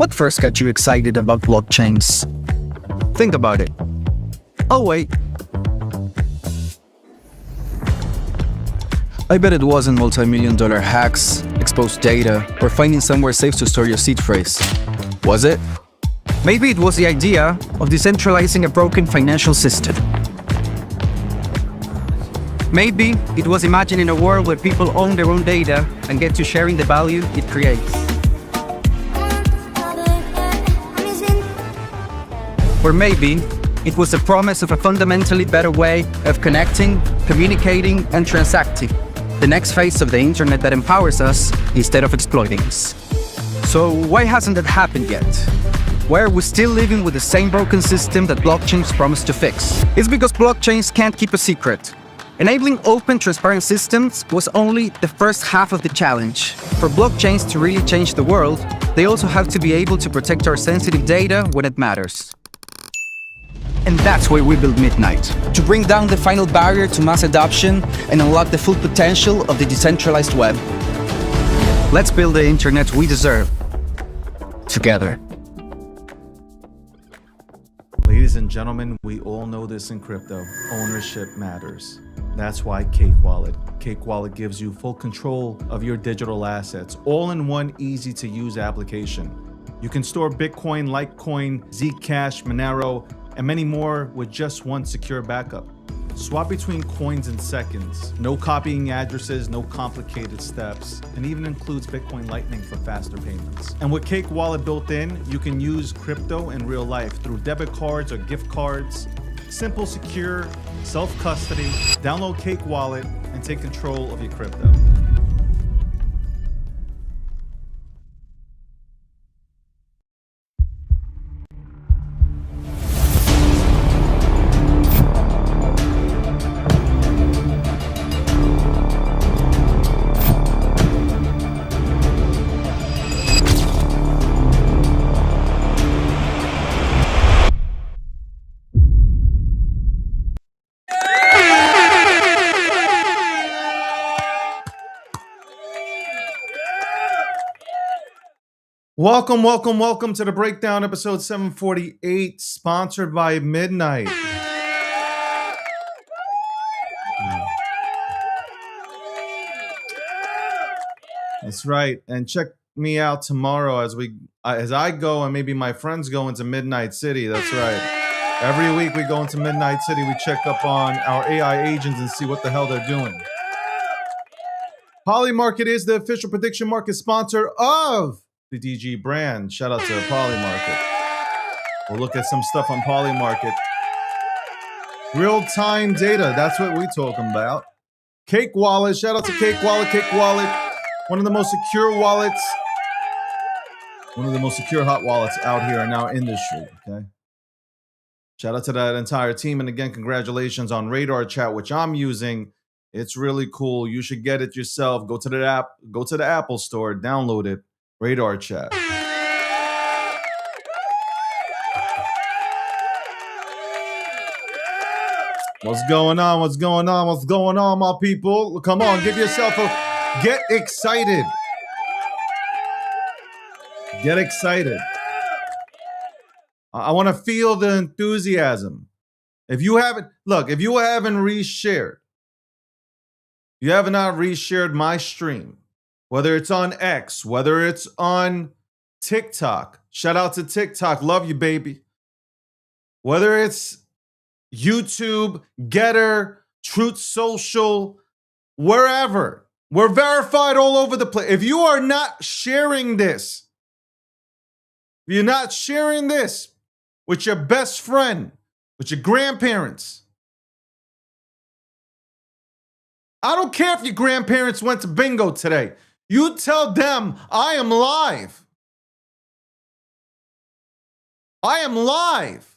What first got you excited about blockchains? Think about it. Oh wait. I bet it wasn't multi-million-dollar hacks, exposed data, or finding somewhere safe to store your seed phrase. Was it? Maybe it was the idea of decentralizing a broken financial system. Maybe it was imagining a world where people own their own data and get to sharing the value it creates. Or maybe it was the promise of a fundamentally better way of connecting, communicating, and transacting. The next phase of the internet that empowers us instead of exploiting us. So why hasn't that happened yet? Why are we still living with the same broken system that blockchains promise to fix? It's because blockchains can't keep a secret. Enabling open, transparent systems was only the first half of the challenge. For blockchains to really change the world, they also have to be able to protect our sensitive data when it matters. And that's why we built Midnight, to bring down the final barrier to mass adoption and unlock the full potential of the decentralized web. Let's build the internet we deserve, together. Ladies and gentlemen, we all know this in crypto. Ownership matters. That's why Cake Wallet. Cake Wallet gives you full control of your digital assets, all in one easy-to-use application. You can store Bitcoin, Litecoin, Zcash, Monero, and many more with just one secure backup. Swap between coins in seconds. No copying addresses, no complicated steps, and even includes Bitcoin Lightning for faster payments. And with Cake Wallet built in, you can use crypto in real life through debit cards or gift cards. Simple, secure, self-custody. Download Cake Wallet and take control of your crypto. Welcome to the Breakdown, episode 748, sponsored by Midnight. That's right, and check me out tomorrow as I go and maybe my friends go into Midnight City. That's right. Every week we go into Midnight City, we check up on our AI agents and see what the hell they're doing. Polymarket is the official prediction market sponsor of the DG brand. Shout out to Polymarket. We'll look at some stuff on Polymarket. Real-time data, that's what we're talking about. Cake Wallet, shout out to Cake Wallet. Cake Wallet, one of the most secure wallets, one of the most secure hot wallets out here in our industry, okay? Shout out to that entire team. And again, congratulations on Radar Chat, which I'm using. It's really cool. You should get it yourself. Go to the Apple Store, download it. Radar Chat. What's going on? What's going on? What's going on, my people? Come on, get excited. Get excited. I want to feel the enthusiasm. If you haven't reshared, you have not reshared my stream, whether it's on X, whether it's on TikTok. Shout out to TikTok. Love you, baby. Whether it's YouTube, Getter, Truth Social, wherever. We're verified all over the place. If you are not sharing this, if you're not sharing this with your best friend, with your grandparents, I don't care if your grandparents went to bingo today. You tell them I am live. I am live.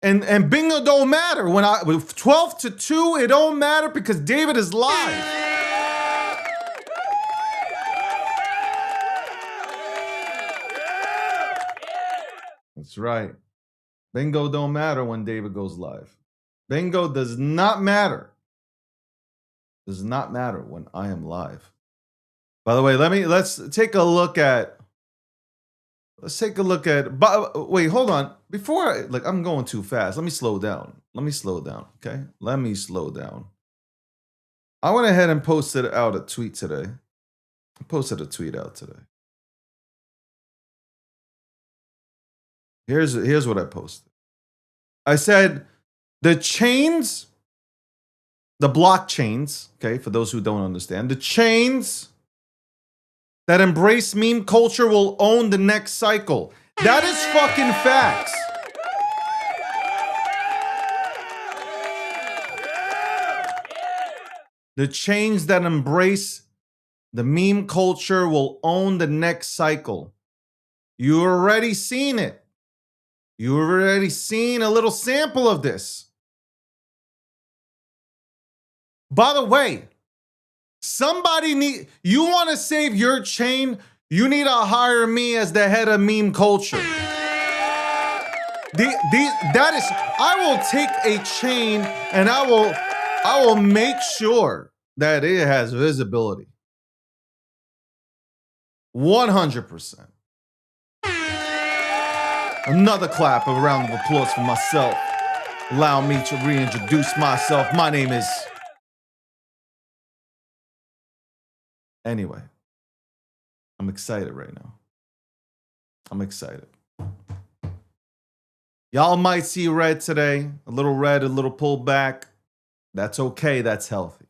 And bingo don't matter. With 12 to 2, it don't matter because David is live. That's right. Bingo don't matter when David goes live. Bingo does not matter. Does not matter when I am live. By the way, let's take a look at. Let's take a look at. Wait, hold on. Before I'm going too fast. Let me slow down. Let me slow down. Okay, let me slow down. I went ahead and posted out a tweet today. I posted a tweet out today. Here's what I posted. I said the chains, the blockchains. Okay, for those who don't understand, the chains that embrace meme culture will own the next cycle. That is fucking facts. The chains that embrace the meme culture will own the next cycle. You already seen it. You already seen a little sample of this. By the way, you want to save your chain, you need to hire me as the head of meme culture. I will take a chain and I will make sure that it has visibility. 100%. Another clap, a round of applause for myself. Allow me to reintroduce myself. My name is... Anyway, I'm excited right now. I'm excited. Y'all might see red today. A little red, a little pulled back. That's okay. That's healthy.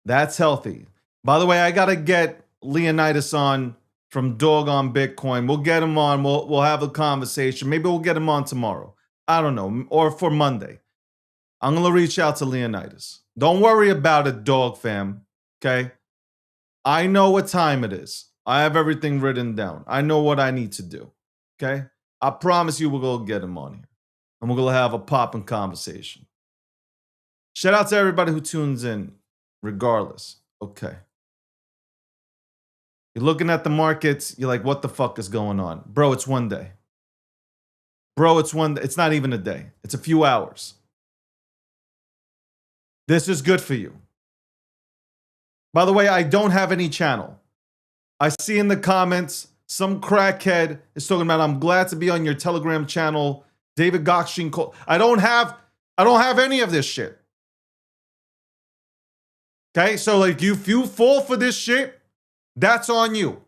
That's healthy. By the way, I got to get Leonidas on from Dog on Bitcoin. We'll get him on. We'll have a conversation. Maybe we'll get him on tomorrow. I don't know. Or for Monday. I'm going to reach out to Leonidas. Don't worry about it, Dog fam. Okay? I know what time it is. I have everything written down. I know what I need to do. Okay? I promise you we'll go get him on here. And we're going to have a popping conversation. Shout out to everybody who tunes in, regardless. Okay. You're looking at the markets. You're like, what the fuck is going on? Bro, it's one day. Bro, it's one day. It's not even a day. It's a few hours. This is good for you. By the way, I don't have any channel. I see in the comments some crackhead is talking about, I'm glad to be on your Telegram channel. David Gokshin. I don't have any of this shit. Okay, so like if you fall for this shit, that's on you.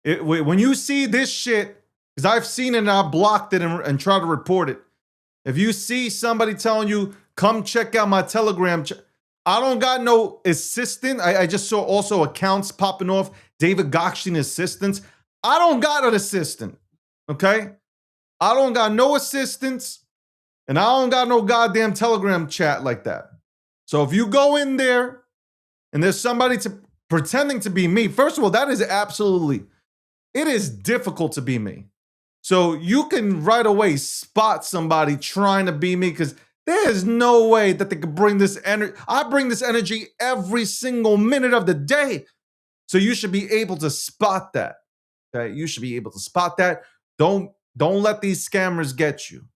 When you see this shit, because I've seen it and I blocked it and tried to report it. If you see somebody telling you, come check out my Telegram channel, I don't got no assistant. I just saw also accounts popping off. David Gokshin assistants. I don't got an assistant. Okay? I don't got no assistants. And I don't got no goddamn Telegram chat like that. So if you go in there and there's somebody pretending to be me, first of all, that is it is difficult to be me. So you can right away spot somebody trying to be me because there's no way that they could bring this energy. I bring this energy every single minute of the day. So you should be able to spot that. Okay? You should be able to spot that. Don't let these scammers get you.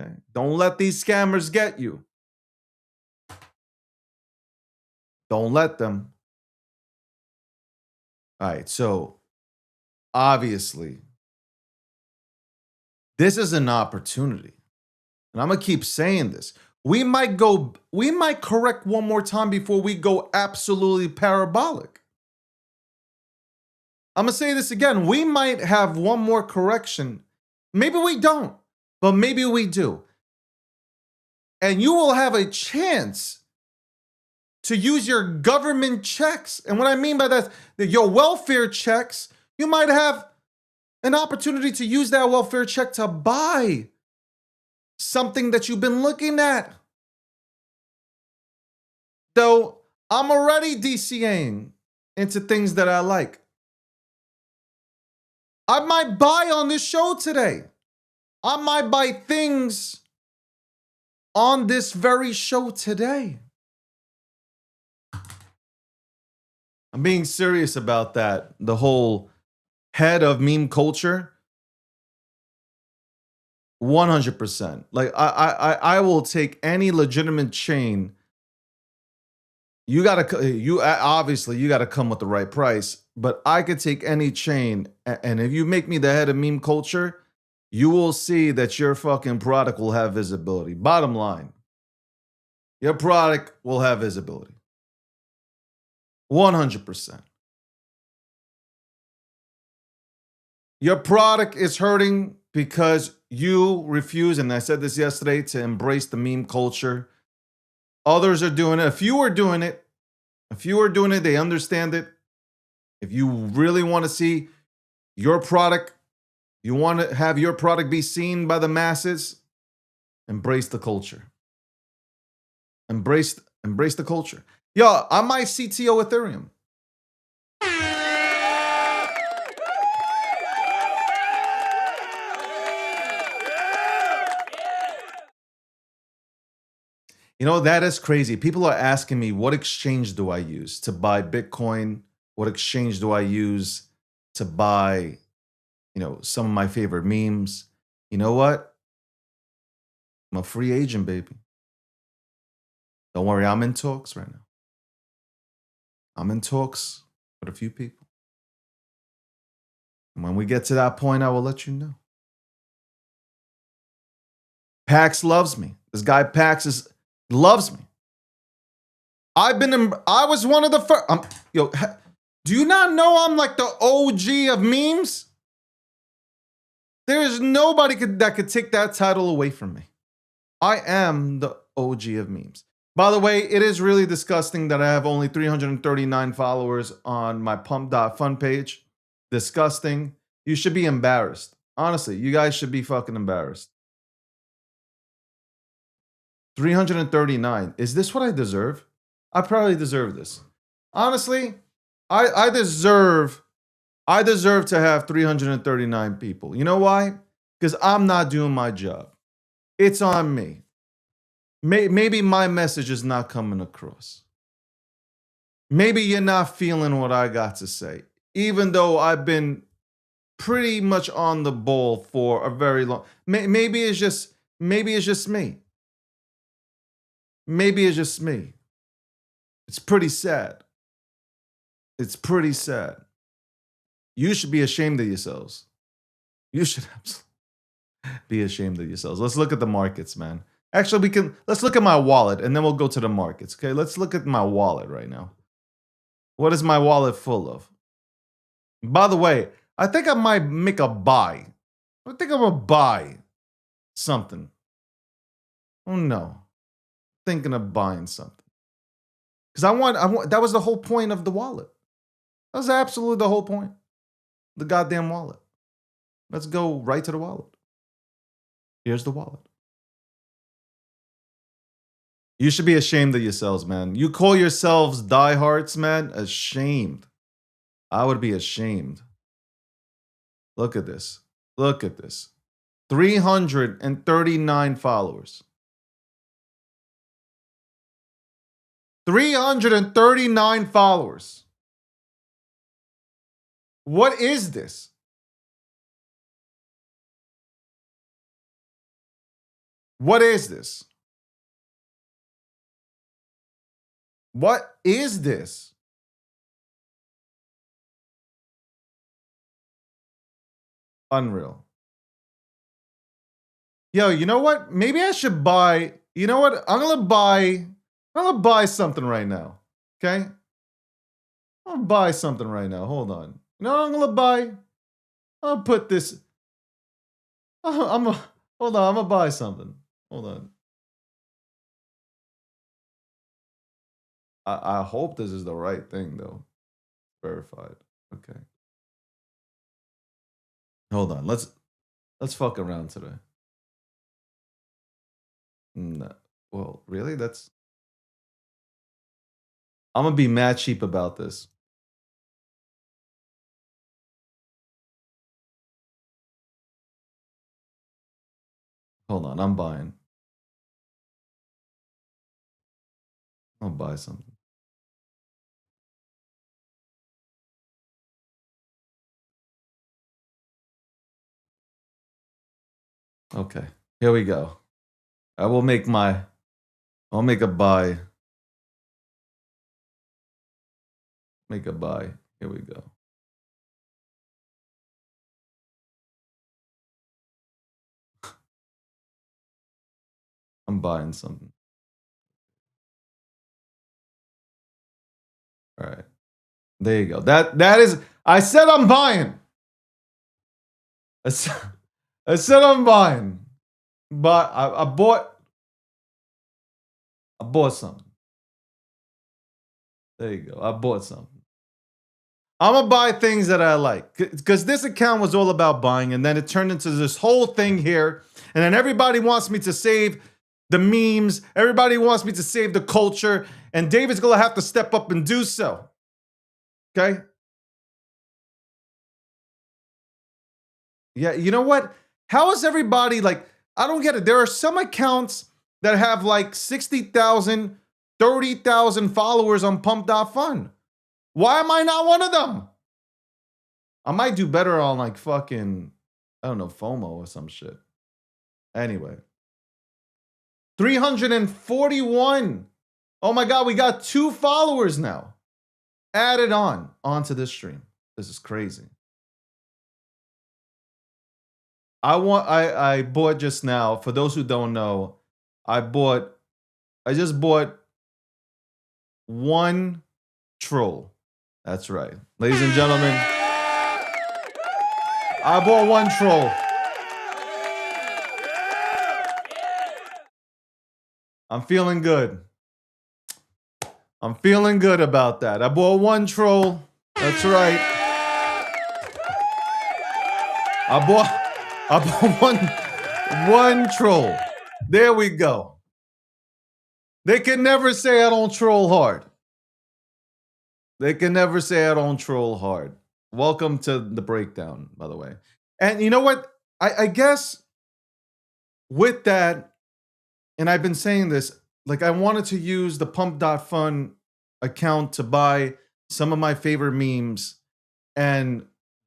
Okay? Don't let these scammers get you. Don't let them. All right, so obviously, this is an opportunity. And I'm going to keep saying this. We might correct one more time before we go absolutely parabolic. I'm going to say this again. We might have one more correction. Maybe we don't, but maybe we do. And you will have a chance to use your government checks. And what I mean by that, your welfare checks, you might have an opportunity to use that welfare check to buy something that you've been looking at. Though I'm already DCAing into things that I like. I might buy on this show today. I might buy things on this very show today. I'm being serious about that. The whole head of meme culture. 100%. Like I will take any legitimate chain obviously you gotta come with the right price. But I could take any chain, and if you make me the head of meme culture, you will see that your fucking product will have visibility. Bottom line, your product will have visibility. 100%. Your product is hurting because you refuse, and I said this yesterday, to embrace the meme culture. Others are doing it. If you are doing it, they understand it. If you really want to see your product, you want to have your product be seen by the masses, embrace the culture. Embrace the culture. Yo, I'm my CTO Ethereum. You know, that is crazy. People are asking me, what exchange do I use to buy Bitcoin? What exchange do I use to buy, some of my favorite memes? You know what? I'm a free agent, baby. Don't worry, I'm in talks right now. I'm in talks with a few people. And when we get to that point, I will let you know. Pax loves me. This guy Pax loves me. I was one of the first. Do you not know I'm like the OG of memes? There is nobody that could take that title away from me. I am the OG of memes. By the way, it is really disgusting that I have only 339 followers on my pump.fun page. Disgusting. You should be embarrassed. Honestly, you guys should be fucking embarrassed. 339. Is this what I deserve? I probably deserve this. Honestly, I deserve to have 339 people. You know why? Because I'm not doing my job. It's on me. Maybe my message is not coming across. Maybe you're not feeling what I got to say, even though I've been pretty much on the ball for a very long. Maybe it's just me. Maybe it's just me. It's pretty sad. It's pretty sad. You should be ashamed of yourselves. You should be ashamed of yourselves. Let's look at the markets, man. Actually, let's look at my wallet and then we'll go to the markets. Okay, let's look at my wallet right now. What is my wallet full of? By the way, I think I might make a buy. I think I'm gonna buy something. Oh no. Thinking of buying something. Because I want that was the whole point of the wallet. That was absolutely the whole point. The goddamn wallet. Let's go right to the wallet. Here's the wallet. You should be ashamed of yourselves, man. You call yourselves diehards, man? Ashamed. I would be ashamed. Look at this. Look at this. 339 followers. 339 followers. What is this? What is this? What is this? Unreal. Yo, you know what? Maybe I should buy. You know what? I'm gonna buy something right now. Okay? I'm gonna buy something right now. Hold on. You know what I'm gonna buy? I'll put this. Hold on. I'm gonna buy something. Hold on. I hope this is the right thing though. Verified. Okay. Hold on. Let's fuck around today. No. Well, really? I'm gonna be mad cheap about this. Hold on, I'm buying. I'll buy something. Okay, here we go. I'll make a buy. make a buy. Here we go. I'm buying something. All right. There you go. That is, I said I'm buying. I said I'm buying. But I bought something. There you go. I bought something. I'm gonna buy things that I like, because this account was all about buying, and then it turned into this whole thing here, and then everybody wants me to save the memes, everybody wants me to save the culture, and David's gonna have to step up and do so. Okay? Yeah, you know what? How is everybody like, I don't get it. There are some accounts that have like 60,000, 30,000 followers on Pump.fun. Why am I not one of them? I might do better on like fucking, I don't know, FOMO or some shit. Anyway. 341. Oh my God, we got 2 followers now. Added onto this stream. This is crazy. I bought just now, for those who don't know, I just bought 1 troll. That's right. Ladies and gentlemen, I bought 1 troll. I'm feeling good. I'm feeling good about that. I bought 1 troll. That's right. I bought one troll. There we go. They can never say I don't troll hard. They can never say I don't troll hard. Welcome to the breakdown, by the way. And you know what? I guess with that, and I've been saying this, like I wanted to use the Pump.fun account to buy some of my favorite memes and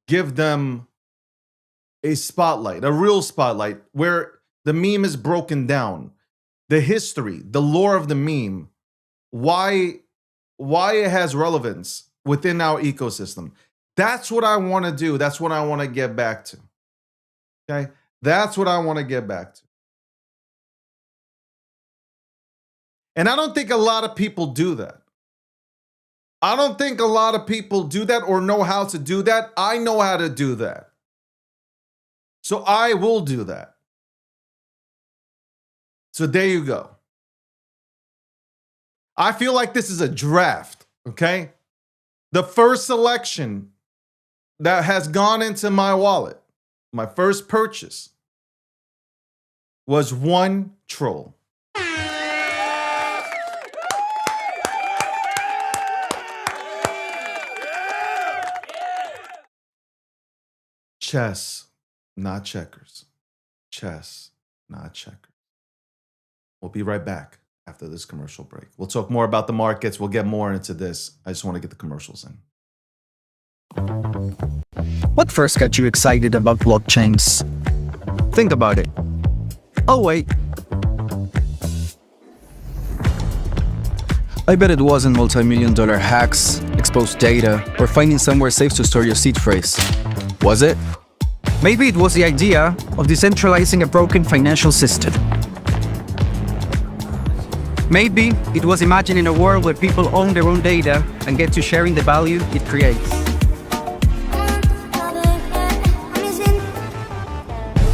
give them a spotlight, a real spotlight, where the meme is broken down, the history, the lore of the meme, why it has relevance within our ecosystem. That's what I want to do. That's what I want to get back to. Okay? That's what I want to get back to. And I don't think a lot of people do that. I don't think a lot of people do that or know how to do that. I know how to do that. So I will do that. So there you go. I feel like this is a draft, okay? The first selection that has gone into my wallet, my first purchase, was 1 troll. Chess, not checkers. Chess, not checkers. We'll be right back after this commercial break. We'll talk more about the markets. We'll get more into this. I just want to get the commercials in. What first got you excited about blockchains? Think about it. Oh, wait. I bet it wasn't multi-million-dollar hacks, exposed data, or finding somewhere safe to store your seed phrase. Was it? Maybe it was the idea of decentralizing a broken financial system. Maybe it was imagining a world where people own their own data and get to sharing the value it creates.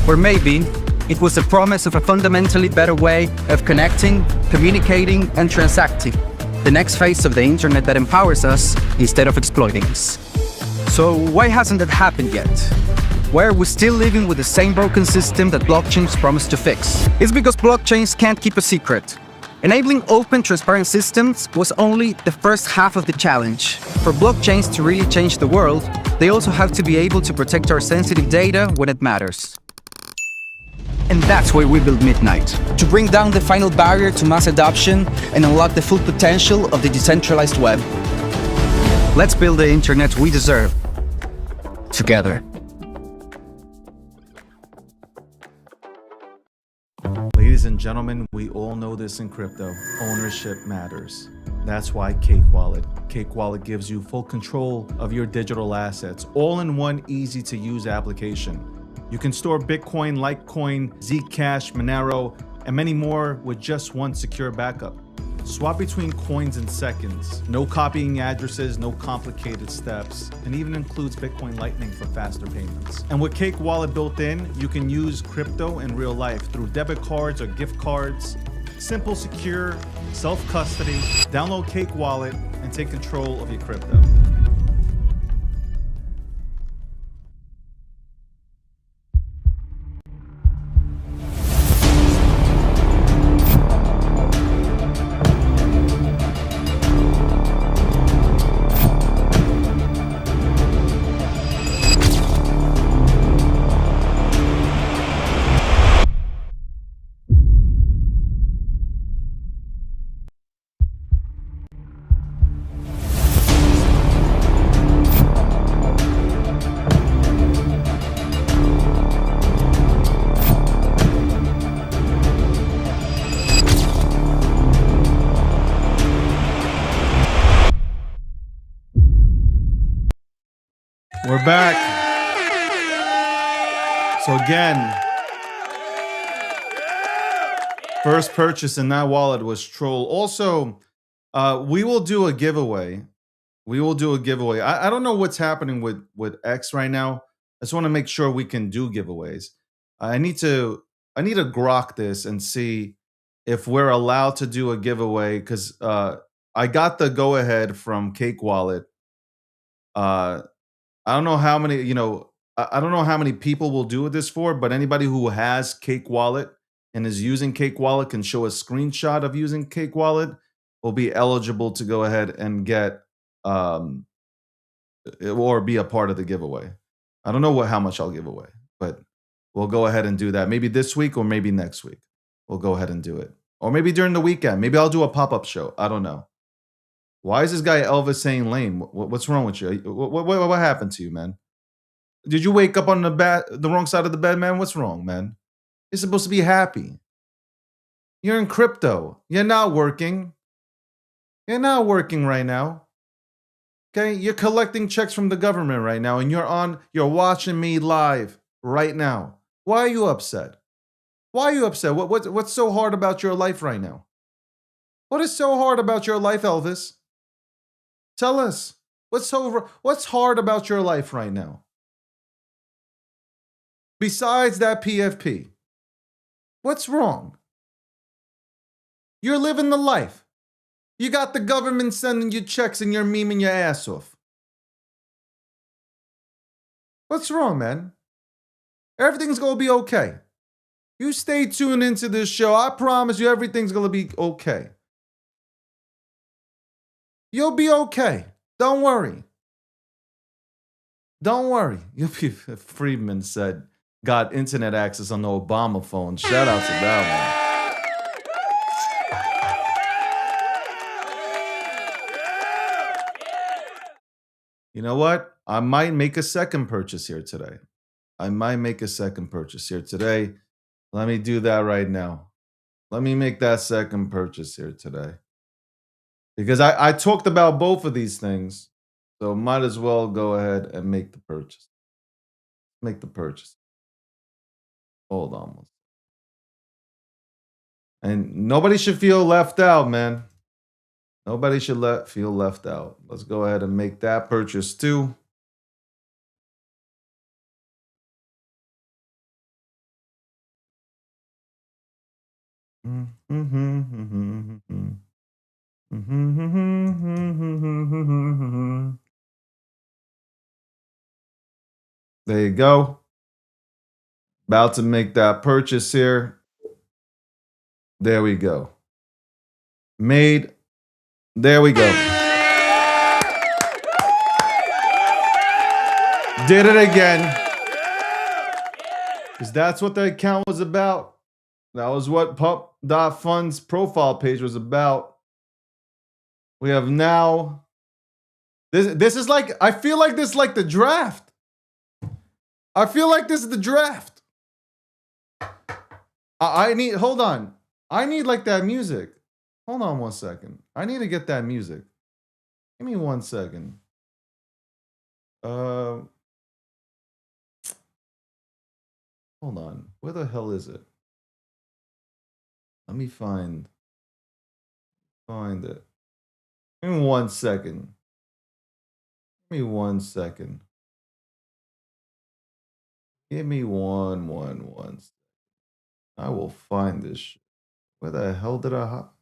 Or maybe it was the promise of a fundamentally better way of connecting, communicating, and transacting. The next phase of the internet that empowers us instead of exploiting us. So why hasn't that happened yet? Why are we still living with the same broken system that blockchains promise to fix? It's because blockchains can't keep a secret. Enabling open, transparent systems was only the first half of the challenge. For blockchains to really change the world, they also have to be able to protect our sensitive data when it matters. And that's why we built Midnight, to bring down the final barrier to mass adoption and unlock the full potential of the decentralized web. Let's build the internet we deserve, together. Ladies and gentlemen, we all know this in crypto. Ownership matters. That's why Cake Wallet. Cake Wallet gives you full control of your digital assets, all in one easy to use application. You can store Bitcoin, Litecoin, Zcash, Monero, and many more with just one secure backup. Swap between coins in seconds. No copying addresses, no complicated steps, and even includes Bitcoin Lightning for faster payments. And with Cake Wallet built in, you can use crypto in real life through debit cards or gift cards. Simple, secure, self-custody. Download Cake Wallet and take control of your crypto. We're back. So again, first purchase in that wallet was Troll. Also, we will do a giveaway. I don't know what's happening with X right now. I just want to make sure we can do giveaways. I need to grok this and see if we're allowed to do a giveaway, because I got the go ahead from Cake Wallet. I don't know how many, I don't know how many people will do this for, but anybody who has Cake Wallet and is using Cake Wallet can show a screenshot of using Cake Wallet, will be eligible to go ahead and get or be a part of the giveaway. I don't know how much I'll give away, but we'll go ahead and do that. Maybe this week or maybe next week. We'll go ahead and do it. Or maybe during the weekend. Maybe I'll do a pop-up show. I don't know. Why is this guy Elvis saying lame? What's wrong with you? What happened to you, man? Did you wake up on the wrong side of the bed, man? What's wrong, man? You're supposed to be happy. You're in crypto. You're not working. You're not working right now. Okay? You're collecting checks from the government right now, and you're watching me live right now. Why are you upset? Why are you upset? What's so hard about your life right now? What is so hard about your life, Elvis? Tell us. What's hard about your life right now? Besides that PFP. What's wrong? You're living the life. You got the government sending you checks and you're memeing your ass off. What's wrong, man? Everything's going to be okay. You stay tuned into this show. I promise you everything's going to be okay. You'll be okay. Don't worry. Don't worry. Friedman said, got internet access on the Obama phone. Shout out to that one. You know what? I might make a second purchase here today. Let me do that right now. Let me make that second purchase here today. Because I talked about both of these things. So might as well go ahead and make the purchase. Hold on. And nobody should feel left out, man. Nobody should feel left out. Let's go ahead and make that purchase too. There you go. About to make that purchase here. There we go. Made. There we go. Did it again. Because that's what the account was about. That was what Pup.Fund's profile page was about. We have now. This is like, I feel like this is like the draft. I feel like this is the draft. I need, hold on. I need like that music. Hold on 1 second. I need to get that music. Give me 1 second. Uh, hold on. Where the hell is it? Let me find it. Give me 1 second. Give me 1 second. Give me one. I will find this shit. Where the hell did I hop?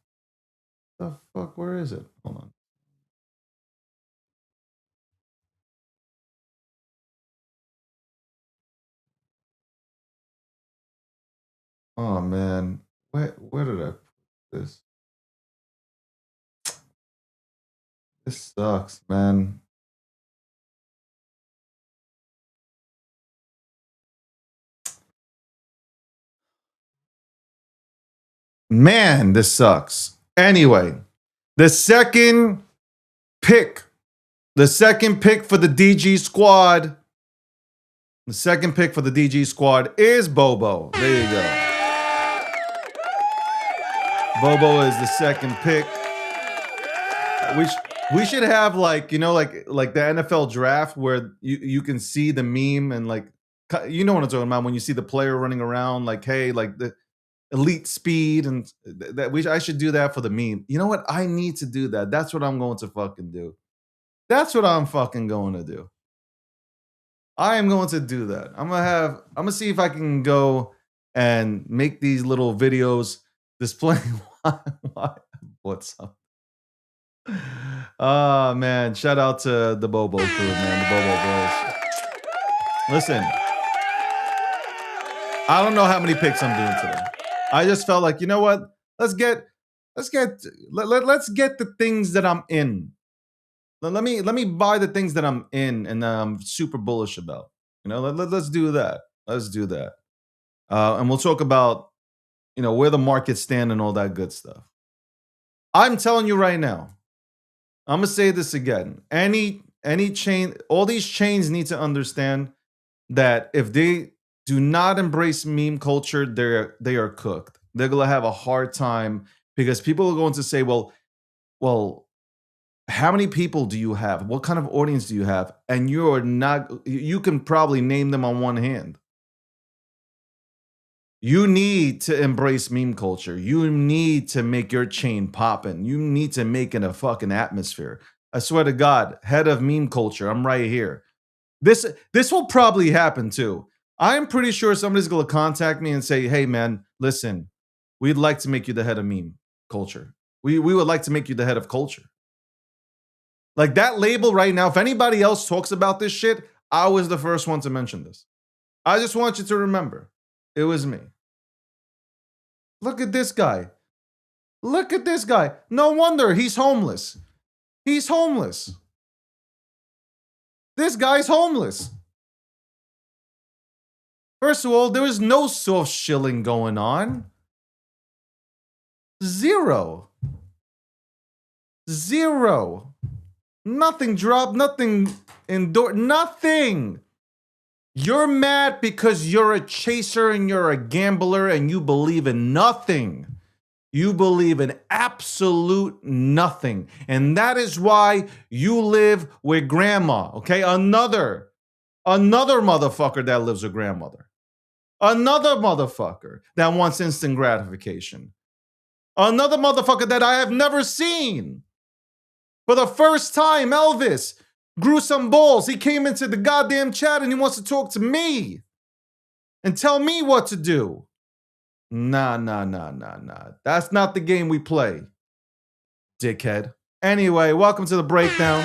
The fuck? Where is it? Hold on. Oh man, where did I put this? This sucks, man. Man, this sucks. Anyway, the second pick for the DG squad. The second pick for the DG squad is Bobo. There you go. Bobo is the second pick. We should have like, you know, like the NFL draft where you can see the meme and like, you know what I'm talking about, when you see the player running around like, hey, like the elite speed, and I should do that for the meme. You know what? I need to do that. That's what I'm going to fucking do. That's what I'm fucking going to do. I am going to do that. I'm gonna see if I can go and make these little videos displaying what's up. Oh man, shout out to the Bobo crew, man. The Bobo boys. Listen, I don't know how many picks I'm doing today. I just felt like, you know what? Let's get the things that I'm in. Let me buy the things that I'm in and that I'm super bullish about. You know, let's do that. Let's do that. And we'll talk about, you know, where the markets stand and all that good stuff. I'm telling you right now, I'm gonna say this again. Any chain, all these chains need to understand that if they do not embrace meme culture, they are cooked. They're gonna have a hard time because people are going to say, well, how many people do you have? What kind of audience do you have? And you can probably name them on one hand. You need to embrace meme culture. You need to make your chain poppin'. You need to make it a fucking atmosphere. I swear to God, head of meme culture, I'm right here. This will probably happen too. I'm pretty sure somebody's gonna contact me and say, hey man, listen, we'd like to make you the head of meme culture. We would like to make you the head of culture. Like that label right now, if anybody else talks about this shit, I was the first one to mention this. I just want you to remember, it was me. Look at this guy. Look at this guy. No wonder he's homeless. He's homeless. This guy's homeless. First of all, there was no soft shilling going on. Zero. Nothing dropped, nothing endorsed, nothing. You're mad because you're a chaser and you're a gambler and you believe in nothing. You believe in absolute nothing. And that is why you live with grandma, okay? Another motherfucker that lives with grandmother. Another motherfucker that wants instant gratification. Another motherfucker that I have never seen. For the first time, Elvis grew some balls. He came into the goddamn chat and he wants to talk to me and tell me what to do. Nah. That's not the game we play, dickhead. Anyway, welcome to the breakdown.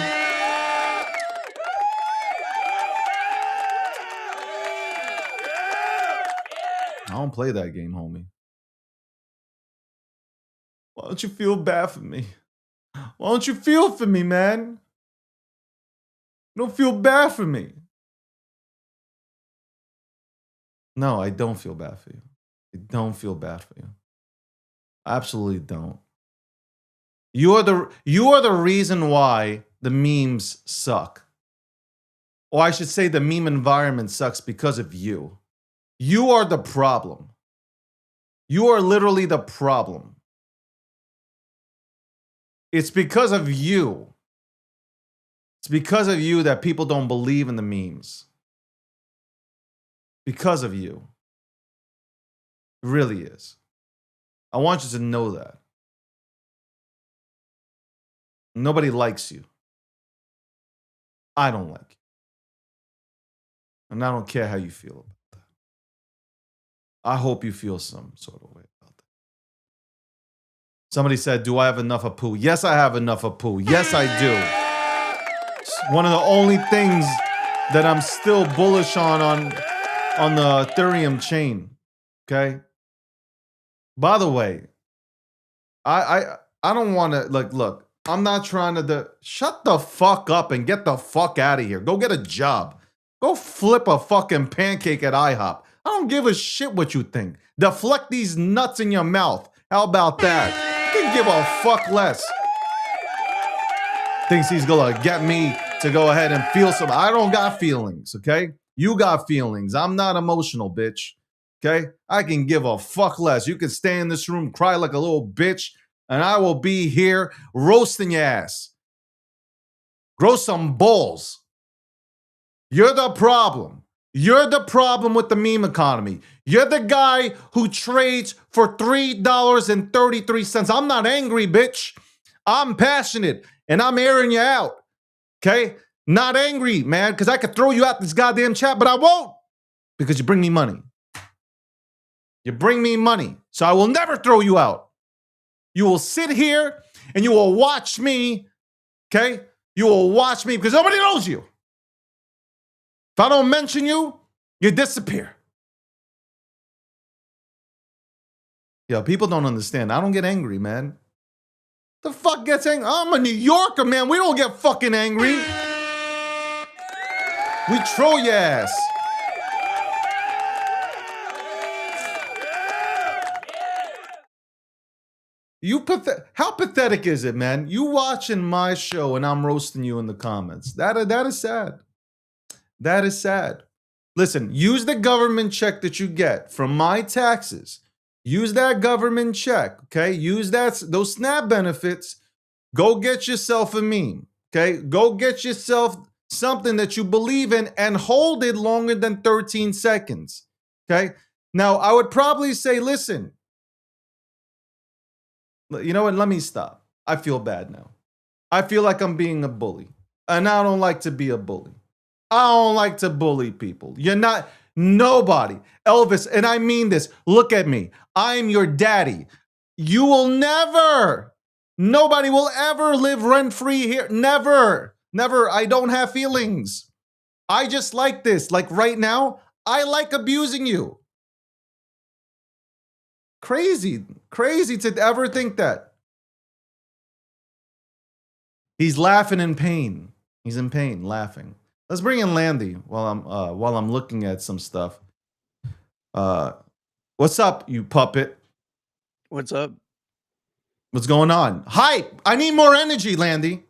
I don't play that game, homie. Why don't you feel bad for me? Why don't you feel for me, man? Don't feel bad for me. No, I don't feel bad for you. I don't feel bad for you. I absolutely don't. You are the reason why the memes suck. Or I should say the meme environment sucks because of you. You are the problem. You are literally the problem. It's because of you. It's because of you that people don't believe in the memes. Because of you. It really is. I want you to know that. Nobody likes you. I don't like you. And I don't care how you feel about that. I hope you feel some sort of way about that. Somebody said, do I have enough of poo? Yes, I have enough of poo. Yes, I do. It's one of the only things that I'm still bullish on the Ethereum chain. Okay? By the way, I don't want to, like, look, I'm not trying to, shut the fuck up and get the fuck out of here. Go get a job. Go flip a fucking pancake at IHOP. I don't give a shit what you think. Deflect these nuts in your mouth. How about that? You can give a fuck less. Thinks he's gonna get me to go ahead and feel some. I don't got feelings, okay? You got feelings. I'm not emotional, bitch. Okay? I can give a fuck less. You can stay in this room, cry like a little bitch, and I will be here roasting your ass. Grow some balls. You're the problem. You're the problem with the meme economy. You're the guy who trades for $3.33. I'm not angry, bitch. I'm passionate, and I'm airing you out. Okay? Not angry, man, because I could throw you out this goddamn chat, but I won't, because you bring me money. You bring me money, so I will never throw you out. You will sit here and you will watch me, okay? You will watch me because nobody knows you. If I don't mention you, you disappear. Yeah, people don't understand. I don't get angry, man. The fuck gets angry? I'm a New Yorker, man. We don't get fucking angry. We troll your ass. How pathetic is it, man? You watching my show and I'm roasting you in the comments. That is sad. That is sad. Listen, use the government check that you get from my taxes. Use that government check, okay? Use those SNAP benefits. Go get yourself a meme, okay? Go get yourself something that you believe in and hold it longer than 13 seconds, okay? Now, I would probably say, listen, you know what? Let me stop. I feel bad now. I feel like I'm being a bully. And I don't like to be a bully. I don't like to bully people. You're not nobody. Elvis, and I mean this. Look at me. I'm your daddy. You will never, nobody will ever live rent-free here. Never. Never. I don't have feelings. I just like this. Like right now, I like abusing you. Crazy to ever think that. He's laughing in pain. He's in pain, laughing. Let's bring in Landy while I'm looking at some stuff. What's up, you puppet? What's up? What's going on? Hype! I need more energy, Landy.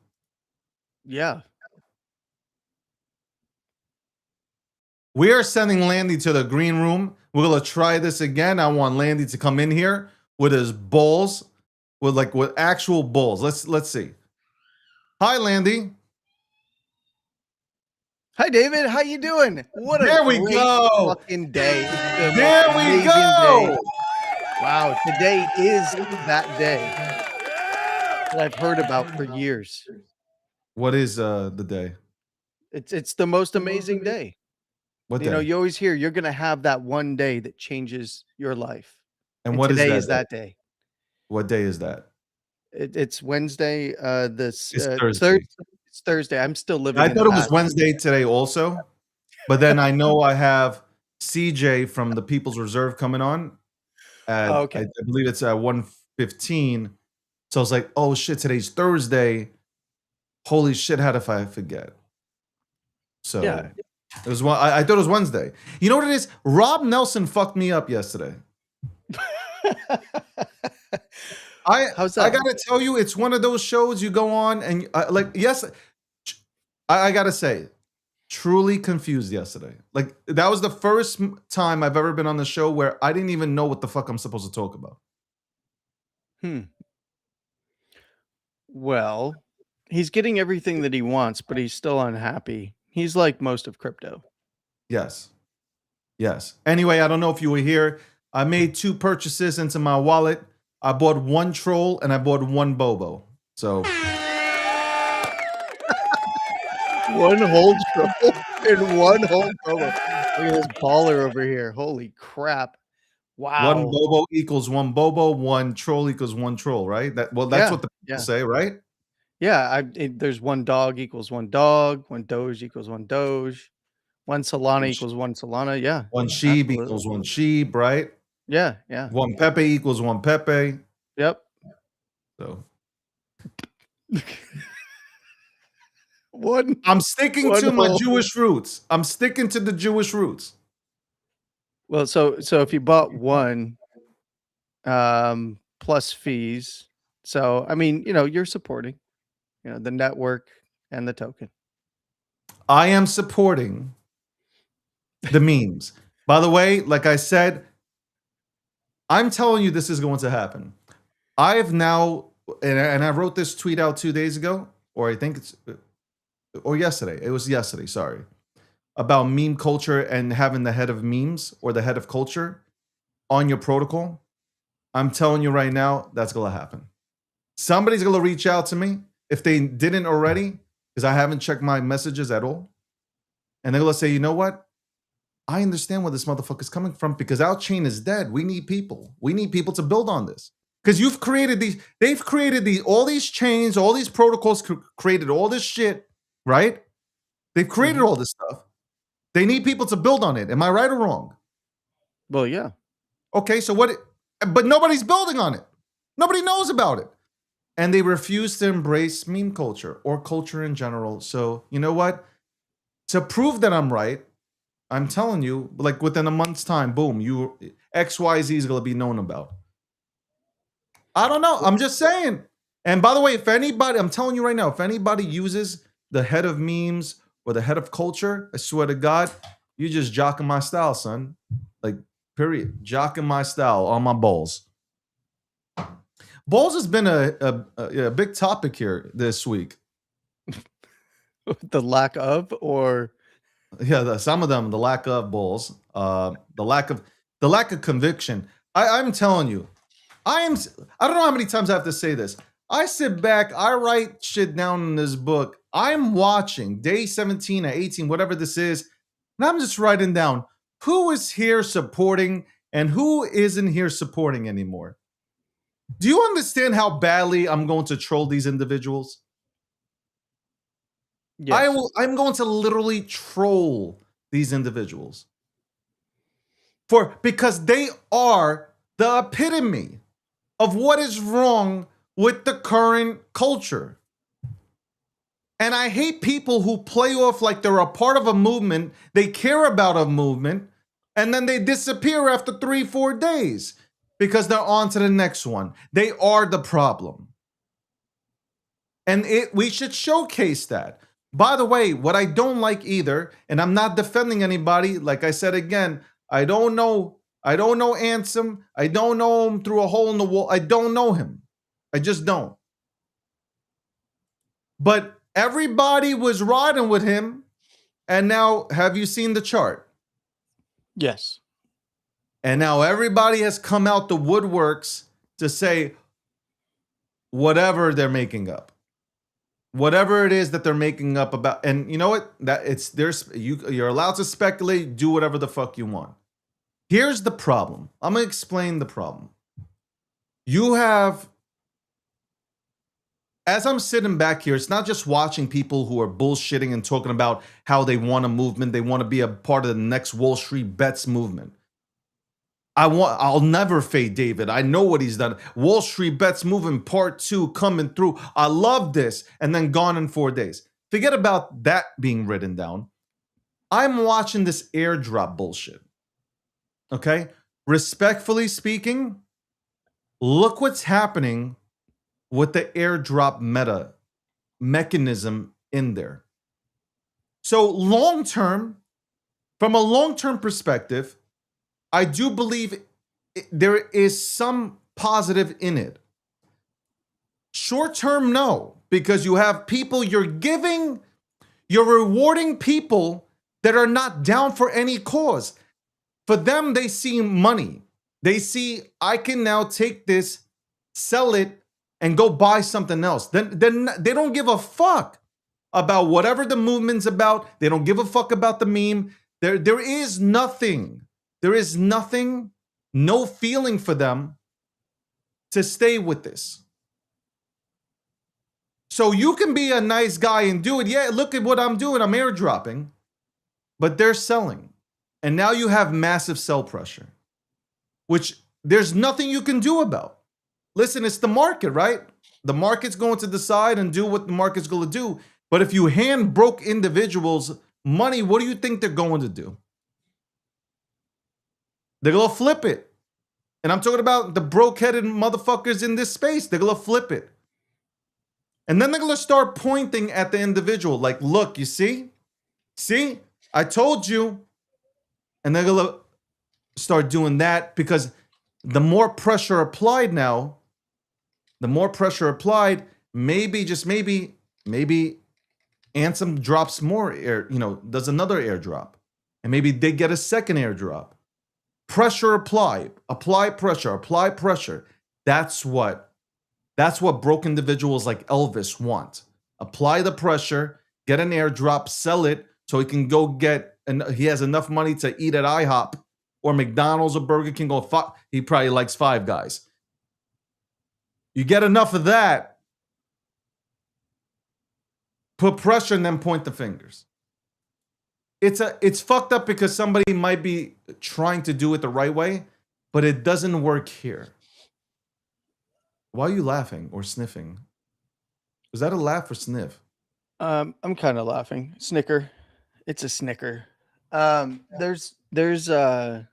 Yeah. We are sending Landy to the green room. We're gonna try this again. I want Landy to come in here with his balls, with actual balls. Let's see. Hi, Landy. Hi, David. How you doing? What a There we great go. fucking day. There we go. Day. Wow, today is that day that I've heard about for years. What is the day? It's the most amazing day. What day? You know, you always hear you're gonna have that one day that changes your life. And what today is that? Day. What day is that? It's Wednesday. It's Thursday. It's Thursday. I'm still living. I thought it was Wednesday today also, but then I know I have CJ from the People's Reserve coming on. Okay. I believe it's at 1:15. So I was like, oh shit, today's Thursday. Holy shit, how did I forget? So Yeah. it was I thought it was Wednesday. You know what it is? Rob Nelson fucked me up yesterday. How's that? I gotta tell you, it's one of those shows you go on and yes, I gotta say, truly confused yesterday. Like that was the first time I've ever been on the show where I didn't even know what the fuck I'm supposed to talk about. Well, he's getting everything that he wants, but he's still unhappy. He's like most of crypto. Yes. Yes. Anyway, I don't know if you were here. I made 2 purchases into my wallet. I bought 1 troll and I bought 1 Bobo. So One whole troll and one whole Bobo. Look at this baller over here. Holy crap. 1 Wow. Bobo equals 1 Bobo, 1 troll equals 1 troll, right? That's Yeah, what the people yeah. say, right? Yeah, there's 1 dog equals 1 dog, 1 Doge equals 1 Doge, 1 Solana equals 1 Solana. Yeah, 1 sheep absolutely. equals 1 sheep, right? Yeah, yeah. 1 Pepe equals 1 Pepe. Yep. So One. I'm sticking One to my whole- Jewish roots. I'm sticking to the Jewish roots. Well, so if you bought 1 plus fees, so I mean, you're supporting, the network and the token. I am supporting the memes. By the way, like I said, I'm telling you this is going to happen. I have now, and I wrote this tweet out 2 days ago, or I think it's, or yesterday. It was yesterday, sorry. About meme culture and having the head of memes or the head of culture on your protocol. I'm telling you right now, that's going to happen. Somebody's going to reach out to me if they didn't already, because I haven't checked my messages at all. And they're going to say, you know what? I understand where this motherfucker's coming from because our chain is dead. We need people. We need people to build on this. Because they've created all these chains, all these protocols, created all this shit, right? They've created all this stuff. They need people to build on it. Am I right or wrong? Well, yeah. Okay, so what? But nobody's building on it. Nobody knows about it. And they refuse to embrace meme culture or culture in general. So, you know what? To prove that I'm right, I'm telling you, like within a month's time, boom, XYZ is going to be known about. I don't know. I'm just saying. And by the way, if anybody, I'm telling you right now, if anybody uses the head of memes or the head of culture, I swear to God, you just jocking my style, son. Like, period. Jocking my style on my balls. Balls has been a big topic here this week. The lack of, or Yeah, some of them, the lack of balls, the lack of conviction. I'm telling you, I don't know how many times I have to say this. I sit back, I write shit down in this book. I'm watching day 17 or 18, whatever this is, and I'm just writing down who is here supporting and who isn't here supporting anymore. Do you understand how badly I'm going to troll these individuals? yes. I'm going to literally troll these individuals because they are the epitome of what is wrong with the current culture. And I hate people who play off like they're a part of a movement, they care about a movement, and then they disappear after 3-4 days because they're on to the next one. They are the problem. And we should showcase that. By the way, what I don't like either, and I'm not defending anybody, like I said again, I don't know Ansem. I don't know him through a hole in the wall. I don't know him. I just don't. But everybody was riding with him, and now have you seen the chart? Yes. And now everybody has come out the woodworks to say whatever they're making up. Whatever it is that they're making up about, and you know what? You're allowed to speculate, do whatever the fuck you want. Here's the problem. I'm gonna explain the problem. You have, as I'm sitting back here, it's not just watching people who are bullshitting and talking about how they want a movement, they want to be a part of the next Wall Street Bets movement. I'll never fade David. I know what he's done. Wall Street Bets movement part 2 coming through. I love this. And then gone in 4 days. Forget about that being written down. I'm watching this airdrop bullshit. Okay? Respectfully speaking, look what's happening with the airdrop meta mechanism in there. So long-term, from a long-term perspective, I do believe there is some positive in it. Short term, no, because you have people you're rewarding people that are not down for any cause. For them, they see money. They see, I can now take this, sell it, and go buy something else. Then they don't give a fuck about whatever the movement's about. They don't give a fuck about the meme. There is nothing. There is nothing, no feeling for them to stay with this. So you can be a nice guy and do it. Yeah, look at what I'm doing. I'm airdropping. But they're selling. And now you have massive sell pressure, which there's nothing you can do about. Listen, it's the market, right? The market's going to decide and do what the market's going to do. But if you hand broke individuals money, what do you think they're going to do? They're going to flip it. And I'm talking about the broke-headed motherfuckers in this space. They're going to flip it. And then they're going to start pointing at the individual like, look, you see? See? I told you. And they're going to start doing that because the more pressure applied now, maybe, just maybe Ansem drops more air, does another airdrop. And maybe they get a second airdrop. Pressure apply pressure. That's what broke individuals like Elvis want. Apply the pressure, get an airdrop, sell it so he can go get, and he has enough money to eat at IHOP or McDonald's or Burger King. He probably likes Five Guys. You get enough of that, put pressure and then point the fingers. It's fucked up because somebody might be trying to do it the right way, but it doesn't work here. Why are you laughing or sniffing? Was that a laugh or sniff? I'm kind of laughing. Snicker. It's a snicker. There's a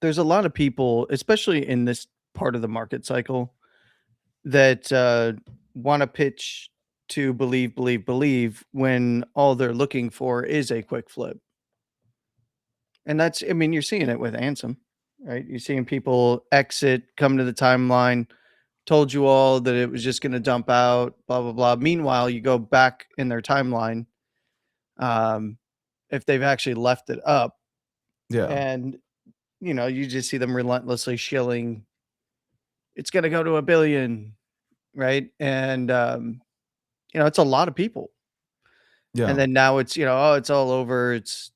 lot of people, especially in this part of the market cycle, that want to pitch to believe when all they're looking for is a quick flip. And that's, I mean, you're seeing it with Ansem, right? You're seeing people exit, come to the timeline, told you all that it was just going to dump out, blah, blah, blah. Meanwhile, you go back in their timeline, if they've actually left it up. Yeah. And, you just see them relentlessly shilling, it's going to go to 1 billion, right? And, it's a lot of people. Yeah. And then now it's, it's all over. It's,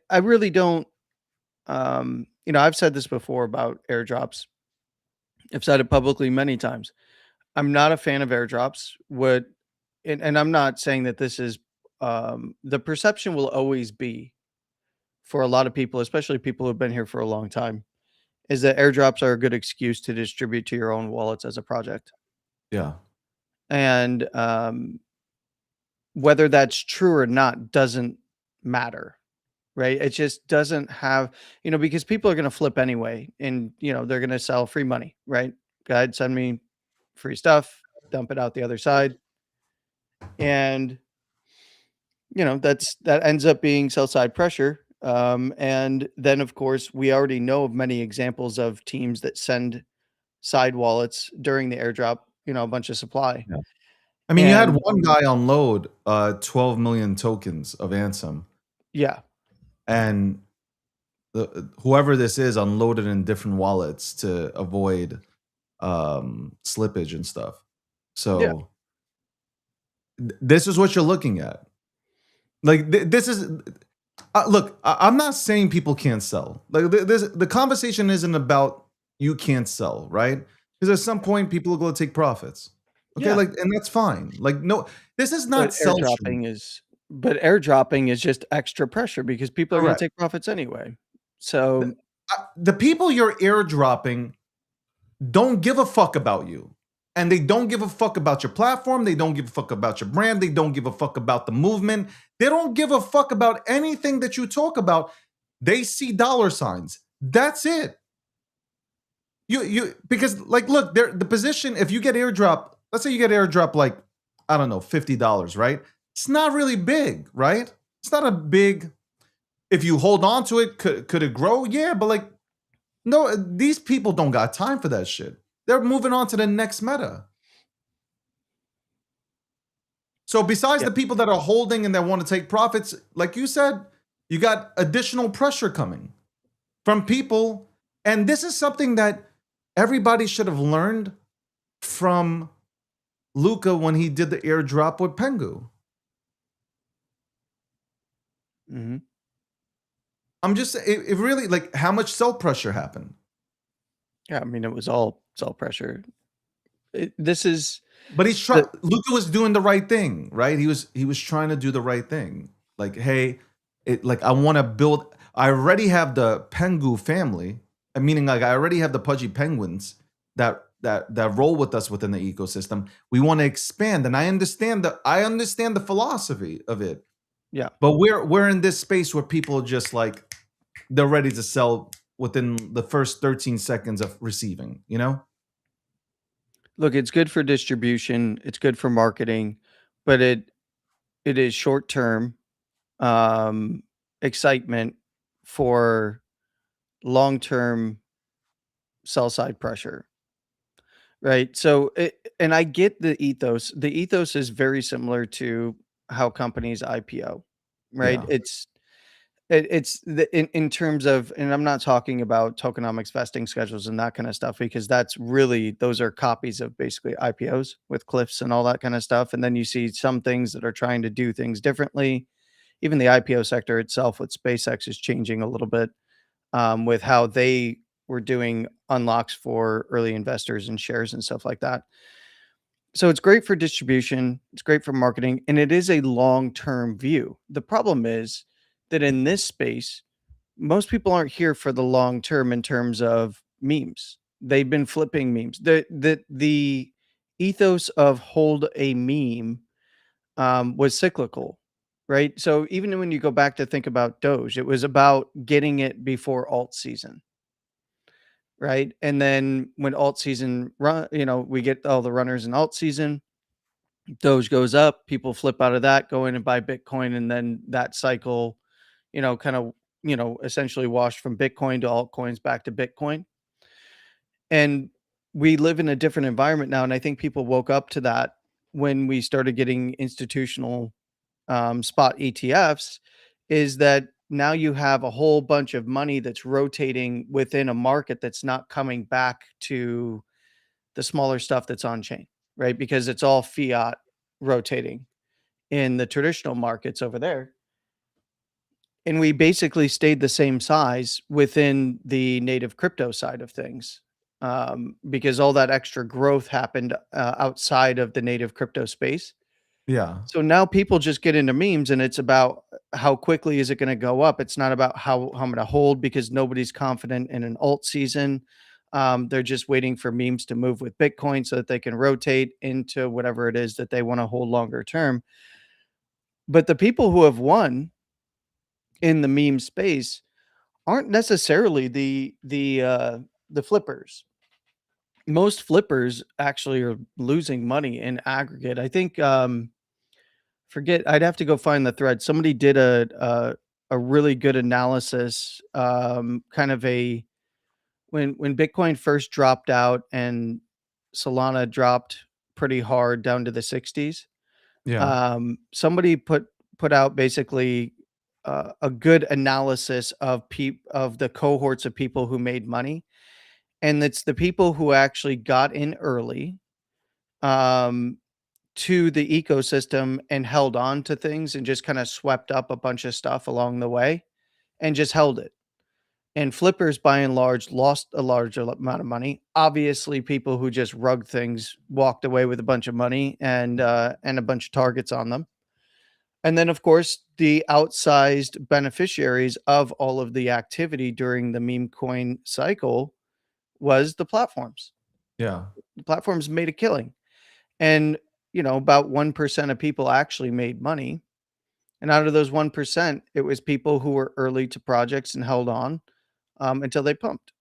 I really don't, I've said this before about airdrops. I've said it publicly many times. I'm not a fan of airdrops. And I'm not saying that this is, the perception will always be for a lot of people, especially people who've been here for a long time, is that airdrops are a good excuse to distribute to your own wallets as a project. Yeah. And whether that's true or not doesn't matter, right? It just doesn't have, because people are going to flip anyway, and they're going to sell free money, right? Go ahead, send me free stuff, dump it out the other side, and that ends up being sell side pressure. And then of course we already know of many examples of teams that send side wallets during the airdrop, a bunch of supply. Yeah. I mean, you had one guy unload 12 million tokens of Ansem. Yeah. And whoever this is unloaded in different wallets to avoid slippage and stuff. So this is what you're looking at. Like this is look, I'm not saying people can't sell. Like the conversation isn't about you can't sell, right? Because at some point people are going to take profits. Okay, and that's fine. Like, no, this is not but airdropping is just extra pressure because people are going to take profits anyway. So the people you're airdropping don't give a fuck about you. And they don't give a fuck about your platform. They don't give a fuck about your brand. They don't give a fuck about the movement. They don't give a fuck about anything that you talk about. They see dollar signs. That's it. Because like, look, the position, if you get airdrop, let's say you get airdrop like, I don't know, $50, right? It's not really big, right? It's not a big, if you hold on to it, could it grow? Yeah, but like, no, these people don't got time for that shit. They're moving on to the next meta. So besides the people that are holding and that want to take profits, like you said, you got additional pressure coming from people. And this is something that everybody should have learned from Luca when he did the airdrop with Pengu. Mm-hmm. I'm just, it really, like, how much sell pressure happened? Yeah, I mean, it was all sell pressure. This is, But he's trying. Luca was doing the right thing, right? He was trying to do the right thing. Like, hey, I want to build. I already have the Pengu family, meaning like I already have the Pudgy Penguins that roll with us within the ecosystem. We want to expand, and I understand the philosophy of it. yeah. But we're in this space where people just like they're ready to sell within the first 13 seconds of receiving. You know. Look, it's good for distribution, it's good for marketing, but it is short-term excitement for long-term sell side pressure. Right? So and I get the ethos. The ethos is very similar to how companies IPO, right? Yeah. It's in terms of, and I'm not talking about tokenomics vesting schedules and that kind of stuff, because that's really, those are copies of basically IPOs with cliffs and all that kind of stuff. And then you see some things that are trying to do things differently. Even the IPO sector itself with SpaceX is changing a little bit with how they were doing unlocks for early investors and shares and stuff like that. So it's great for distribution, it's great for marketing, and it is a long-term view. The problem is that in this space, most people aren't here for the long term in terms of memes. They've been flipping memes. The ethos of hold a meme was cyclical, right? So even when you go back to think about Doge, it was about getting it before alt season, right? And then when alt season run, we get all the runners in alt season, Doge goes up, people flip out of that, go in and buy Bitcoin, and then that cycle, kind of, essentially washed from Bitcoin to altcoins back to Bitcoin. And we live in a different environment now. And I think people woke up to that when we started getting institutional spot ETFs, is that now you have a whole bunch of money that's rotating within a market that's not coming back to the smaller stuff that's on chain, right? Because it's all fiat rotating in the traditional markets over there. And we basically stayed the same size within the native crypto side of things, because all that extra growth happened outside of the native crypto space. Yeah. So now people just get into memes, and it's about how quickly is it going to go up. It's not about how I'm going to hold, because nobody's confident in an alt season. They're just waiting for memes to move with Bitcoin so that they can rotate into whatever it is that they want to hold longer term. But the people who have won in the meme space aren't necessarily the flippers. Most flippers actually are losing money in aggregate. I think forget, I'd have to go find the thread. Somebody did a really good analysis, kind of a when Bitcoin first dropped out and Solana dropped pretty hard down to the 60s. Yeah. Somebody put out basically a good analysis of the cohorts of people who made money, and it's the people who actually got in early to the ecosystem and held on to things and just kind of swept up a bunch of stuff along the way and just held it. And flippers, by and large, lost a large amount of money. Obviously, people who just rugged things walked away with a bunch of money and a bunch of targets on them. And then, of course, the outsized beneficiaries of all of the activity during the meme coin cycle was the platforms. Yeah. The platforms made a killing. And, about 1% of people actually made money. And out of those 1%, it was people who were early to projects and held on until they pumped.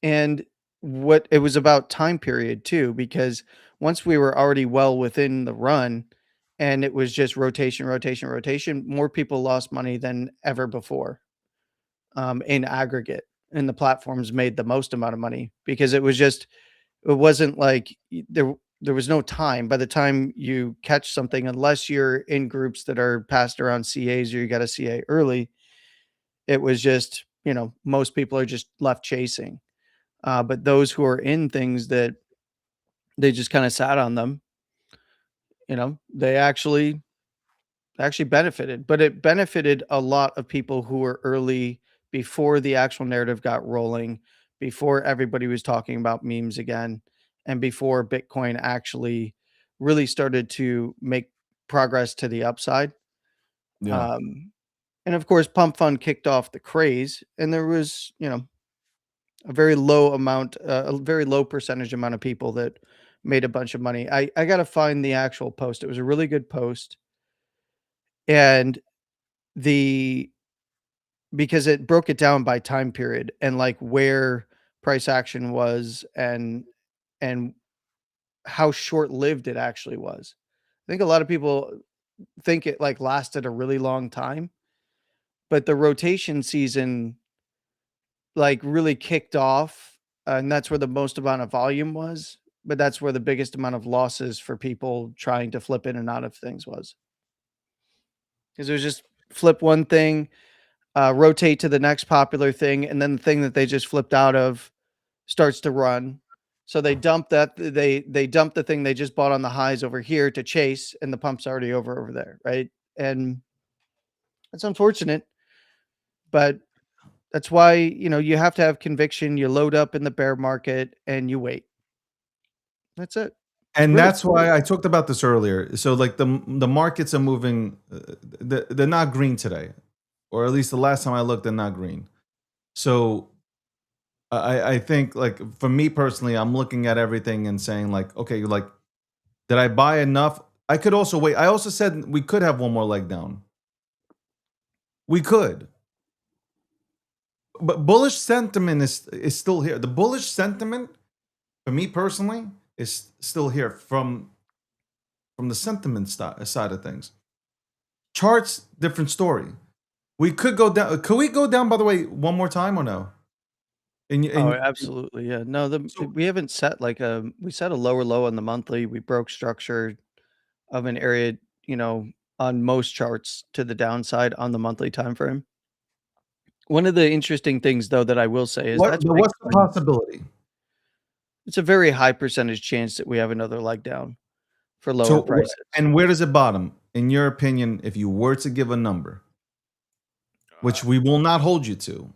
And what it was about time period too, because once we were already well within the run and it was just rotation, more people lost money than ever before in aggregate. And the platforms made the most amount of money because it was just, It wasn't like there was no time by the time you catch something, unless you're in groups that are passed around CAs or you got a CA early. It was just, most people are just left chasing. But those who are in things that they just kind of sat on them, they actually benefited, but it benefited a lot of people who were early before the actual narrative got rolling, before everybody was talking about memes again, and before Bitcoin actually really started to make progress to the upside. Yeah. Um, and of course, Pump Fund kicked off the craze, and there was, a very low amount, a very low percentage amount of people that made a bunch of money. I got to find the actual post. It was a really good post. And the because it broke it down by time period and like where price action was and how short-lived it actually was. I think a lot of people think it like lasted a really long time, but the rotation season like really kicked off, and that's where the most amount of volume was, but that's where the biggest amount of losses for people trying to flip in and out of things was. Because it was just flip one thing, rotate to the next popular thing, and then the thing that they just flipped out of starts to run. So they dump the thing they just bought on the highs over here to chase, and the pump's already over there, right? And it's unfortunate, but that's why you have to have conviction. You load up in the bear market and you wait. That's it. And Really. that's why I talked about this earlier. So like the markets are moving, they're not green today, or at least the last time I looked, they're not green. So I think like for me personally, I'm looking at everything and saying like, okay, like did I buy enough? I could also wait. I also said we could have one more leg down. We could. But bullish sentiment is still here. The bullish sentiment for me personally is still here from the sentiment side of things. Charts, different story. We could go down. Could we go down, by the way, one more time or no? Oh, And absolutely. Yeah. No, so we haven't set like we set a lower low on the monthly. We broke structure of an area, on most charts to the downside on the monthly time frame. One of the interesting things though that I will say is what? that's But what's the Bitcoin. possibility? It's a very high percentage chance that we have another leg down for lower So, prices. and where does it bottom? In your opinion, if you were to give a number, which we will not hold you to,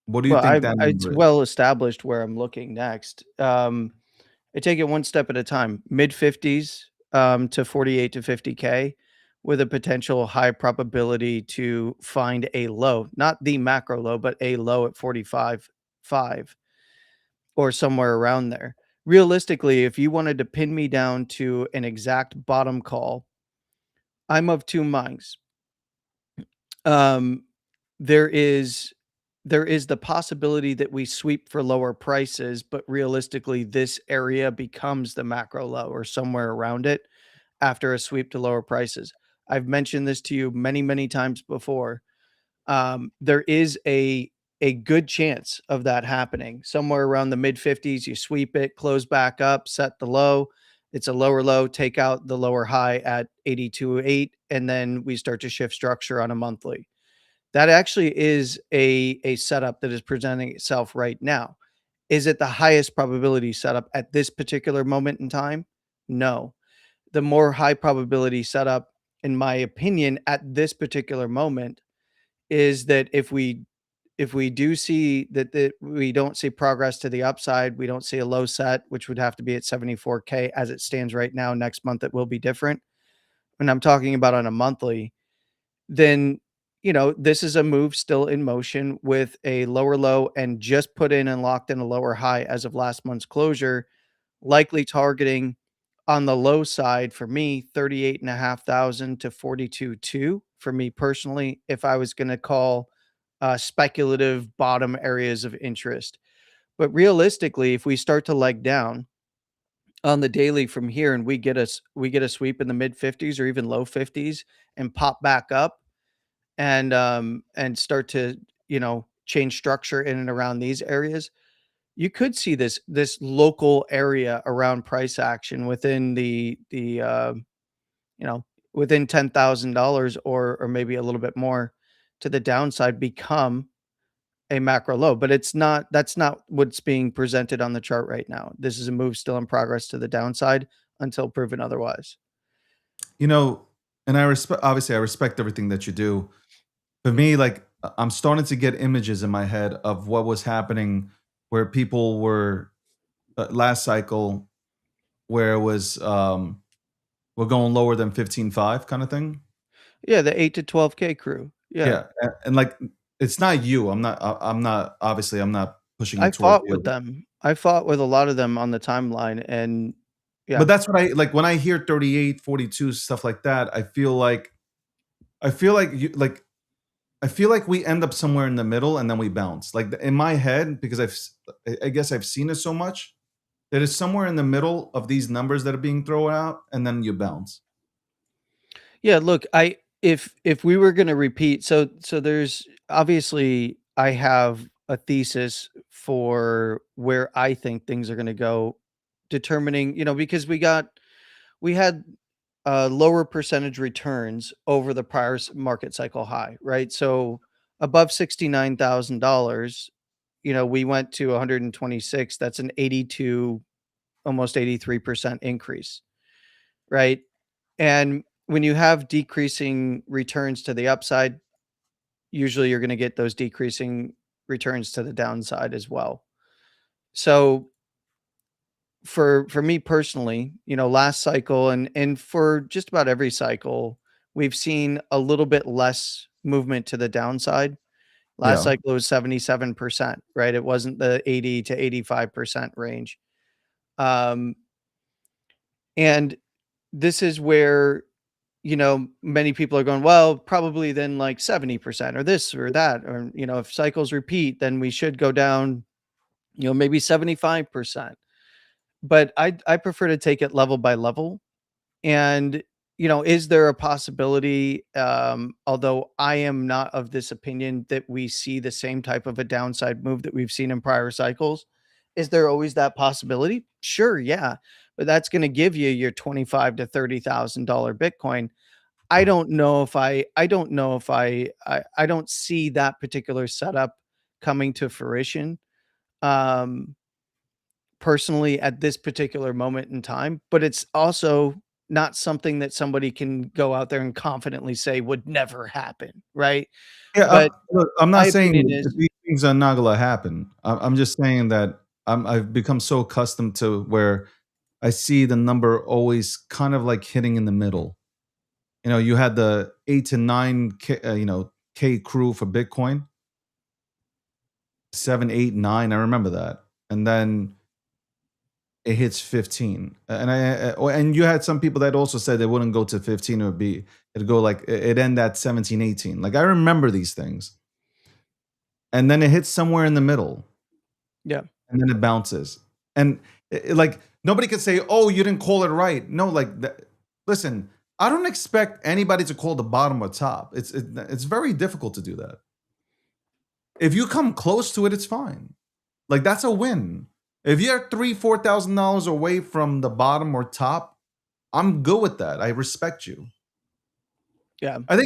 what do you Well, think that it's number is? well established where I'm looking next. I take it one step at a time. Mid 50s to 48 to 50K with a potential high probability to find a low, not the macro low, but a low at 45.5 or somewhere around there. Realistically, if you wanted to pin me down to an exact bottom call, I'm of two minds. Um, there is there is the possibility that we sweep for lower prices, but realistically, this area becomes the macro low or somewhere around it after a sweep to lower prices. I've mentioned this to you many, many times before. There is a good chance of that happening somewhere around the mid 50s. You sweep it, close back up, set the low. It's a lower low, take out the lower high at 82.8, and then we start to shift structure on a monthly. That actually is a setup that is presenting itself right now. Is it the highest probability setup at this particular moment in time? No. The more high probability setup, in my opinion, at this particular moment is that if we do see that we don't see progress to the upside, we don't see a low set, which would have to be at 74K as it stands right now. Next month it will be different. When I'm talking about on a monthly, then this is a move still in motion with a lower low and just put in and locked in a lower high as of last month's closure, likely targeting on the low side for me 38,500 to 42.2 for me personally if I was going to call speculative bottom areas of interest. But realistically, if we start to leg down on the daily from here and we get a sweep in the mid 50s or even low 50s and pop back up and start to change structure in and around these areas, you could see this local area around price action within you know, within $10,000 or maybe a little bit more to the downside become a macro low, but that's not what's being presented on the chart right now. This is a move still in progress to the downside until proven otherwise. You know, and I respect, obviously, I respect everything that you do. For me, like, I'm starting to get images in my head of what was happening where people were last cycle, where it was, we're going lower than 15.5 kind of thing. Yeah, the 8 to 12K crew. Yeah. Yeah. And like, it's not you. I'm not, obviously, I'm not pushing I it towards fought with you. them. I fought with a lot of them on the timeline and yeah. But that's what I like when I hear 38, 42, stuff like that. I feel like you like I feel like we end up somewhere in the middle and then we bounce. Like in my head, because I guess I've seen it so much that it's somewhere in the middle of these numbers that are being thrown out, and then you bounce. Yeah, look, I if we were going to repeat, so there's obviously I have a thesis for where I think things are going to go, determining, because we had lower percentage returns over the prior market cycle high, right? So above $69,000, we went to 126. That's an 82, almost 83% increase, right? And when you have decreasing returns to the upside, usually you're going to get those decreasing returns to the downside as well. So for me personally, last cycle and for just about every cycle, we've seen a little bit less movement to the downside. Last Yeah. cycle was 77%, right? It wasn't the 80 to 85% range. Um, and this is where many people are going, well, probably then like 70% or this or that, or, if cycles repeat, then we should go down, maybe 75%. But I prefer to take it level by level. And, is there a possibility, although I am not of this opinion that we see the same type of a downside move that we've seen in prior cycles? Is there always that possibility? Sure, yeah. But that's going to give you your 25 to $30,000 Bitcoin. I don't see that particular setup coming to fruition, um, personally at this particular moment in time, but it's also not something that somebody can go out there and confidently say would never happen, right? Yeah. But Look, I'm my not saying opinion that is, these things are not gonna happen. I'm just saying that I've become so accustomed to where I see the number always kind of like hitting in the middle. You had the 8 to 9K, K crew for Bitcoin, 7, 8, 9. I remember that, and then it hits 15. And you had some people that also said they wouldn't go to 15 or be it'd go like it end at 17, 18. Like I remember these things, and then it hits somewhere in the middle, yeah, and then it bounces, and like nobody could say, "Oh, you didn't call it right." No, like listen, I don't expect anybody to call the bottom or top. It's very difficult to do that. If you come close to it, it's fine. Like that's a win. If you're $3,000-4,000 away from the bottom or top, I'm good with that. I respect you. yeah. I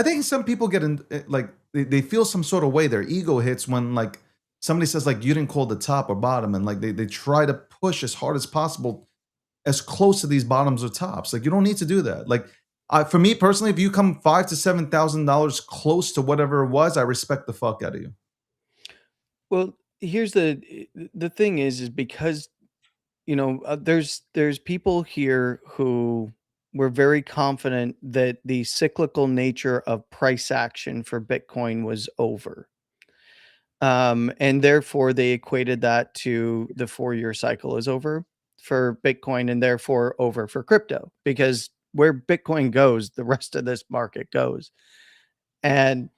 think some people get in like they feel some sort of way. Their ego hits when like somebody says like you didn't call the top or bottom, and like they try to push as hard as possible as close to these bottoms or tops. Like you don't need to do that. Like for me personally, if you come $5,000 to $7,000 close to whatever it was, I respect the fuck out of you. Well, here's the thing is because there's people here who were very confident that the cyclical nature of price action for Bitcoin was over. And therefore they equated that to the 4-year cycle is over for Bitcoin and therefore over for crypto, because where Bitcoin goes, the rest of this market goes. And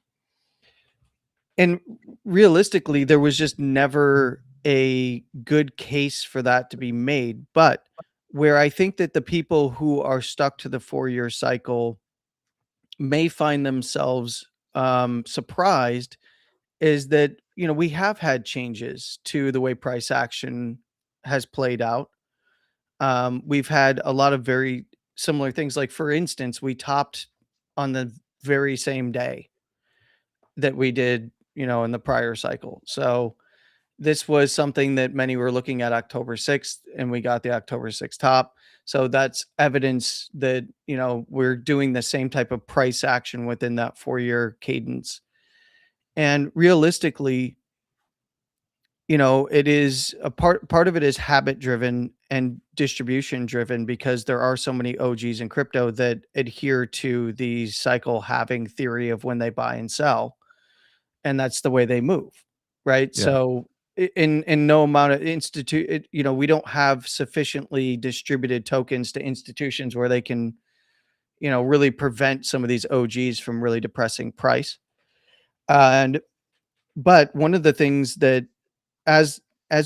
and realistically, there was just never a good case for that to be made. But where I think that the people who are stuck to the 4-year cycle may find themselves surprised is that, we have had changes to the way price action has played out. We've had a lot of very similar things. Like, for instance, we topped on the very same day that we did, in the prior cycle. So this was something that many were looking at October 6th, and we got the October 6th top. So that's evidence that, we're doing the same type of price action within that 4-year cadence. And realistically, it is a part of it is habit driven and distribution driven, because there are so many OGs in crypto that adhere to the cycle halving theory of when they buy and sell, and that's the way they move, right? Yeah. So in no amount of we don't have sufficiently distributed tokens to institutions where they can, really prevent some of these OGs from really depressing price. And but one of the things that, as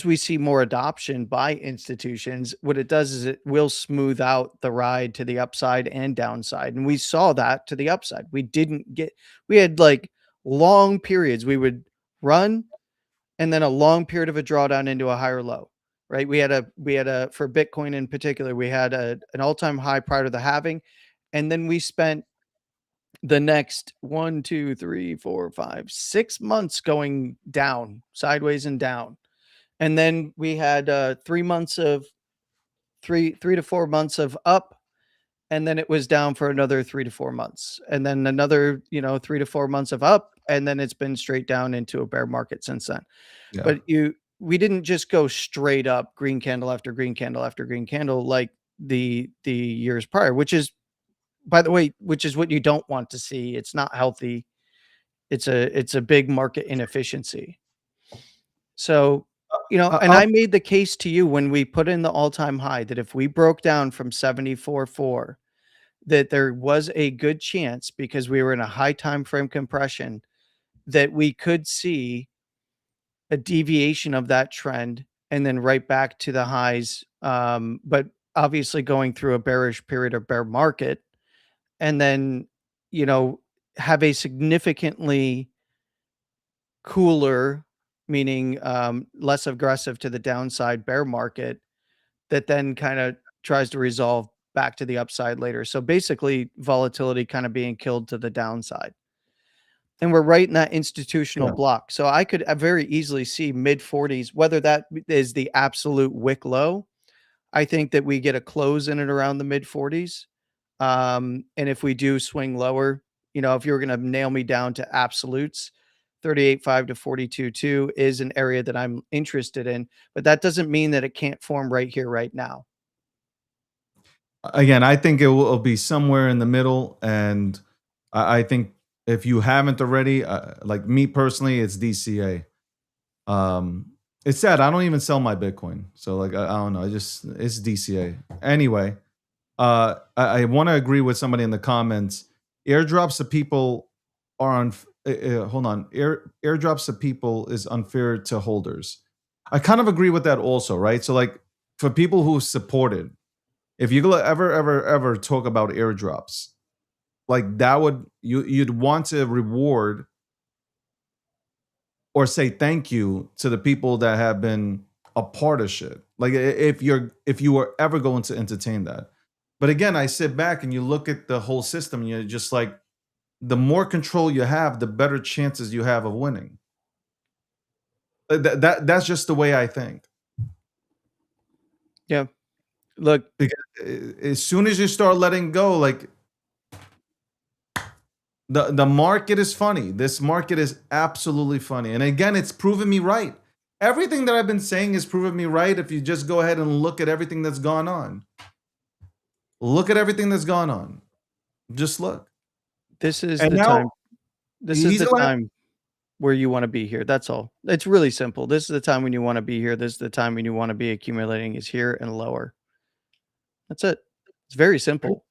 we see more adoption by institutions, what it does is it will smooth out the ride to the upside and downside. And we saw that to the upside. We had like long periods we would run, and then a long period of a drawdown into a higher low, right? We had a for Bitcoin in particular, we had an all-time high prior to the halving, and then we spent the next 1, 2, 3, 4, 5, 6 months going down, sideways and down. And then we had 3 months of 3 to 4 months of up, and then it was down for another 3 to 4 months, and then another 3 to 4 months of up, and then it's been straight down into a bear market since then. Yeah. But we didn't just go straight up, green candle after green candle after green candle, like the years prior, which is, by the way, which is what you don't want to see. It's not healthy. It's a big market inefficiency. So, and I made the case to you when we put in the all-time high that if we broke down from 74.4, that there was a good chance, because we were in a high time frame compression, that we could see a deviation of that trend and then right back to the highs. But obviously going through a bearish period or bear market, and then, have a significantly cooler, meaning less aggressive to the downside bear market, that then kind of tries to resolve back to the upside later. So basically volatility kind of being killed to the downside. And we're right in that institutional block. So I could very easily see mid 40s, whether that is the absolute wick low. I think that we get a close in and around the mid 40s. And if we do swing lower, if you're going to nail me down to absolutes, 38.5 to 42.2 is an area that I'm interested in, but that doesn't mean that it can't form right here, right now. Again, I think it will be somewhere in the middle, and I think if you haven't already, like me personally, it's DCA. It's sad. I don't even sell my Bitcoin, so like I don't know. it's DCA anyway. I want to agree with somebody in the comments. Airdrops to people are on. Hold on. Airdrops to people is unfair to holders. I kind of agree with that also, right? So like for people who supported, if you ever talk about airdrops, like that you'd want to reward or say thank you to the people that have been a part of shit. Like if you were ever going to entertain that. But again, I sit back and you look at the whole system and you're just like, the more control you have, the better chances you have of winning. That's just the way I think. Yeah. Look, because as soon as you start letting go, like the market is funny. This market is absolutely funny. And again, it's proven me right. Everything that I've been saying is proven me right. If you just go ahead and look at everything that's gone on. Look at everything that's gone on. Just look. This is the time. This is the time where you want to be here. That's all. It's really simple. This is the time when you want to be here. This is the time when you want to be accumulating, is here and lower. That's it. It's very simple.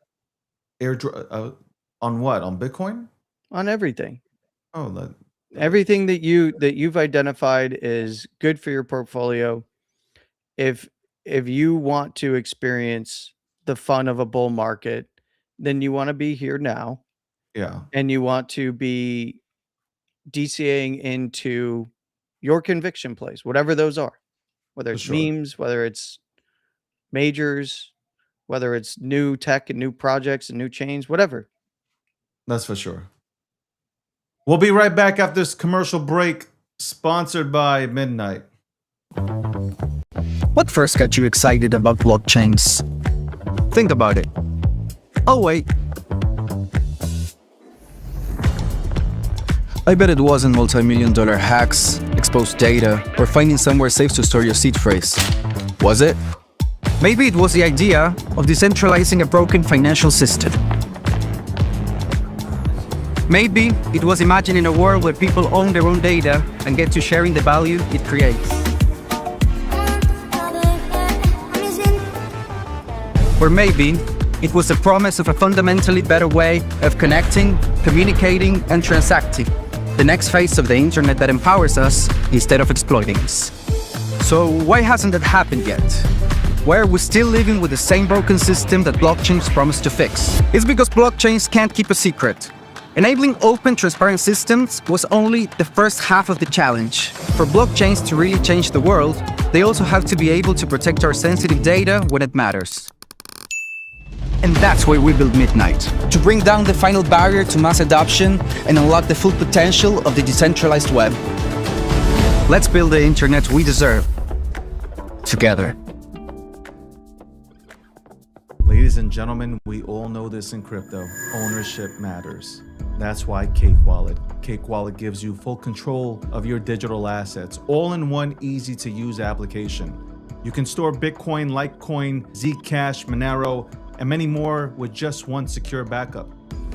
Airdrop on what? On Bitcoin? On everything. Oh, everything that you've identified is good for your portfolio. If you want to experience the fun of a bull market, then you want to be here now. Yeah. And you want to be DCAing into your conviction plays, whatever those are, whether For it's sure. memes, whether it's majors, whether it's new tech and new projects and new chains, whatever. That's for sure. We'll be right back after this commercial break, sponsored by Midnight. What first got you excited about blockchains? Think about it. Oh, wait. I bet it wasn't multi-million-dollar hacks, exposed data, or finding somewhere safe to store your seed phrase. Was it? Maybe it was the idea of decentralizing a broken financial system. Maybe it was imagining a world where people own their own data and get to sharing the value it creates. Or maybe it was the promise of a fundamentally better way of connecting, communicating, and transacting. The next phase of the internet that empowers us instead of exploiting us. So why hasn't that happened yet? Why are we still living with the same broken system that blockchains promise to fix? It's because blockchains can't keep a secret. Enabling open, transparent systems was only the first half of the challenge. For blockchains to really change the world, they also have to be able to protect our sensitive data when it matters. And that's why we built Midnight, to bring down the final barrier to mass adoption and unlock the full potential of the decentralized web. Let's build the internet we deserve, together. Ladies and gentlemen, we all know this in crypto. Ownership matters. That's why Cake Wallet. Cake Wallet gives you full control of your digital assets, all in one easy-to-use application. You can store Bitcoin, Litecoin, Zcash, Monero, and many more with just one secure backup.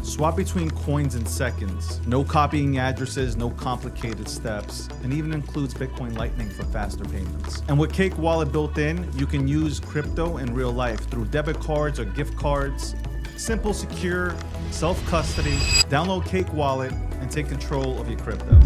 Swap between coins in seconds. No copying addresses, no complicated steps, and even includes Bitcoin Lightning for faster payments. And with Cake Wallet built in, you can use crypto in real life through debit cards or gift cards. Simple, secure, self-custody. Download Cake Wallet and take control of your crypto.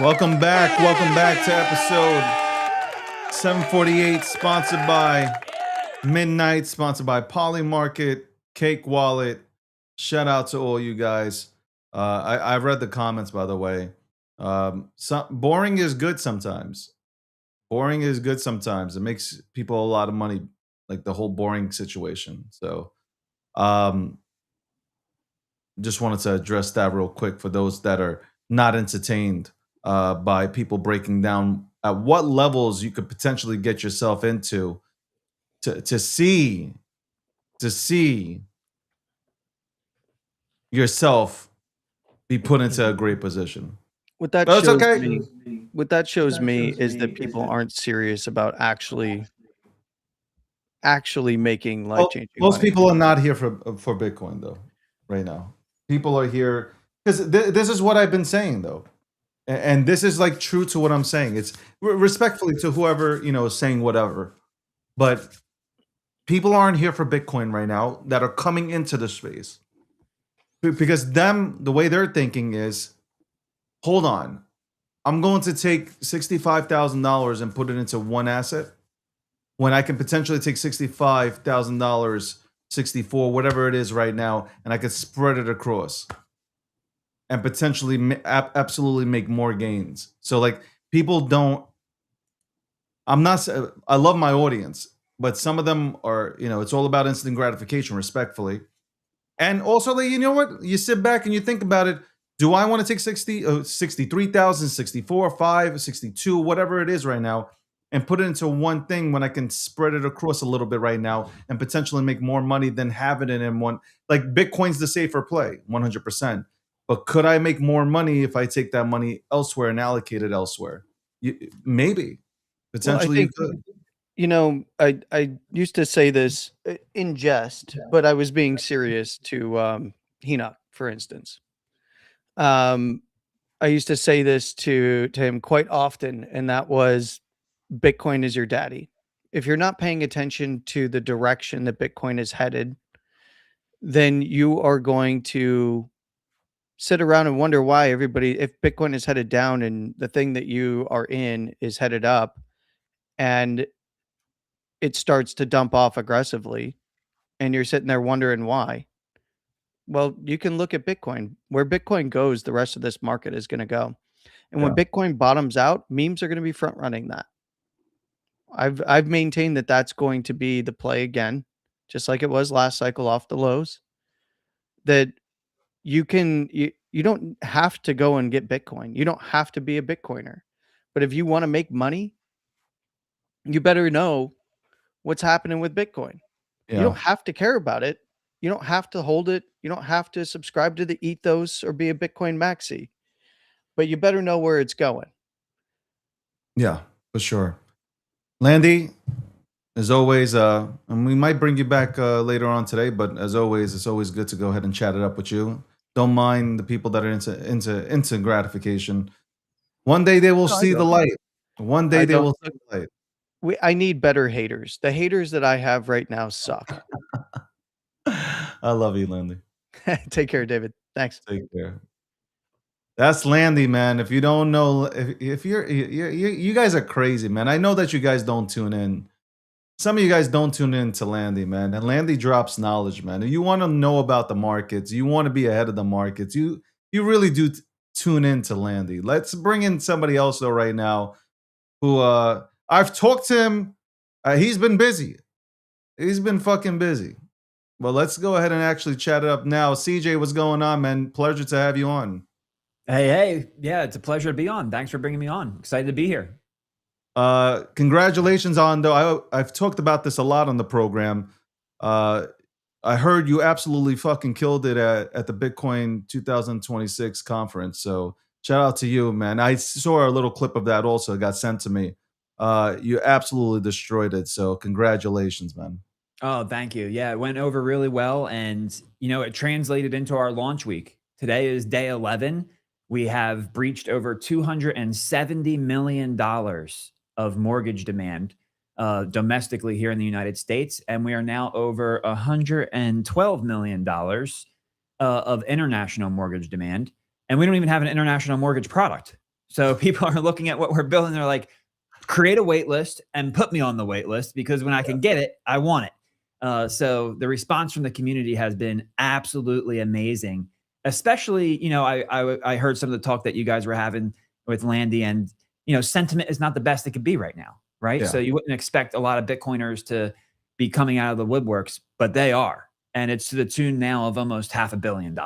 Welcome back to episode 748, sponsored by Midnight, sponsored by Polymarket, Cake Wallet. Shout out to all you guys. I've read the comments, by the way. Boring is good sometimes. Boring is good sometimes. It makes people a lot of money, like the whole boring situation. So just wanted to address that real quick for those that are not entertained by people breaking down at what levels you could potentially get yourself into to see yourself be put into a great position. What that But it's shows okay. me, what that shows me is that people aren't serious about actually making life-changing Most money. people are not here for Bitcoin though. Right now, people are here because this is what I've been saying though, and this is like true to what I'm saying. It's respectfully to whoever is saying whatever, but people aren't here for Bitcoin right now that are coming into the space because the way they're thinking is, hold on, I'm going to take $65,000 and put it into one asset when I can potentially take $65,000, 64, whatever it is right now, and I could spread it across and potentially absolutely make more gains. So like people don't, I love my audience, but some of them are, it's all about instant gratification, respectfully. And also, like, you know what? You sit back and you think about it. Do I want to take 63,000, 64, 5, 62, whatever it is right now, and put it into one thing when I can spread it across a little bit right now and potentially make more money than having it in one? Like Bitcoin's the safer play, 100%. But could I make more money if I take that money elsewhere and allocate it elsewhere? Maybe. Potentially you could. I used to say this in jest, but I was being serious to Hina, for instance. I used to say this to him quite often, and that was Bitcoin is your daddy. If you're not paying attention to the direction that Bitcoin is headed, then you are going to sit around and wonder why if Bitcoin is headed down and the thing that you are in is headed up, and it starts to dump off aggressively, and you're sitting there wondering why. Well, you can look at Bitcoin. Where Bitcoin goes, the rest of this market is going to go. And when Bitcoin bottoms out, memes are going to be front running that. I've maintained that that's going to be the play again, just like it was last cycle off the lows. That you don't have to go and get Bitcoin. You don't have to be a Bitcoiner. But if you want to make money, you better know what's happening with Bitcoin. You don't have to care about it. You don't have to hold it. You don't have to subscribe to the ethos or be a Bitcoin maxi, but you better know where it's going. Yeah, for sure. Landy, as always, and we might bring you back later on today, but as always, it's always good to go ahead and chat it up with you. Don't mind the people that are into gratification. One day they will see the light. One day they will see the light. I need better haters. The haters that I have right now suck. I love you, Landy. Take care, David. Thanks. Take care. That's Landy, man. If you don't know, if you guys are crazy, man. I know that you guys don't tune in. Some of you guys don't tune in to Landy, man. And Landy drops knowledge, man. If you want to know about the markets, you want to be ahead of the markets, you really do tune in to Landy. Let's bring in somebody else though right now who I've talked to him. He's been busy. He's been fucking busy. Well, let's go ahead and actually chat it up now. CJ, what's going on, man? Pleasure to have you on. Hey. Yeah, it's a pleasure to be on. Thanks for bringing me on. Excited to be here. Congratulations on, though. I've talked about this a lot on the program. I heard you absolutely fucking killed it at the Bitcoin 2026 conference. So shout out to you, man. I saw a little clip of that also. It got sent to me. You absolutely destroyed it. So congratulations, man. Oh, thank you. Yeah, it went over really well. And, it translated into our launch week. Today is day 11. We have breached over $270 million of mortgage demand domestically here in the United States. And we are now over $112 million of international mortgage demand. And we don't even have an international mortgage product. So people are looking at what we're building. They're like, create a wait list and put me on the wait list, because when I can get it, I want it. So the response from the community has been absolutely amazing. Especially, I heard some of the talk that you guys were having with Landy, and, sentiment is not the best it could be right now, right? Yeah. So you wouldn't expect a lot of Bitcoiners to be coming out of the woodworks, but they are. And it's to the tune now of almost $500 million.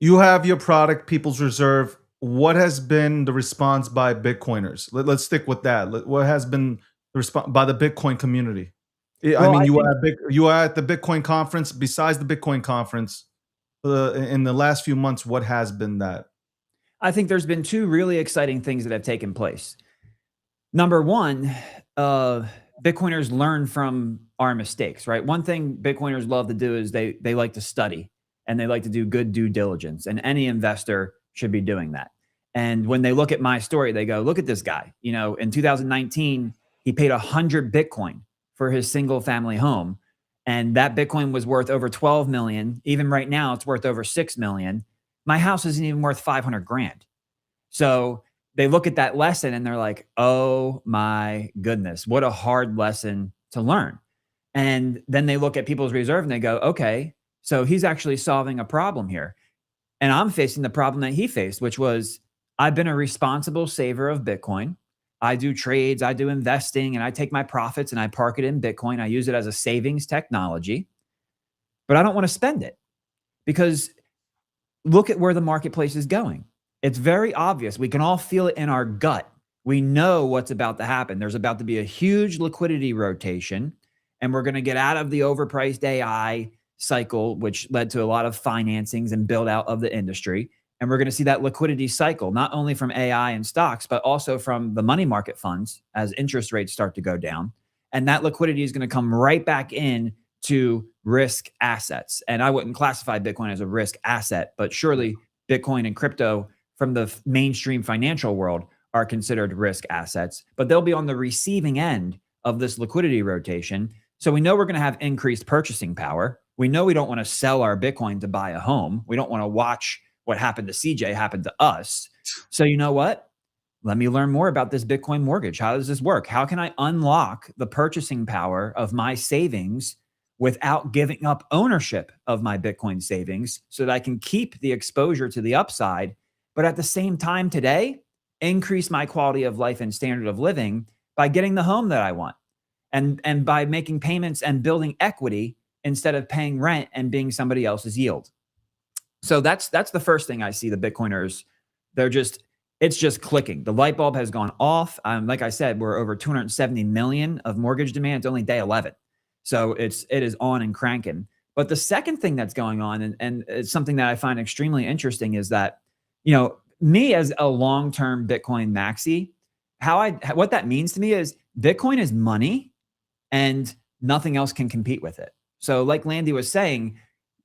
You have your product, People's Reserve. What has been the response by Bitcoiners? Let's stick with that. What has been the response by the Bitcoin community? Well, you are at the Bitcoin conference. Besides the Bitcoin conference, in the last few months, what has been that? I think there's been two really exciting things that have taken place. Number one, Bitcoiners learn from our mistakes, right? One thing Bitcoiners love to do is they like to study, and they like to do good due diligence, and any investor should be doing that. And when they look at my story, they go, look at this guy. In 2019, he paid 100 Bitcoin for his single family home. And that Bitcoin was worth over 12 million. Even right now, it's worth over 6 million. My house isn't even worth 500 grand. So they look at that lesson and they're like, oh my goodness, what a hard lesson to learn. And then they look at People's Reserve and they go, okay, so he's actually solving a problem here. And I'm facing the problem that he faced, which was I've been a responsible saver of Bitcoin. I do trades, I do investing, and I take my profits and I park it in Bitcoin. I use it as a savings technology, but I don't want to spend it because look at where the marketplace is going. It's very obvious. We can all feel it in our gut. We know what's about to happen. There's about to be a huge liquidity rotation, and we're going to get out of the overpriced AI cycle, which led to a lot of financings and build out of the industry. And we're going to see that liquidity cycle, not only from AI and stocks, but also from the money market funds as interest rates start to go down. And that liquidity is going to come right back in to risk assets. And I wouldn't classify Bitcoin as a risk asset, but surely Bitcoin and crypto from the mainstream financial world are considered risk assets, but they'll be on the receiving end of this liquidity rotation. So we know we're going to have increased purchasing power. We know we don't want to sell our Bitcoin to buy a home. We don't want to watch what happened to CJ happen to us. So you know what? Let me learn more about this Bitcoin mortgage. How does this work? How can I unlock the purchasing power of my savings without giving up ownership of my Bitcoin savings so that I can keep the exposure to the upside, but at the same time today, increase my quality of life and standard of living by getting the home that I want and by making payments and building equity instead of paying rent and being somebody else's yield. So that's the first thing I see the Bitcoiners, it's just clicking. The light bulb has gone off. Like I said, we're over 270 million of mortgage demand. It's only day 11. So it is on and cranking. But the second thing that's going on, and it's something that I find extremely interesting, is that, me as a long-term Bitcoin maxi, what that means to me is Bitcoin is money and nothing else can compete with it. So like Landy was saying,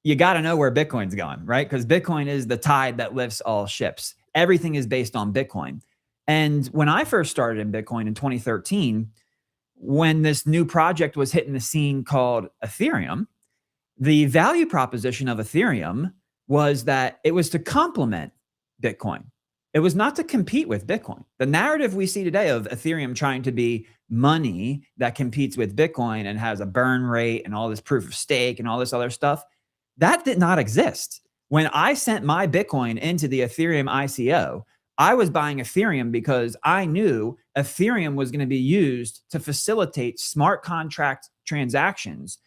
you got to know where Bitcoin's going, right? Because Bitcoin is the tide that lifts all ships. Everything is based on Bitcoin. And when I first started in Bitcoin in 2013, when this new project was hitting the scene called Ethereum, the value proposition of Ethereum was that it was to complement Bitcoin. It was not to compete with Bitcoin. The narrative we see today of Ethereum trying to be money that competes with Bitcoin and has a burn rate and all this proof of stake and all this other stuff, that did not exist. When I sent my Bitcoin into the Ethereum ICO, I was buying Ethereum because I knew Ethereum was going to be used to facilitate smart contract transactions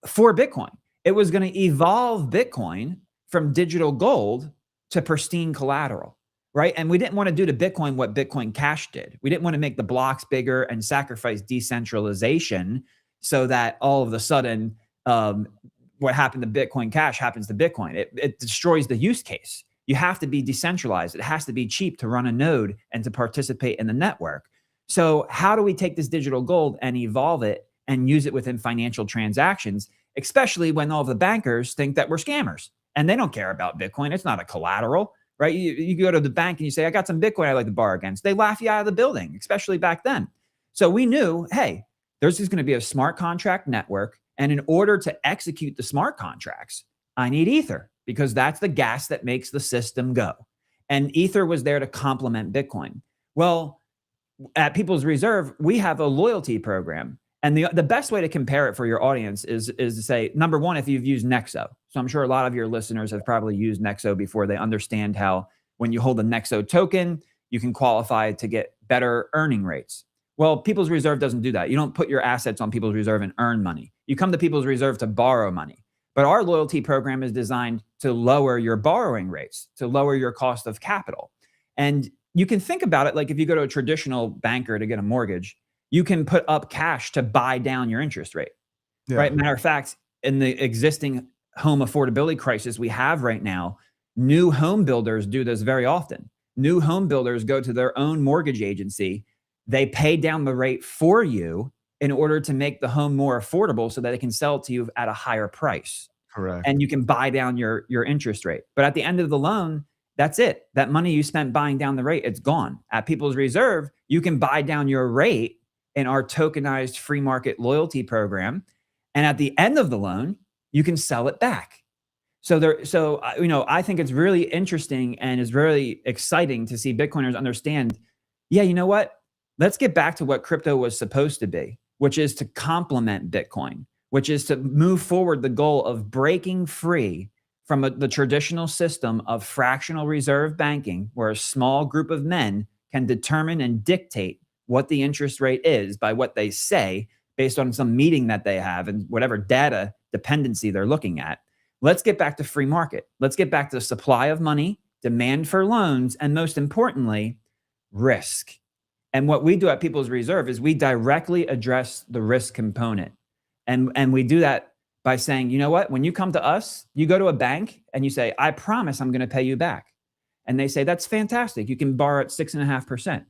for Bitcoin. It was going to evolve Bitcoin from digital gold to pristine collateral, right? And we didn't want to do to Bitcoin what Bitcoin Cash did. We didn't want to make the blocks bigger and sacrifice decentralization so that all of a sudden what happened to Bitcoin Cash happens to Bitcoin. It destroys the use case. You have to be decentralized. It has to be cheap to run a node and to participate in the network. So how do we take this digital gold and evolve it and use it within financial transactions, especially when all the bankers think that we're scammers and they don't care about Bitcoin? It's not a collateral, right? You go to the bank and you say, I got some Bitcoin I'd like to borrow against. They laugh you out of the building, especially back then. So we knew, hey, there's just going to be a smart contract network. And in order to execute the smart contracts, I need Ether because that's the gas that makes the system go. And Ether was there to complement Bitcoin. Well, at People's Reserve, we have a loyalty program. And the best way to compare it for your audience is to say, number one, if you've used Nexo. So I'm sure a lot of your listeners have probably used Nexo before. They understand how when you hold a Nexo token, you can qualify to get better earning rates. Well, People's Reserve doesn't do that. You don't put your assets on People's Reserve and earn money. You come to People's Reserve to borrow money. But our loyalty program is designed to lower your borrowing rates, to lower your cost of capital. And you can think about it like if you go to a traditional banker to get a mortgage, you can put up cash to buy down your interest rate, right? Matter of fact, in the existing home affordability crisis we have right now, new home builders do this very often. New home builders go to their own mortgage agency. They pay down the rate for you in order to make the home more affordable so that it can sell it to you at a higher price. Correct. And you can buy down your interest rate. But at the end of the loan, that's it. That money you spent buying down the rate, it's gone. At People's Reserve, you can buy down your rate in our tokenized free market loyalty program. And at the end of the loan, you can sell it back. I think it's really interesting and is really exciting to see Bitcoiners understand, yeah, you know what? Let's get back to what crypto was supposed to be, which is to complement Bitcoin, which is to move forward the goal of breaking free from the traditional system of fractional reserve banking, where a small group of men can determine and dictate what the interest rate is by what they say based on some meeting that they have and whatever data dependency they're looking at. Let's get back to free market. Let's get back to the supply of money, demand for loans, and most importantly, risk. And what we do at People's Reserve is we directly address the risk component. And we do that by saying, you know what, when you come to us, you go to a bank and you say, I promise I'm going to pay you back. And they say, that's fantastic. You can borrow at 6.5%.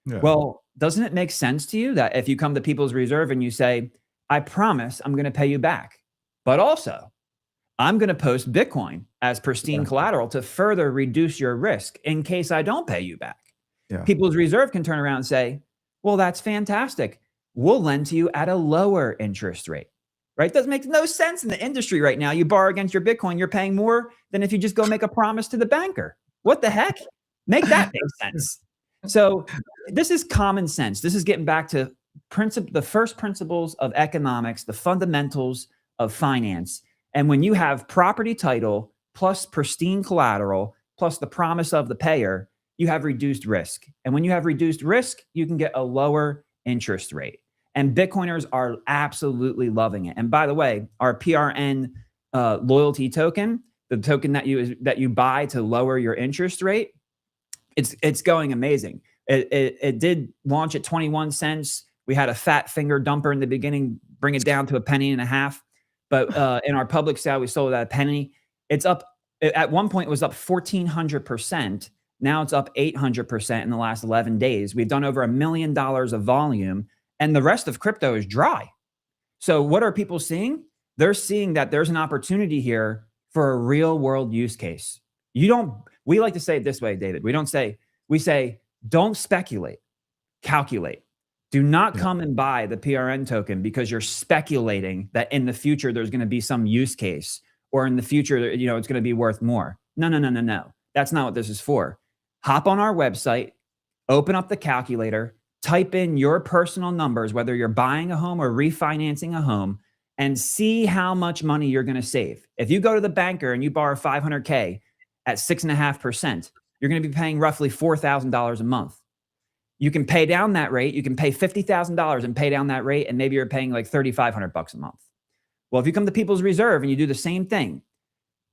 Yeah. Well, doesn't it make sense to you that if you come to People's Reserve and you say, I promise I'm going to pay you back, but also I'm going to post Bitcoin as pristine collateral to further reduce your risk in case I don't pay you back. Yeah. People's Reserve can turn around and say, well, that's fantastic. We'll lend to you at a lower interest rate, right? Doesn't make no sense in the industry right now. You borrow against your Bitcoin, you're paying more than if you just go make a promise to the banker. What the heck? Make that make sense. So this is common sense. This is getting back to the first principles of economics, the fundamentals of finance. And when you have property title plus pristine collateral plus the promise of the payer, you have reduced risk. And when you have reduced risk, you can get a lower interest rate. And Bitcoiners are absolutely loving it. And by the way, our PRN loyalty token, the token that you buy to lower your interest rate, it's going amazing. It did launch at 21 cents. We had a fat finger dumper in the beginning, bring it down to $0.015. But in our public sale, we sold it at $0.01. It's up. At one point, it was up 1,400%. Now it's up 800% in the last 11 days. We've done over $1 million of volume, and the rest of crypto is dry. So what are people seeing? They're seeing that there's an opportunity here for a real world use case. We like to say it this way, David. We say, don't speculate, calculate. Do not come and buy the PRN token because you're speculating that in the future there's going to be some use case, or in the future, it's going to be worth more. No. That's not what this is for. Hop on our website, open up the calculator, type in your personal numbers, whether you're buying a home or refinancing a home, and see how much money you're going to save. If you go to the banker and you borrow $500K at 6.5%, you're going to be paying roughly $4,000 a month. You can pay down that rate. You can pay $50,000 and pay down that rate, and maybe you're paying like $3,500 a month. Well, if you come to People's Reserve and you do the same thing,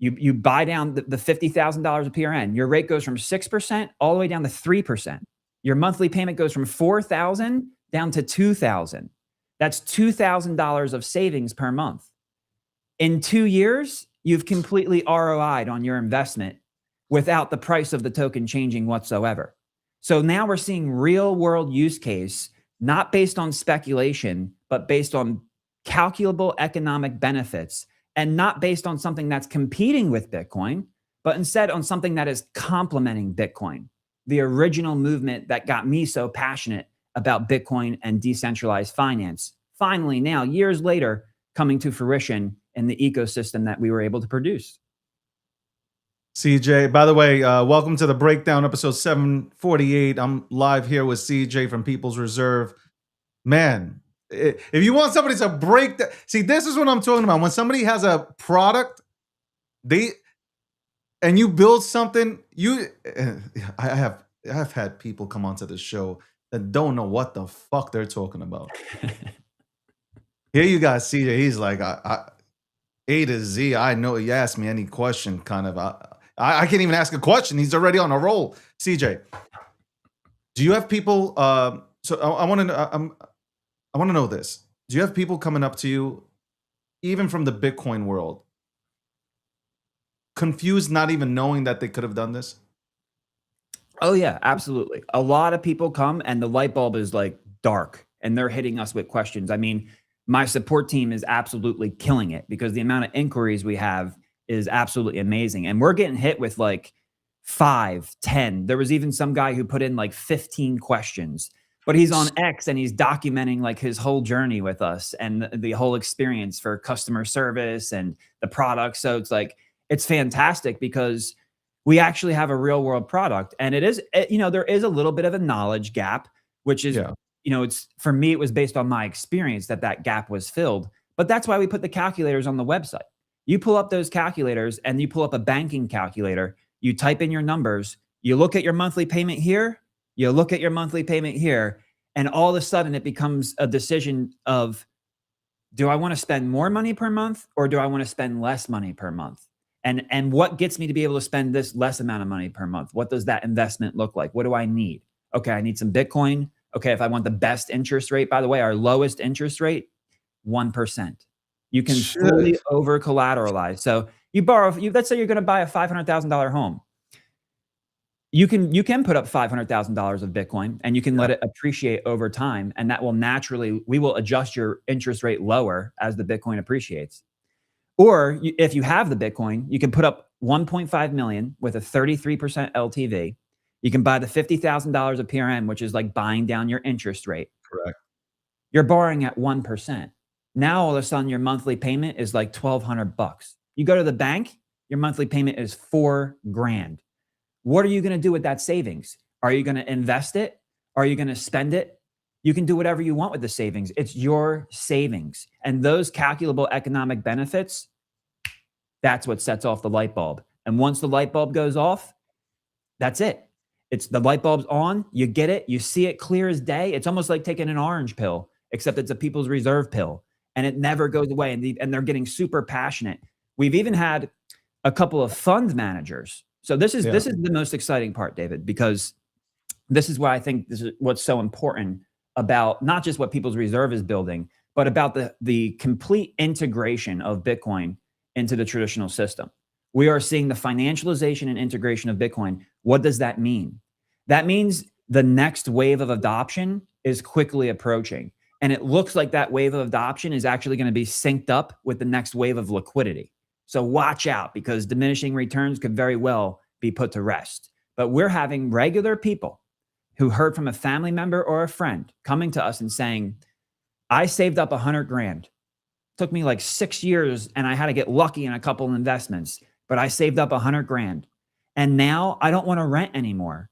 you buy down the $50,000 of PRN, your rate goes from 6% all the way down to 3%. Your monthly payment goes from $4,000 down to $2,000. That's $2,000 of savings per month. In 2 years, you've completely ROI'd on your investment without the price of the token changing whatsoever. So now we're seeing real world use case, not based on speculation, but based on calculable economic benefits, and not based on something that's competing with Bitcoin, but instead on something that is complementing Bitcoin, the original movement that got me so passionate about Bitcoin and decentralized finance. Finally, now, years later, coming to fruition in the ecosystem that we were able to produce. CJ, by the way, welcome to the Breakdown, episode 748. I'm live here with CJ from People's Reserve. Man, if you want somebody to break that, see, this is what I'm talking about. When somebody has a product, and you build something, I have had people come onto the show that don't know what the fuck they're talking about. Here you got CJ. He's like, A to Z. I know you ask me any question, kind of. I can't even ask a question. He's already on a roll. CJ, do you have people? So I want to know this. Do you have people coming up to you, even from the Bitcoin world, confused, not even knowing that they could have done this? Oh yeah, absolutely. A lot of people come and the light bulb is like dark and they're hitting us with questions. I mean, my support team is absolutely killing it because the amount of inquiries we have is absolutely amazing. And we're getting hit with like 5, 10. There was even some guy who put in like 15 questions, but he's on X and he's documenting like his whole journey with us and the whole experience for customer service and the product. So it's like, it's fantastic because we actually have a real world product. And it is, there is a little bit of a knowledge gap, which is, Yeah. it's, for me, it was based on my experience that gap was filled. But that's why we put the calculators on the website. You pull up those calculators and you pull up a banking calculator, you type in your numbers, you look at your monthly payment here, you look at your monthly payment here, and all of a sudden it becomes a decision of, do I want to spend more money per month or do I want to spend less money per month? And what gets me to be able to spend this less amount of money per month? What does that investment look like? What do I need? Okay, I need some Bitcoin. Okay, if I want the best interest rate, by the way, our lowest interest rate, 1%. You can fully over collateralize. So you borrow, let's say you're going to buy a $500,000 home. You can put up $500,000 of Bitcoin and you can let it appreciate over time. And that will we will adjust your interest rate lower as the Bitcoin appreciates. Or if you have the Bitcoin, you can put up 1.5 million with a 33% LTV. You can buy the $50,000 of PRM, which is like buying down your interest rate. Correct. You're borrowing at 1%. Now all of a sudden your monthly payment is like $1,200. You go to the bank, your monthly payment is $4,000. What are you going to do with that savings? Are you going to invest it? Are you going to spend it? You can do whatever you want with the savings. It's your savings. And those calculable economic benefits, that's what sets off the light bulb. And once the light bulb goes off, that's it. It's the light bulb's on, you get it, you see it clear as day. It's almost like taking an orange pill, except it's a People's Reserve pill and it never goes away. And they're getting super passionate. We've even had a couple of fund managers. So this is the most exciting part, David, because this is why I think this is what's so important about not just what People's Reserve is building, but about the complete integration of Bitcoin into the traditional system. We are seeing the financialization and integration of Bitcoin. What does that mean? That means the next wave of adoption is quickly approaching. And it looks like that wave of adoption is actually going to be synced up with the next wave of liquidity. So watch out, because diminishing returns could very well be put to rest. But we're having regular people who heard from a family member or a friend coming to us and saying, I saved up $100,000. Took me like 6 years and I had to get lucky in a couple of investments, but I saved up $100,000. And now I don't want to rent anymore.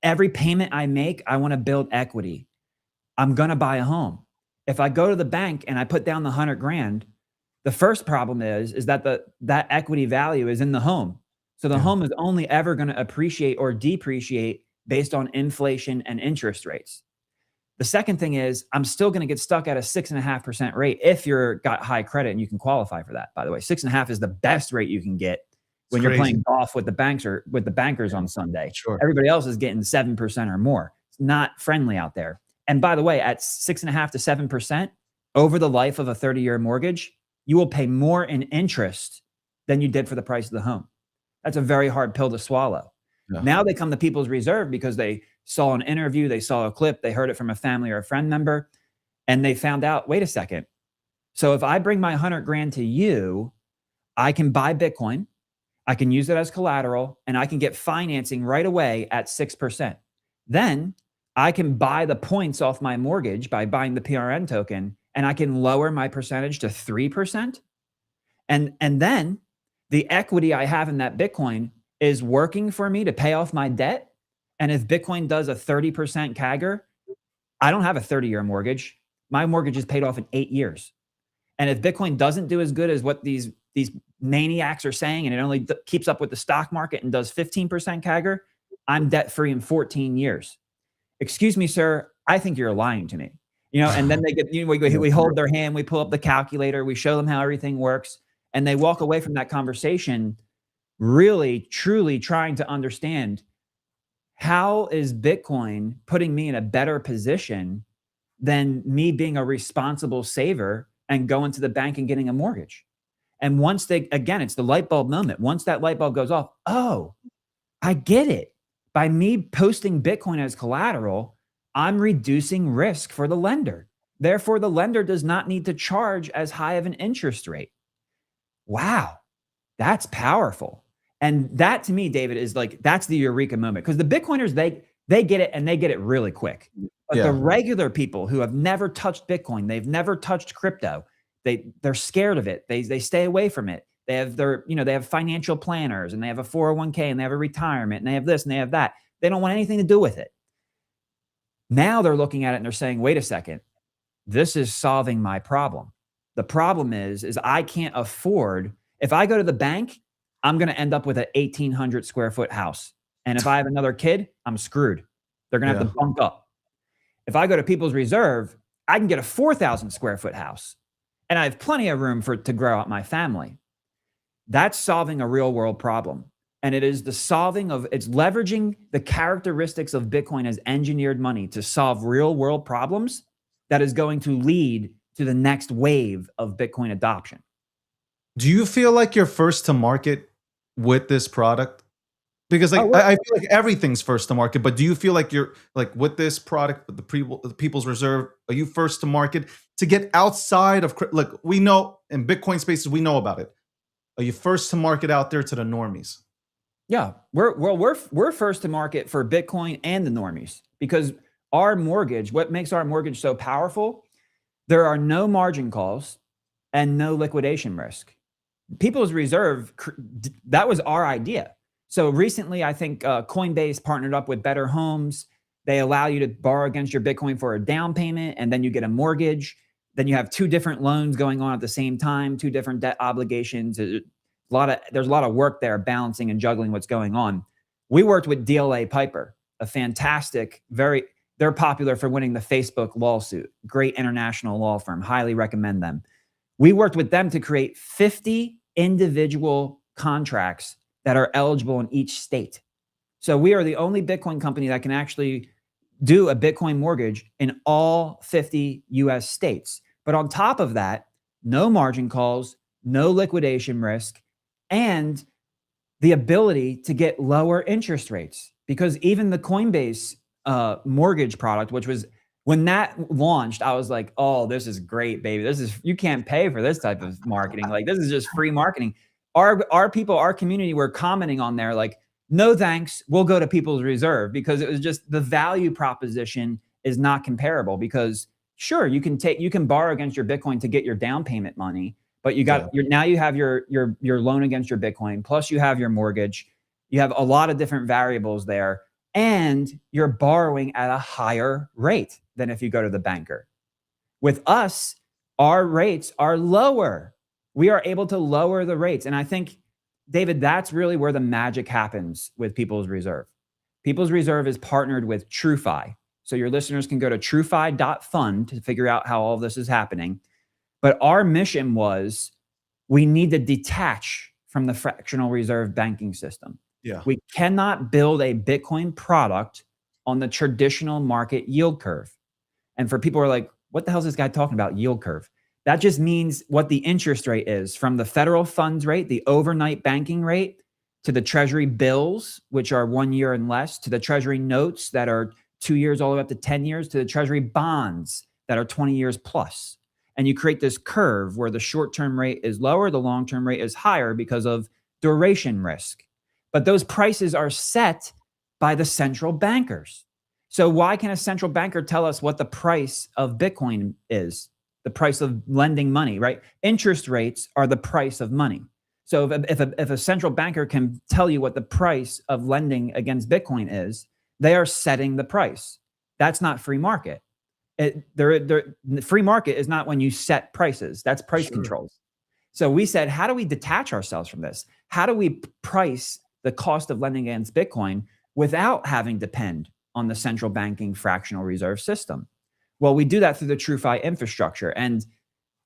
Every payment I make, I want to build equity. I'm going to buy a home. If I go to the bank and I put down the $100,000, the first problem is that that equity value is in the home. So the home is only ever going to appreciate or depreciate based on inflation and interest rates. The second thing is I'm still going to get stuck at a 6.5% rate if you're got high credit, and you can qualify for that. By the way, 6.5 is the best rate you can get when you're playing golf with the banks or with the bankers on Sunday. Sure. Everybody else is getting 7% or more. It's not friendly out there. And by the way, at 6.5 to 7% over the life of a 30-year mortgage, you will pay more in interest than you did for the price of the home. That's a very hard pill to swallow. Yeah. Now they come to People's Reserve because they saw an interview, they saw a clip, they heard it from a family or a friend member, and they found out, wait a second. So if I bring my $100,000 to you, I can buy Bitcoin, I can use it as collateral, and I can get financing right away at 6%. Then I can buy the points off my mortgage by buying the PRN token, and I can lower my percentage to 3%. And then the equity I have in that Bitcoin is working for me to pay off my debt. And if Bitcoin does a 30% CAGR, I don't have a 30-year mortgage. My mortgage is paid off in 8 years. And if Bitcoin doesn't do as good as what these maniacs are saying, and it only keeps up with the stock market and does 15% CAGR, I'm debt-free in 14 years. Excuse me, sir, I think you're lying to me. And then they get, we hold their hand, we pull up the calculator, we show them how everything works, and they walk away from that conversation really, truly trying to understand, how is Bitcoin putting me in a better position than me being a responsible saver and going to the bank and getting a mortgage? And once it's the light bulb moment. Once that light bulb goes off, oh, I get it. By me posting Bitcoin as collateral, I'm reducing risk for the lender. Therefore, the lender does not need to charge as high of an interest rate. Wow, that's powerful. And that, to me, David, is like, that's the eureka moment. Because the Bitcoiners, they get it, and they get it really quick. But the regular people who have never touched Bitcoin, they've never touched crypto, they're scared of it. They stay away from it. They have their, they have financial planners, and they have a 401k, and they have a retirement, and they have this and they have that. They don't want anything to do with it. Now they're looking at it and they're saying, wait a second, this is solving my problem. The problem is I can't afford, if I go to the bank, I'm going to end up with an 1,800 square foot house. And if I have another kid, I'm screwed. They're going to have to bunk up. If I go to People's Reserve, I can get a 4,000 square foot house, and I have plenty of room to grow out my family. That's solving a real world problem. And it is it's leveraging the characteristics of Bitcoin as engineered money to solve real world problems that is going to lead to the next wave of Bitcoin adoption. Do you feel like you're first to market with this product? Because I feel like everything's first to market, but do you feel like you're like with this product, with the People's Reserve, are you first to market to get outside of, look, we know in Bitcoin spaces, we know about it. Are you first to market out there to the normies? Yeah, we're first to market for Bitcoin and the normies, because our mortgage, what makes our mortgage so powerful, there are no margin calls and no liquidation risk. People's Reserve, that was our idea. So recently, I think Coinbase partnered up with Better Homes. They allow you to borrow against your Bitcoin for a down payment, and then you get a mortgage. Then you have two different loans going on at the same time, two different debt obligations. There's a lot of work there balancing and juggling what's going on. We worked with DLA Piper, a fantastic, they're popular for winning the Facebook lawsuit. Great international law firm. Highly recommend them. We worked with them to create 50 individual contracts that are eligible in each state. So we are the only Bitcoin company that can actually do a Bitcoin mortgage in all 50 US states. But on top of that, no margin calls, no liquidation risk, and the ability to get lower interest rates. Because even the Coinbase mortgage product, which was, when that launched, I was like, oh, this is great, baby. You can't pay for this type of marketing. Like, this is just free marketing. Our people, our community were commenting on there like, no thanks, we'll go to People's Reserve, because it was just, the value proposition is not comparable. Because sure, you can borrow against your Bitcoin to get your down payment money, but now you have your loan against your Bitcoin, plus you have your mortgage. You have a lot of different variables there, and you're borrowing at a higher rate than if you go to the banker. With us, our rates are lower. We are able to lower the rates. And I think, David, that's really where the magic happens with People's Reserve. People's Reserve is partnered with TrueFi. So your listeners can go to truefi.fund to figure out how all of this is happening. But our mission was, we need to detach from the fractional reserve banking system. Yeah. We cannot build a Bitcoin product on the traditional market yield curve. And for people who are like, what the hell is this guy talking about, yield curve? That just means what the interest rate is, from the federal funds rate, the overnight banking rate, to the treasury bills, which are 1 year and less, to the treasury notes that are 2 years all the way up to 10 years, to the treasury bonds that are 20 years plus. And you create this curve where the short-term rate is lower, the long-term rate is higher because of duration risk. But those prices are set by the central bankers. So why can a central banker tell us what the price of Bitcoin is? The price of lending money, right? Interest rates are the price of money. So if a central banker can tell you what the price of lending against Bitcoin is, they are setting the price. That's not free market. Free market is not when you set prices. That's price controls. So we said, how do we detach ourselves from this? How do we price the cost of lending against Bitcoin without having to depend on the central banking fractional reserve system? Well, we do that through the TrueFi infrastructure. And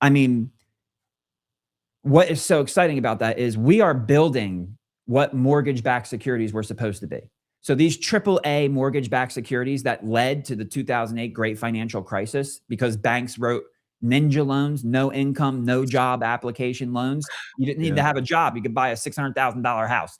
I mean, what is so exciting about that is we are building what mortgage-backed securities were supposed to be. So these AAA mortgage-backed securities that led to the 2008 great financial crisis, because banks wrote ninja loans, no income, no job application loans. You didn't need to have a job. You could buy a $600,000 house.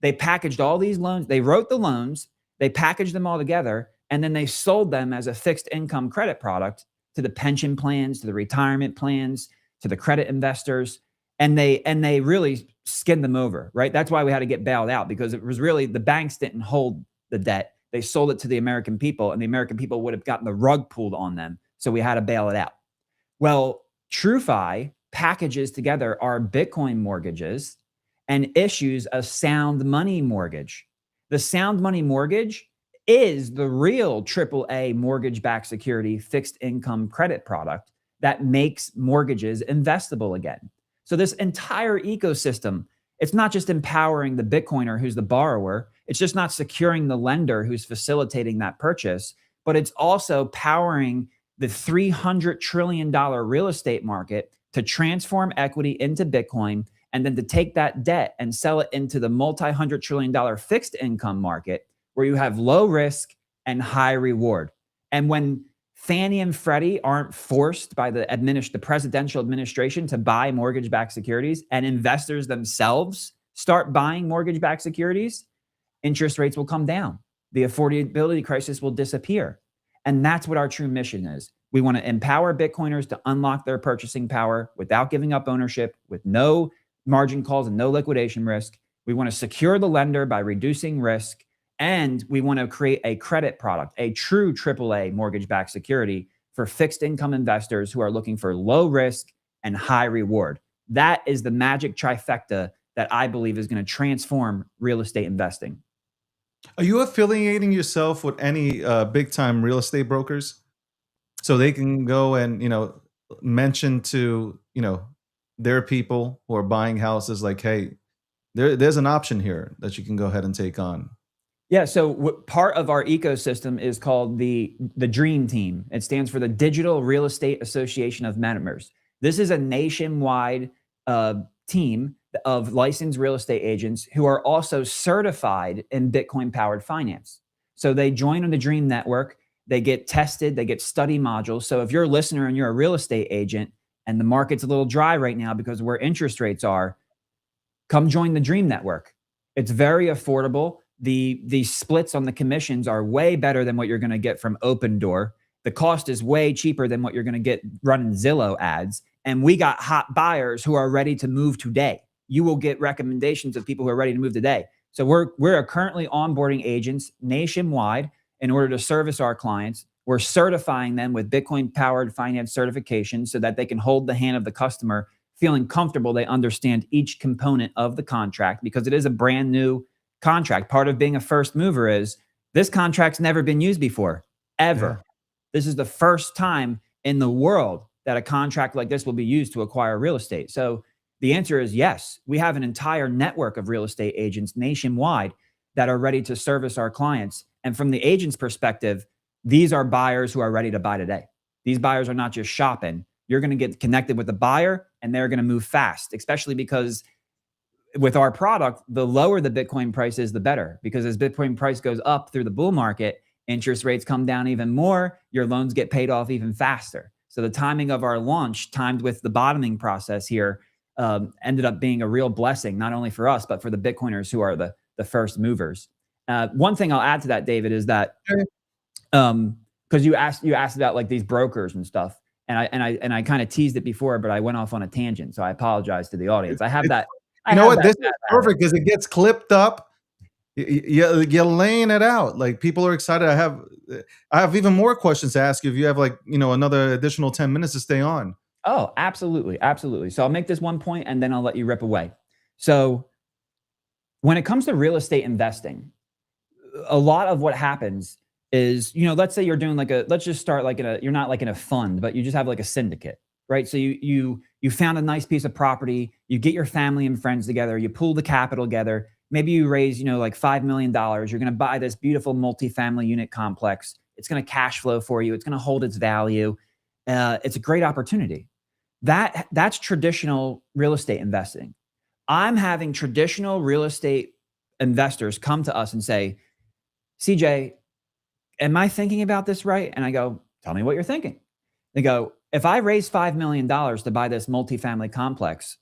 They packaged all these loans. They wrote the loans. They packaged them all together, and then they sold them as a fixed income credit product to the pension plans, to the retirement plans, to the credit investors. And they really skinned them over, right? That's why we had to get bailed out, because it was really, the banks didn't hold the debt. They sold it to the American people, and the American people would have gotten the rug pulled on them. So we had to bail it out. Well, TrueFi packages together our Bitcoin mortgages and issues a sound money mortgage. The sound money mortgage is the real AAA mortgage-backed security fixed income credit product that makes mortgages investable again. So this entire ecosystem, it's not just empowering the Bitcoiner who's the borrower, it's just not securing the lender who's facilitating that purchase, but it's also powering the $300 trillion real estate market to transform equity into Bitcoin and then to take that debt and sell it into the multi-$100 trillion fixed income market where you have low risk and high reward. And when Fannie and Freddie aren't forced by the presidential administration to buy mortgage-backed securities and investors themselves start buying mortgage-backed securities, interest rates will come down. The affordability crisis will disappear. And that's what our true mission is. We want to empower Bitcoiners to unlock their purchasing power without giving up ownership, with no margin calls and no liquidation risk. We want to secure the lender by reducing risk. And we want to create a credit product, a true AAA mortgage-backed security for fixed income investors who are looking for low risk and high reward. That is the magic trifecta that I believe is going to transform real estate investing. Are you affiliating yourself with any big time real estate brokers so they can go and, mention to, their people who are buying houses like, hey, there's an option here that you can go ahead and take on? Yeah, so part of our ecosystem is called the DREAM Team. It stands for the Digital Real Estate Association of Members. This is a nationwide team of licensed real estate agents who are also certified in Bitcoin-powered finance. So they join on the DREAM network, they get tested, they get study modules. So if you're a listener and you're a real estate agent and the market's a little dry right now because of where interest rates are, come join the DREAM network. It's very affordable. The splits on the commissions are way better than what you're going to get from Opendoor. The cost is way cheaper than what you're going to get running Zillow ads. And we got hot buyers who are ready to move today. You will get recommendations of people who are ready to move today. So we're currently onboarding agents nationwide in order to service our clients. We're certifying them with Bitcoin-powered finance certification so that they can hold the hand of the customer, feeling comfortable they understand each component of the contract, because it is a brand new contract. Part of being a first mover is this contract's never been used before, ever. Yeah. This is the first time in the world that a contract like this will be used to acquire real estate. So the answer is yes. We have an entire network of real estate agents nationwide that are ready to service our clients. And from the agent's perspective, these are buyers who are ready to buy today. These buyers are not just shopping. You're going to get connected with the buyer and they're going to move fast, especially because with our product, the lower the Bitcoin price is, the better. Because as Bitcoin price goes up through the bull market, interest rates come down even more, your loans get paid off even faster. So the timing of our launch, timed with the bottoming process here, ended up being a real blessing, not only for us, but for the Bitcoiners who are the first movers. One thing I'll add to that, David, is that because you asked about like these brokers and stuff, and I kind of teased it before, but I went off on a tangent, so I apologize to the audience. I have that. You know what? This is perfect because it gets clipped up. You're laying it out. Like, people are excited. I have even more questions to ask you if you have another additional 10 minutes to stay on. Oh, absolutely. Absolutely. So I'll make this one point and then I'll let you rip away. So when it comes to real estate investing, a lot of what happens is, let's say you're doing let's just start you're not like in a fund, but you just have like a syndicate, right? So you found a nice piece of property, you get your family and friends together, you pool the capital together. Maybe you raise, like $5 million. You're going to buy this beautiful multifamily unit complex. It's going to cash flow for you. It's going to hold its value. It's a great opportunity. That's traditional real estate investing. I'm having traditional real estate investors come to us and say, CJ, am I thinking about this right? And I go, tell me what you're thinking. They go, if I raise $5 million to buy this multifamily complex,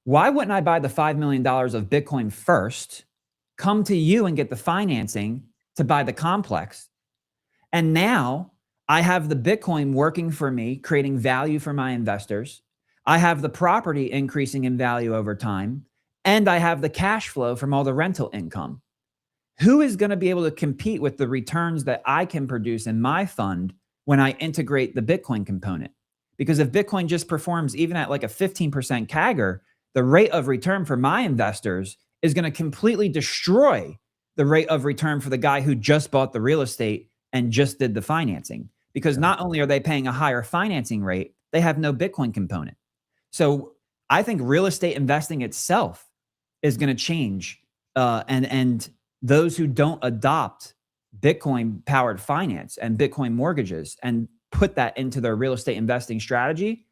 why wouldn't I buy the $5 million of Bitcoin first, come to you and get the financing to buy the complex? And now I have the Bitcoin working for me, creating value for my investors. I have the property increasing in value over time, and I have the cash flow from all the rental income. Who is going to be able to compete with the returns that I can produce in my fund when I integrate the Bitcoin component? Because if Bitcoin just performs even at like a 15% CAGR, the rate of return for my investors is going to completely destroy the rate of return for the guy who just bought the real estate and just did the financing. Because not only are they paying a higher financing rate, they have no Bitcoin component. So I think real estate investing itself is going to change. And those who don't adopt Bitcoin powered finance and Bitcoin mortgages and put that into their real estate investing strategy,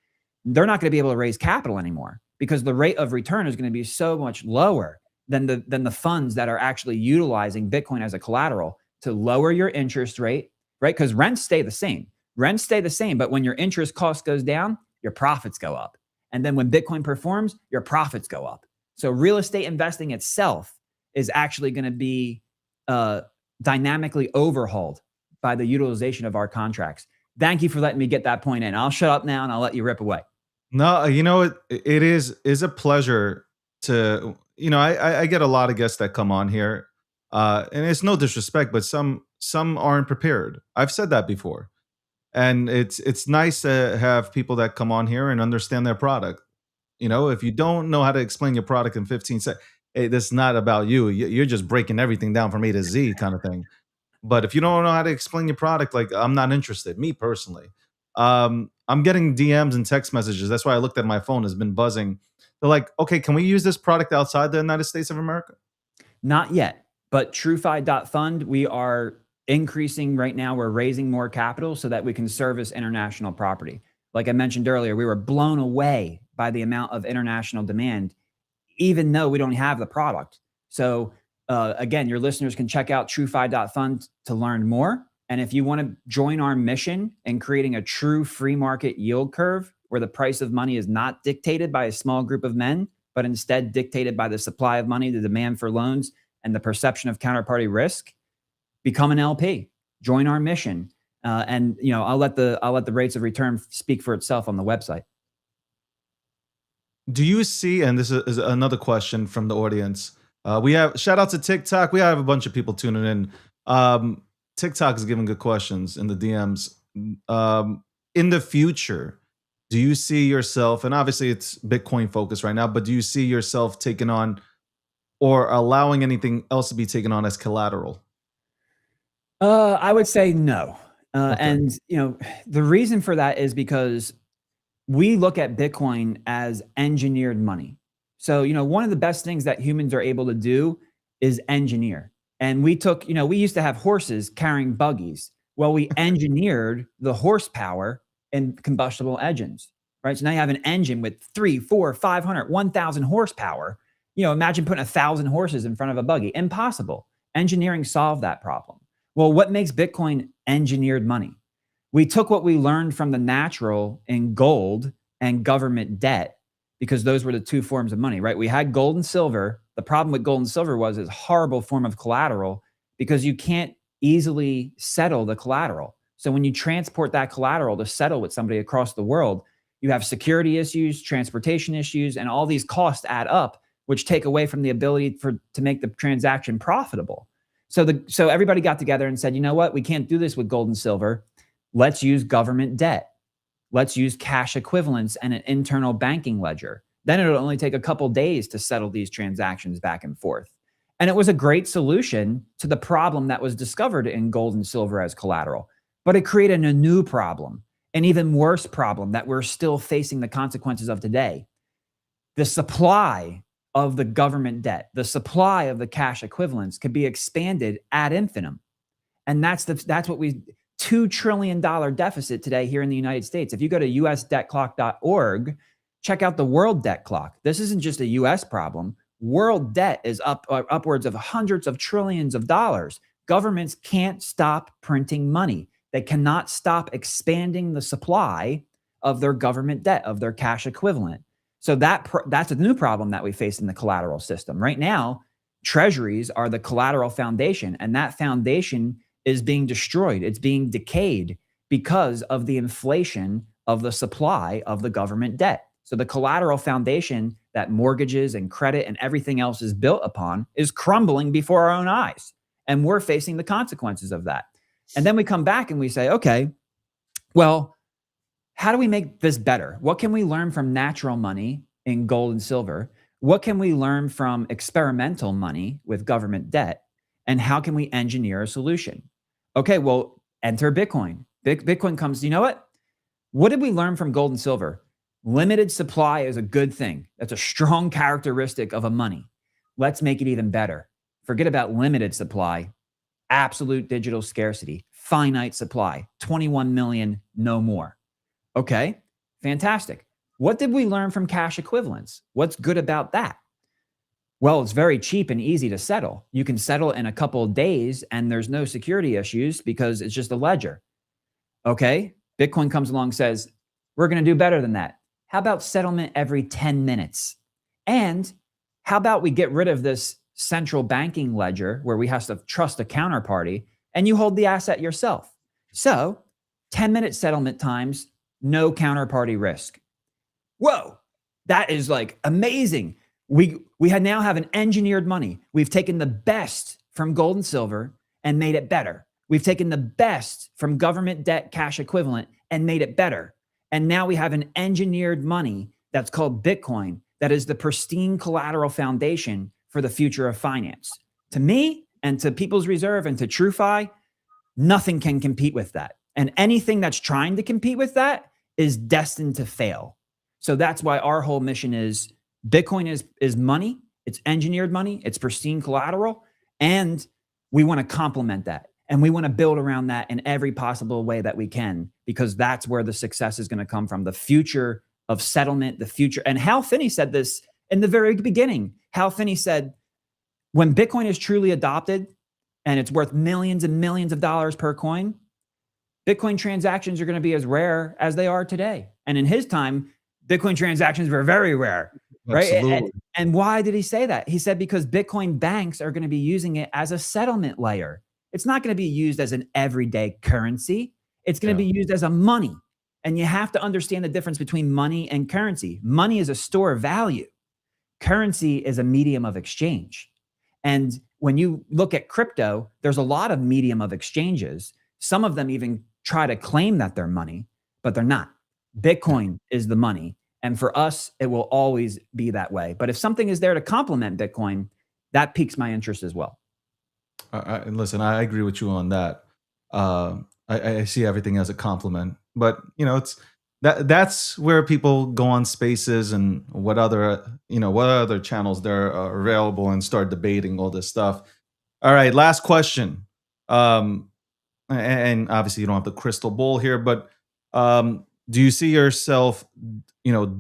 they're not going to be able to raise capital anymore because the rate of return is going to be so much lower than the funds that are actually utilizing Bitcoin as a collateral to lower your interest rate, right? Because rents stay the same. Rents stay the same, but when your interest cost goes down, your profits go up. And then when Bitcoin performs, your profits go up. So real estate investing itself is actually going to be dynamically overhauled by the utilization of our contracts. Thank you for letting me get that point in. I'll shut up now and I'll let you rip away. No, you know, it is a pleasure to, you know, I get a lot of guests that come on here, and it's no disrespect, but some aren't prepared. I've said that before, and it's nice to have people that come on here and understand their product. You know, if you don't know how to explain your product in 15 seconds, hey, this is not about you. You're just breaking everything down from A to Z kind of thing. But if you don't know how to explain your product, like, I'm not interested, me personally. I'm getting DMs and text messages. That's why I looked at my phone. It's been buzzing. They're like, okay, can we use this product outside the United States of America? Not yet, but TrueFi.fund, we are increasing right now. We're raising more capital so that we can service international property. Like I mentioned earlier, we were blown away by the amount of international demand, even though we don't have the product. So again, your listeners can check out TrueFi.fund to learn more. And if you want to join our mission in creating a true free market yield curve where the price of money is not dictated by a small group of men, but instead dictated by the supply of money, the demand for loans, and the perception of counterparty risk, become an LP. Join our mission. And you know, I'll let the rates of return speak for itself on the website. Do you see, and this is another question from the audience. We have shout out to TikTok. We have a bunch of people tuning in. TikTok is giving good questions in the DMs. In the future, do you see yourself, and obviously it's Bitcoin focused right now, but do you see yourself taking on or allowing anything else to be taken on as collateral? I would say no. Okay. And you know, the reason for that is because we look at Bitcoin as engineered money. So, you know, one of the best things that humans are able to do is engineer. And we took, you know, we used to have horses carrying buggies. Well, we engineered the horsepower in combustible engines, right? So now you have an engine with 300, 400, 500, 1,000 horsepower. You know, imagine putting 1,000 horses in front of a buggy. Impossible. Engineering solved that problem. Well, what makes Bitcoin engineered money? We took what we learned from the natural in gold and government debt, because those were the two forms of money, right? We had gold and silver. The problem with gold and silver was it's a horrible form of collateral because you can't easily settle the collateral. So when you transport that collateral to settle with somebody across the world, you have security issues, transportation issues, and all these costs add up, which take away from the ability to make the transaction profitable. So everybody got together and said, you know what? We can't do this with gold and silver. Let's use government debt. Let's use cash equivalents and an internal banking ledger. Then it'll only take a couple days to settle these transactions back and forth. And it was a great solution to the problem that was discovered in gold and silver as collateral. But it created a new problem, an even worse problem that we're still facing the consequences of today. The supply of the government debt, the supply of the cash equivalents could be expanded ad infinitum. And that's what we, $2 trillion deficit today here in the United States. If you go to usdebtclock.org, check out the world debt clock. This isn't just a US problem. World debt is upwards of hundreds of trillions of dollars. Governments can't stop printing money. They cannot stop expanding the supply of their government debt, of their cash equivalent. So that's a new problem that we face in the collateral system. Right now, treasuries are the collateral foundation, and that foundation is being destroyed. It's being decayed because of the inflation of the supply of the government debt. So the collateral foundation that mortgages and credit and everything else is built upon is crumbling before our own eyes. And we're facing the consequences of that. And then we come back and we say, okay, well, how do we make this better? What can we learn from natural money in gold and silver? What can we learn from experimental money with government debt? And how can we engineer a solution? Okay, well, enter Bitcoin. Bitcoin comes, you know what? What did we learn from gold and silver? Limited supply is a good thing. That's a strong characteristic of a money. Let's make it even better. Forget about limited supply, absolute digital scarcity, finite supply, 21 million, no more. Okay, fantastic. What did we learn from cash equivalents? What's good about that? Well, it's very cheap and easy to settle. You can settle in a couple of days and there's no security issues because it's just a ledger. Okay, Bitcoin comes along and says, we're going to do better than that. How about settlement every 10 minutes? And how about we get rid of this central banking ledger where we have to trust a counterparty and you hold the asset yourself? So 10-minute settlement times, no counterparty risk. Whoa, that is like amazing. We now have an engineered money. We've taken the best from gold and silver and made it better. We've taken the best from government debt cash equivalent and made it better. And now we have an engineered money that's called Bitcoin that is the pristine collateral foundation for the future of finance. To me and to People's Reserve and to TrueFi, nothing can compete with that. And anything that's trying to compete with that is destined to fail. So that's why our whole mission is Bitcoin is money. It's engineered money. It's pristine collateral. And we want to complement that. And we want to build around that in every possible way that we can, because that's where the success is going to come from. The future of settlement, the future. And Hal Finney said this in the very beginning. Hal Finney said, when Bitcoin is truly adopted and it's worth millions and millions of dollars per coin, Bitcoin transactions are going to be as rare as they are today. And in his time, Bitcoin transactions were very rare, right? And why did he say that? He said, because Bitcoin banks are going to be using it as a settlement layer. It's not going to be used as an everyday currency. It's going to be used as a money. And you have to understand the difference between money and currency. Money is a store of value. Currency is a medium of exchange. And when you look at crypto, there's a lot of medium of exchanges. Some of them even try to claim that they're money, but they're not. Bitcoin is the money. And for us, it will always be that way. But if something is there to complement Bitcoin, that piques my interest as well. And listen, I agree with you on that. I see everything as a compliment, but that's where people go on Spaces and what other channels there are available and start debating all this stuff. All right, last question. And obviously you don't have the crystal ball here, but do you see yourself,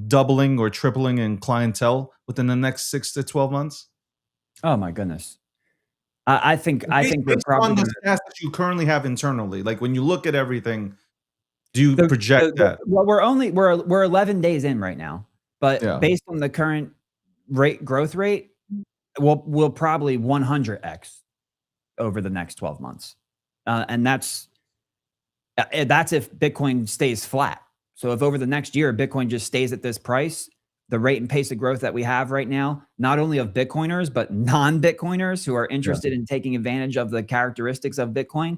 doubling or tripling in clientele within the next 6 to 12 months? Oh my goodness. I think we're probably on the stats that you currently have internally. Like when you look at everything, do you project that? Well, we're 11 days in right now, but based on the current growth rate, we'll probably 100x over the next 12 months, and that's if Bitcoin stays flat. So if over the next year Bitcoin just stays at this price, the rate and pace of growth that we have right now, not only of Bitcoiners, but non-Bitcoiners who are interested in taking advantage of the characteristics of Bitcoin,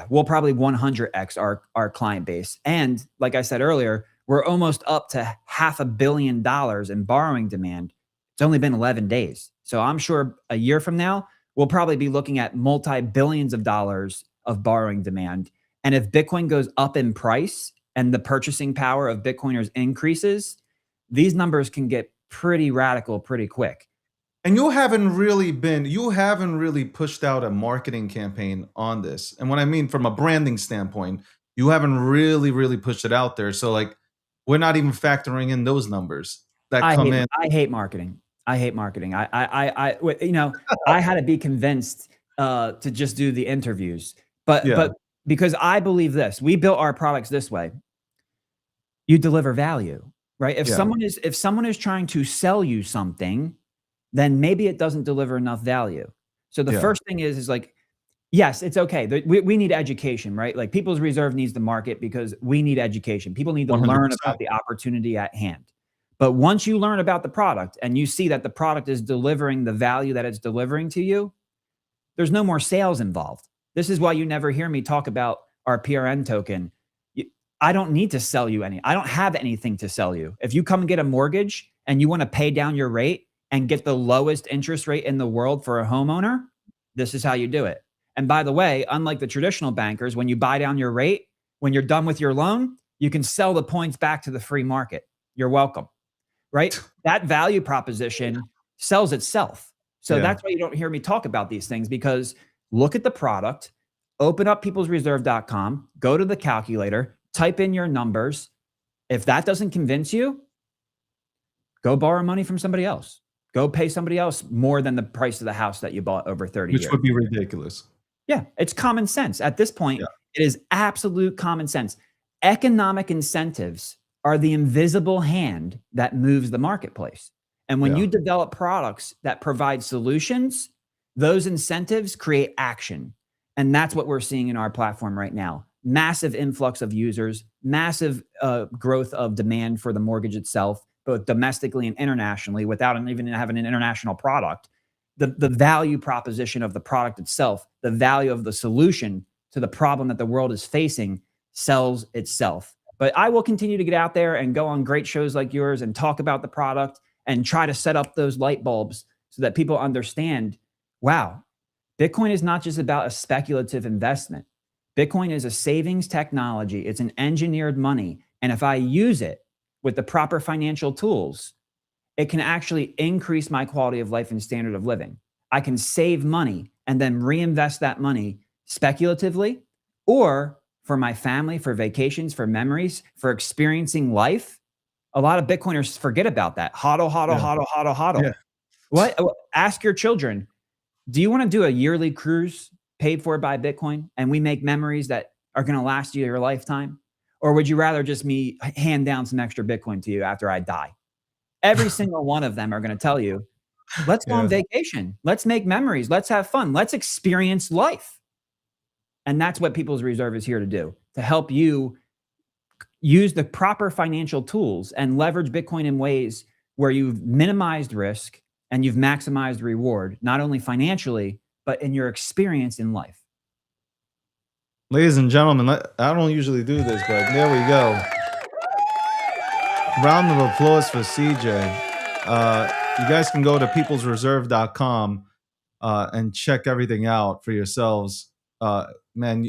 we'll probably 100x our client base. And like I said earlier, we're almost up to $500 million in borrowing demand. It's only been 11 days. So I'm sure a year from now, we'll probably be looking at multi-billions of dollars of borrowing demand. And if Bitcoin goes up in price and the purchasing power of Bitcoiners increases, these numbers can get pretty radical pretty quick. And you haven't really pushed out a marketing campaign on this. And what I mean from a branding standpoint, you haven't really pushed it out there. So like, we're not even factoring in those numbers that come in. I hate marketing. I had to be convinced to just do the interviews, but because I believe this, we built our products this way. You deliver value. Right. If someone is trying to sell you something, then maybe it doesn't deliver enough value. So the first thing is like, yes, it's okay. We need education, right? Like People's Reserve needs the market because we need education. People need to 100%. learn about the opportunity at hand. But once you learn about the product and you see that the product is delivering the value that it's delivering to you, there's no more sales involved. This is why you never hear me talk about our PRN token. I don't need to sell you any. I don't have anything to sell you. If you come and get a mortgage and you want to pay down your rate and get the lowest interest rate in the world for a homeowner, this is how you do it. And by the way, unlike the traditional bankers, when you buy down your rate, when you're done with your loan, you can sell the points back to the free market. You're welcome, right? That value proposition sells itself. So that's why you don't hear me talk about these things, because look at the product, open up peoplesreserve.com, go to the calculator, type in your numbers. If that doesn't convince you, go borrow money from somebody else. Go pay somebody else more than the price of the house that you bought over 30 years. Which would be ridiculous. Yeah, it's common sense. At this point, it is absolute common sense. Economic incentives are the invisible hand that moves the marketplace. And when you develop products that provide solutions, those incentives create action. And that's what we're seeing in our platform right now. Massive influx of users, massive growth of demand for the mortgage itself, both domestically and internationally, without even having an international product. The value proposition of the product itself, the value of the solution to the problem that the world is facing, sells itself. But I will continue to get out there and go on great shows like yours and talk about the product and try to set up those light bulbs so that people understand, wow, Bitcoin is not just about a speculative investment. Bitcoin is a savings technology. It's an engineered money. And if I use it with the proper financial tools, it can actually increase my quality of life and standard of living. I can save money and then reinvest that money speculatively, or for my family, for vacations, for memories, for experiencing life. A lot of Bitcoiners forget about that. Hodl, hodl, hodl, hodl, hodl. Yeah. What? Ask your children, do you want to do a yearly cruise paid for by Bitcoin and we make memories that are going to last you your lifetime? Or would you rather just me hand down some extra Bitcoin to you after I die? Every single one of them are going to tell you, let's go on vacation. Let's make memories. Let's have fun. Let's experience life. And that's what People's Reserve is here to do, to help you use the proper financial tools and leverage Bitcoin in ways where you've minimized risk and you've maximized reward, not only financially, but in your experience in life. Ladies and gentlemen, I don't usually do this, but there we go. Round of applause for CJ. You guys can go to peoplesreserve.com and check everything out for yourselves. Man,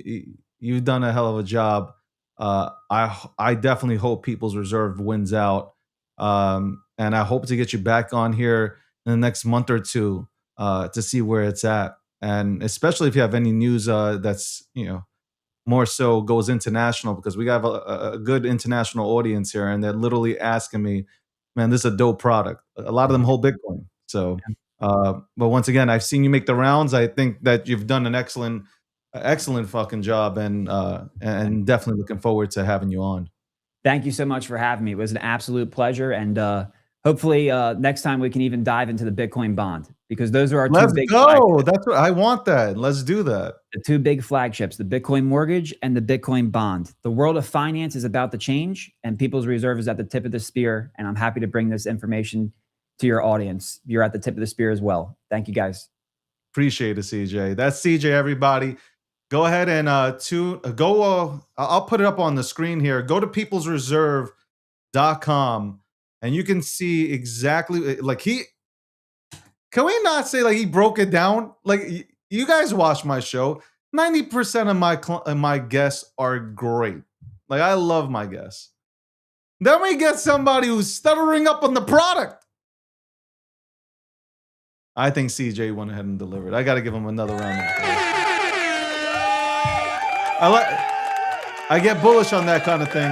you've done a hell of a job. I definitely hope People's Reserve wins out. And I hope to get you back on here in the next month or two to see where it's at. And especially if you have any news that's, more so goes international, because we have a good international audience here, and they're literally asking me, man, this is a dope product. A lot of them hold Bitcoin. So, but once again, I've seen you make the rounds. I think that you've done an excellent fucking job, and definitely looking forward to having you on. Thank you so much for having me. It was an absolute pleasure. And hopefully next time we can even dive into the Bitcoin bond, because those are our two big flagships. That's what I want. Let's do that. The two big flagships, the Bitcoin mortgage and the Bitcoin bond. The world of finance is about to change, and People's Reserve is at the tip of the spear. And I'm happy to bring this information to your audience. You're at the tip of the spear as well. Thank you, guys. Appreciate it, CJ. That's CJ, everybody. Go ahead and I'll put it up on the screen here. Go to peoplesreserve.com and you can see exactly can we not say like he broke it down? Like, you guys watch my show. 90% of my guests are great. Like, I love my guests. Then we get somebody who's stuttering up on the product. I think CJ went ahead and delivered. I got to give him another round of applause. I get bullish on that kind of thing.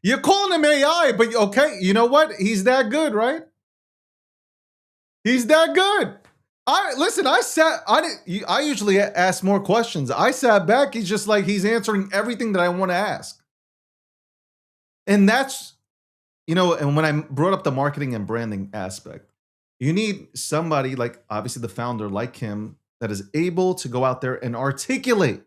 You're calling him AI, but okay, you know what? He's that good, right? He's that good. I usually ask more questions. I sat back. He's just like, he's answering everything that I want to ask. And that's, and when I brought up the marketing and branding aspect, you need somebody like, obviously the founder like him, that is able to go out there and articulate,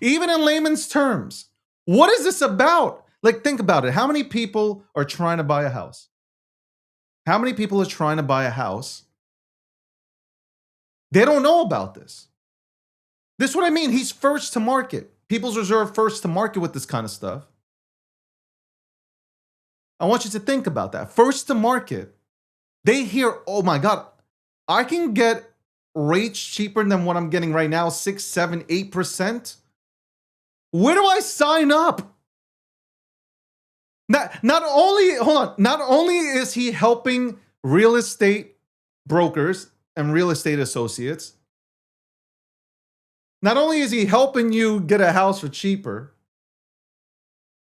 even in layman's terms, what is this about? Like, think about it. How many people are trying to buy a house? How many people are trying to buy a house? They don't know about this. This is what I mean. He's first to market. People's Reserve first to market with this kind of stuff. I want you to think about that. First to market. They hear, oh my God, I can get rates cheaper than what I'm getting right now, 6, 7, 8%. Where do I sign up? Not only is he helping real estate brokers and real estate associates, not only is he helping you get a house for cheaper,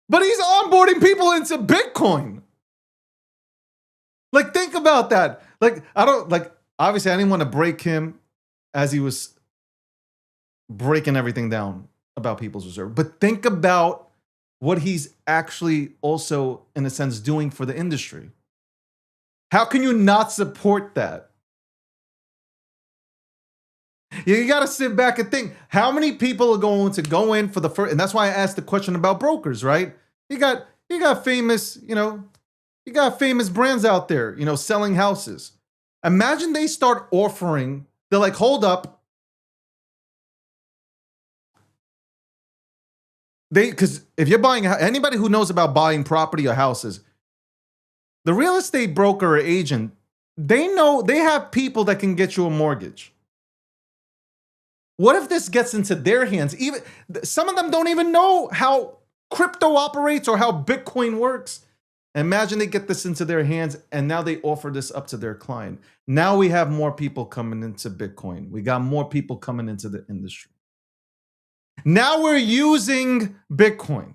but he's onboarding people into Bitcoin. Like, think about that. Like, obviously I didn't want to break him as he was breaking everything down about People's Reserve, but think about what he's actually also, in a sense, doing for the industry. How can you not support that? You got to sit back and think, how many people are going to go in for the first, and that's why I asked the question about brokers, right? You got famous, you got famous brands out there, selling houses. Imagine they start offering, they're like, hold up. Because if you're buying, anybody who knows about buying property or houses, the real estate broker or agent, they know they have people that can get you a mortgage. What if this gets into their hands? Even some of them don't even know how crypto operates or how Bitcoin works. Imagine they get this into their hands and now they offer this up to their client. Now we have more people coming into Bitcoin. We got more people coming into the industry. Now we're using Bitcoin.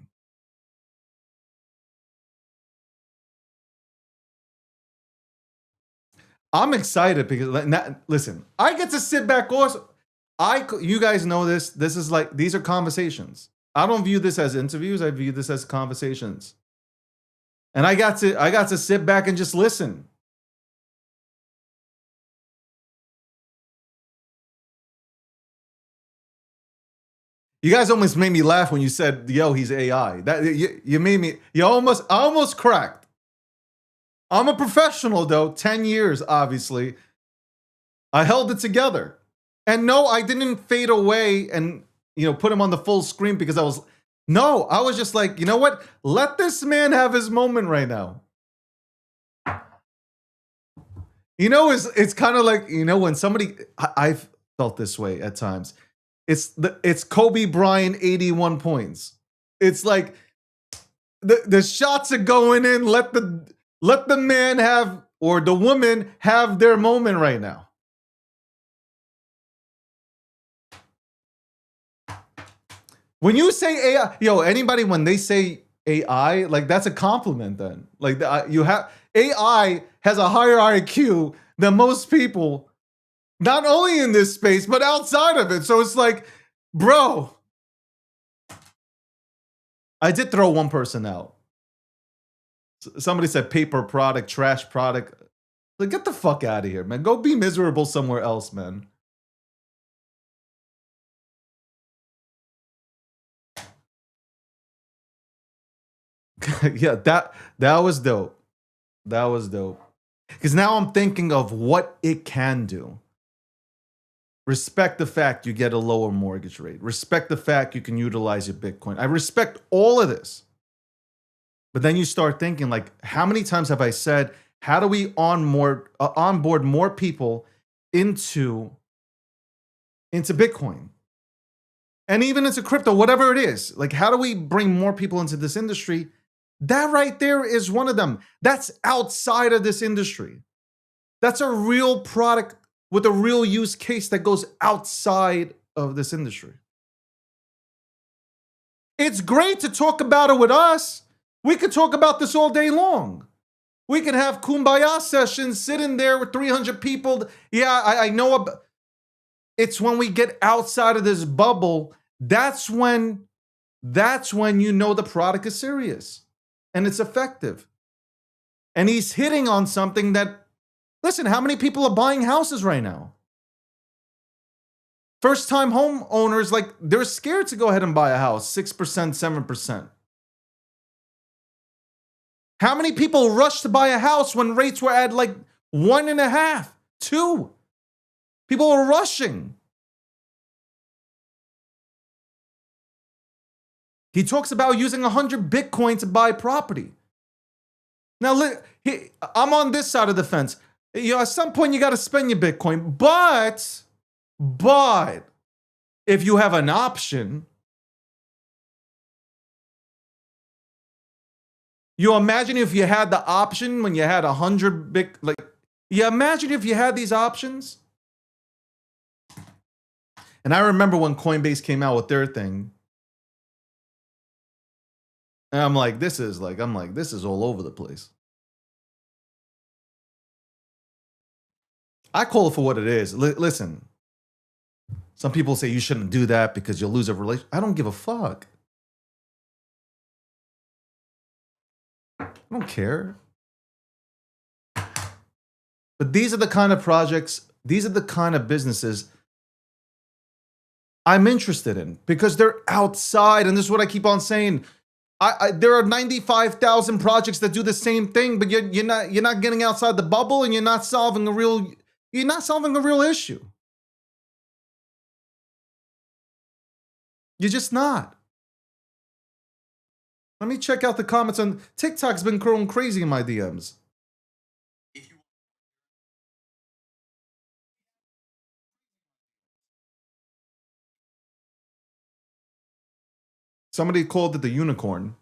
I'm excited because, listen, I get to sit back also. You guys know this. This is like, these are conversations. I don't view this as interviews. I view this as conversations. And I got to sit back and just listen. You guys almost made me laugh when you said, yo, he's AI. That you made me, I almost cracked. I'm a professional though, 10 years, obviously. I held it together. And no, I didn't fade away and, put him on the full screen because I was just like, you know what? Let this man have his moment right now. It's kind of like, when somebody, I've felt this way at times. It's Kobe Bryant 81 points. It's like the shots are going in. Let the man have, or the woman have their moment right now. When you say AI, anybody when they say AI, like that's a compliment. Then like AI has a higher IQ than most people. Not only in this space, but outside of it. So it's like, bro, I did throw one person out. Somebody said paper product, trash product. Like, get the fuck out of here, man. Go be miserable somewhere else, man. Yeah, that was dope. That was dope. Because now I'm thinking of what it can do. Respect the fact you get a lower mortgage rate. Respect the fact you can utilize your Bitcoin. I respect all of this. But then you start thinking, like, how many times have I said, how do we onboard more people into Bitcoin? And even into crypto, whatever it is. Like, how do we bring more people into this industry? That right there is one of them. That's outside of this industry. That's a real product with a real use case that goes outside of this industry. It's great to talk about it with us. We could talk about this all day long. We could have kumbaya sessions sitting there with 300 people. Yeah, I know. It's when we get outside of this bubble, that's when you know the product is serious and it's effective. And he's hitting on something that, listen, how many people are buying houses right now? First-time homeowners, like, they're scared to go ahead and buy a house, 6%, 7%. How many people rushed to buy a house when rates were at like 1.5, 2? People are rushing. He talks about using 100 Bitcoin to buy property. Now, I'm on this side of the fence. You know, at some point you got to spend your Bitcoin, but if you have an option, you imagine if you had the option when you had 100 you imagine if you had these options. And I remember when Coinbase came out with their thing. And I'm like, this is all over the place. I call it for what it is. Listen, some people say you shouldn't do that because you'll lose a relationship. I don't give a fuck. I don't care. But these are the kind of projects, these are the kind of businesses I'm interested in because they're outside. And this is what I keep on saying. There are 95,000 projects that do the same thing, but you're not getting outside the bubble, and you're not solving a real issue. You're just not. Let me check out the comments on TikTok's been growing crazy in my DMs. Somebody called it the unicorn.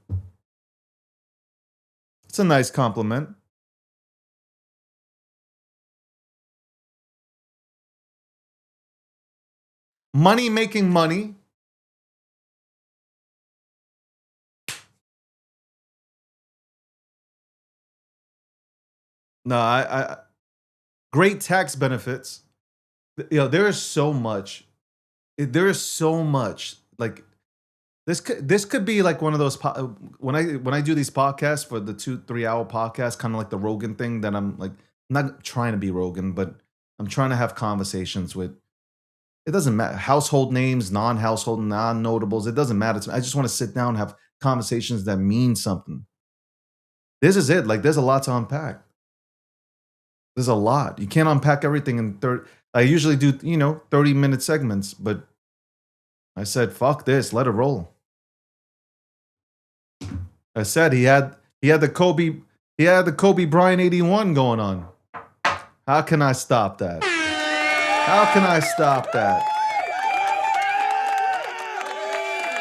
It's a nice compliment. Money making money. No, I great tax benefits. You know, there is so much. There is so much. Like this could be like one of those when I do these podcasts for the 2-3 hour podcast, kind of like the Rogan thing. That I'm like not trying to be Rogan, but I'm trying to have conversations with. It doesn't matter. Household names, non-household, non-notables. It doesn't matter to me. I just want to sit down and have conversations that mean something. This is it. Like there's a lot to unpack. There's a lot. You can't unpack everything in 30. I usually do, 30-minute segments, but I said, fuck this, let it roll. I said he had the Kobe Bryant 81 going on. How can I stop that? How can I stop that?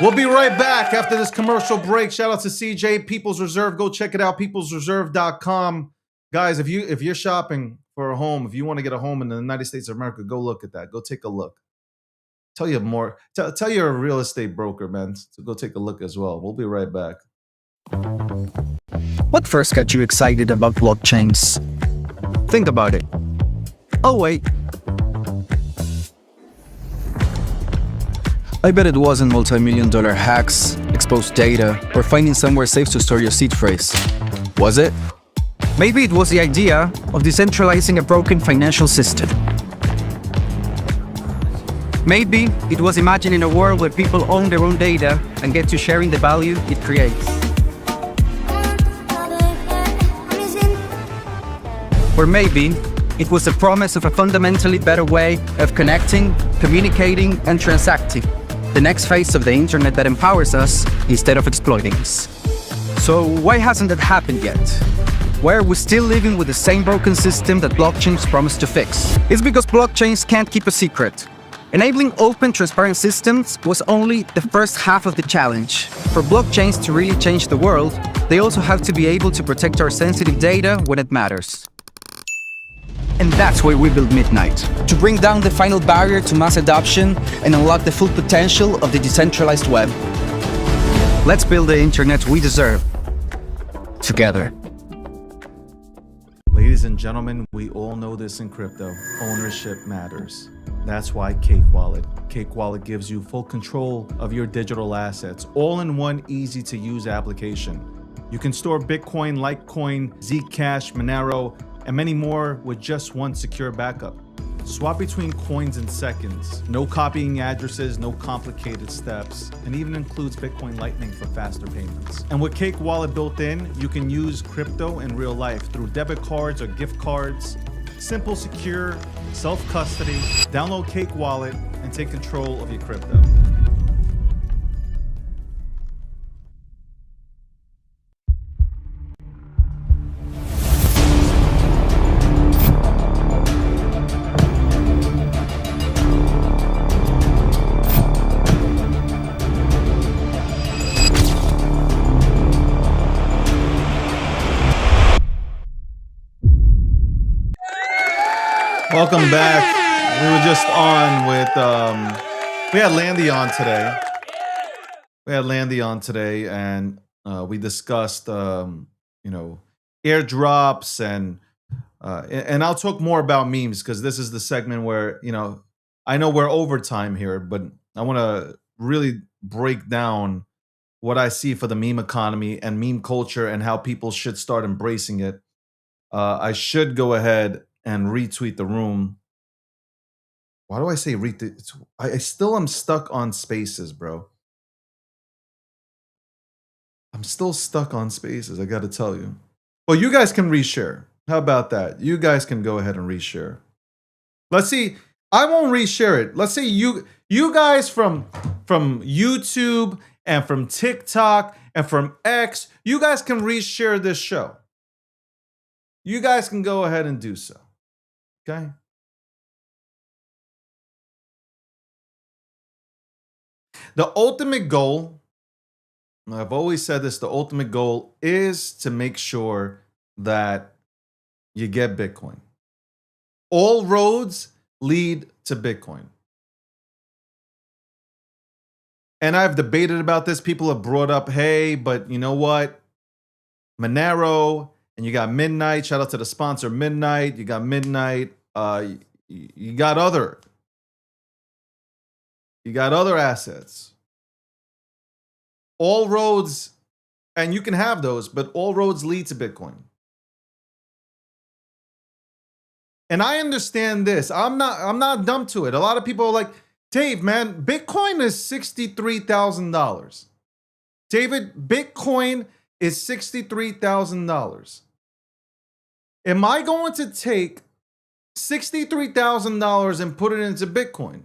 We'll be right back after this commercial break. Shout out to CJ, People's Reserve. Go check it out, peoplesreserve.com. Guys, if you're shopping for a home, if you want to get a home in the United States of America, go look at that. Go take a look. Tell you more. Tell your real estate broker, man, to go take a look as well. We'll be right back. What first got you excited about blockchains? Think about it. Oh, wait. I bet it wasn't multi-million-dollar hacks, exposed data, or finding somewhere safe to store your seed phrase. Was it? Maybe it was the idea of decentralizing a broken financial system. Maybe it was imagining a world where people own their own data and get to sharing the value it creates. Or maybe it was the promise of a fundamentally better way of connecting, communicating, and transacting. The next phase of the internet that empowers us instead of exploiting us. So why hasn't that happened yet? Why are we still living with the same broken system that blockchains promise to fix? It's because blockchains can't keep a secret. Enabling open, transparent systems was only the first half of the challenge. For blockchains to really change the world, they also have to be able to protect our sensitive data when it matters. And that's why we built Midnight, to bring down the final barrier to mass adoption and unlock the full potential of the decentralized web. Let's build the internet we deserve, together. Ladies and gentlemen, we all know this in crypto. Ownership matters. That's why Cake Wallet. Cake Wallet gives you full control of your digital assets, all in one easy-to-use application. You can store Bitcoin, Litecoin, Zcash, Monero, and many more with just one secure backup. Swap between coins in seconds. No copying addresses, no complicated steps, and even includes Bitcoin Lightning for faster payments. And with Cake Wallet built in, you can use crypto in real life through debit cards or gift cards. Simple, secure, self-custody. Download Cake Wallet and take control of your crypto. Welcome back. We were just on with we had Landy on today. And we discussed airdrops and I'll talk more about memes because this is the segment where I know we're overtime here, but I want to really break down what I see for the meme economy and meme culture and how people should start embracing it. I should go ahead and retweet the room. Why do I say retweet? I still am stuck on spaces, bro. I'm still stuck on spaces, I got to tell you. Well, you guys can reshare. How about that? You guys can go ahead and reshare. Let's see. I won't reshare it. Let's say you guys from YouTube and from TikTok and from X, you guys can reshare this show. You guys can go ahead and do so. Okay? The ultimate goal, I've always said this, the ultimate goal is to make sure that you get Bitcoin. All roads lead to Bitcoin. And I've debated about this. People have brought up, hey, but you know what? Monero, and you got Midnight. Shout out to the sponsor, Midnight. You got Midnight. You got other assets. All roads, and you can have those, but all roads lead to Bitcoin. And I understand this. I'm not dumb to it. A lot of people are like, Dave, man, Bitcoin is $63,000. David, Bitcoin is $63,000. Am I going to take $63,000 and put it into Bitcoin?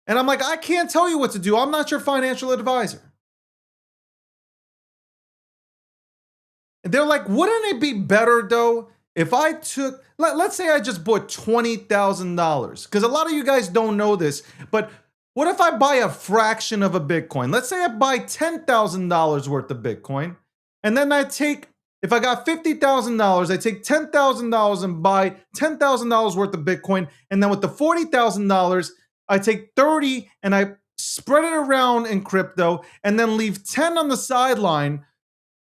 And I'm like, I can't tell you what to do. I'm not your financial advisor. And they're like, wouldn't it be better though if I took, let's say I just bought $20,000, because a lot of you guys don't know this, but what if I buy a fraction of a Bitcoin? Let's say I buy $10,000 worth of Bitcoin, and then if I got $50,000, I take $10,000 and buy $10,000 worth of Bitcoin, and then with the $40,000, I take 30 and I spread it around in crypto, and then leave 10 on the sideline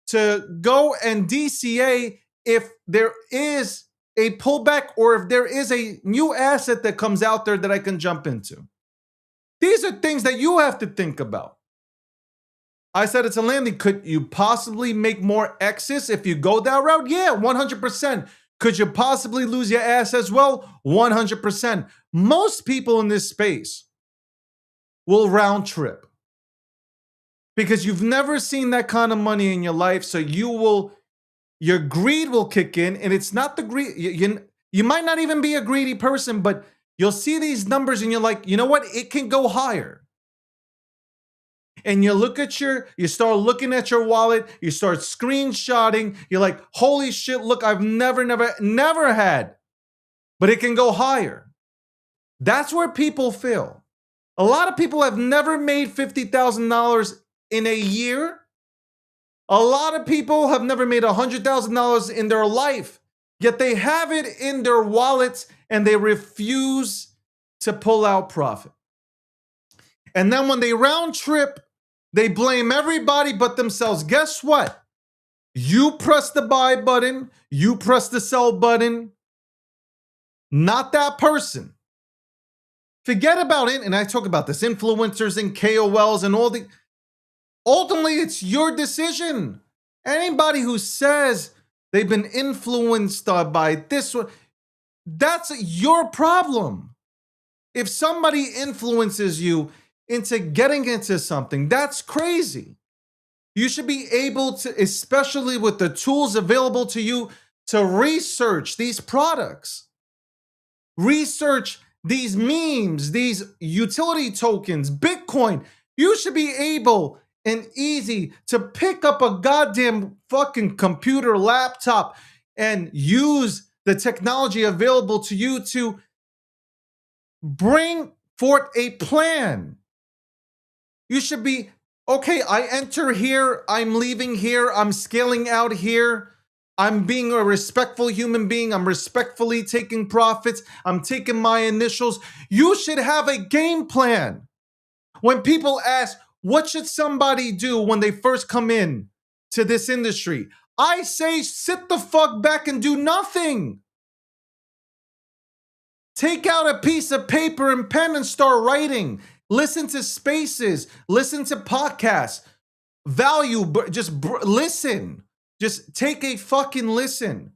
to go and DCA if there is a pullback or if there is a new asset that comes out there that I can jump into. These are things that you have to think about. I said it's a landing. Could you possibly make more X's if you go that route? Yeah, 100%. Could you possibly lose your ass as well? 100%. Most people in this space will round trip because you've never seen that kind of money in your life. So your greed will kick in, and it's not the greed. You might not even be a greedy person, but you'll see these numbers and you're like, you know what? It can go higher. And you start looking at your wallet, you start screenshotting, you're like, holy shit, look, I've never had, but it can go higher. That's where people fail. A lot of people have never made $50,000 in a year. A lot of people have never made $100,000 in their life, yet they have it in their wallets and they refuse to pull out profit. And then when they round trip, they blame everybody but themselves. Guess what? You press the buy button, you press the sell button, not that person. Forget about it. And I talk about this, influencers and KOLs and all the... Ultimately, it's your decision. Anybody who says they've been influenced by this one, that's your problem. If somebody influences you into getting into something, that's crazy. You should be able to, especially with the tools available to you, to research these products. Research these memes, these utility tokens, Bitcoin. You should be able and easy to pick up a goddamn fucking computer, laptop, and use the technology available to you to bring forth a plan. You should be, okay, I enter here, I'm leaving here, I'm scaling out here. I'm being a respectful human being. I'm respectfully taking profits. I'm taking my initials. You should have a game plan. When people ask, what should somebody do when they first come in to this industry? I say, sit the fuck back and do nothing. Take out a piece of paper and pen and start writing. Listen to spaces. Listen to podcasts. Listen. Just take a fucking listen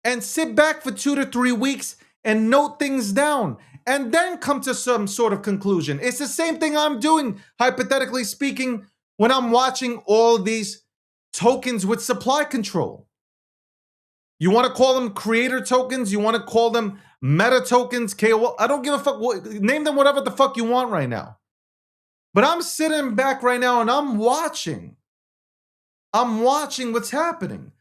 and sit back for 2 to 3 weeks and note things down and then come to some sort of conclusion. It's the same thing I'm doing, hypothetically speaking, when I'm watching all these tokens with supply control. You want to call them creator tokens? You want to call them meta tokens? KOL? I don't give a fuck. Name them whatever the fuck you want right now. But I'm sitting back right now and I'm watching. I'm watching what's happening.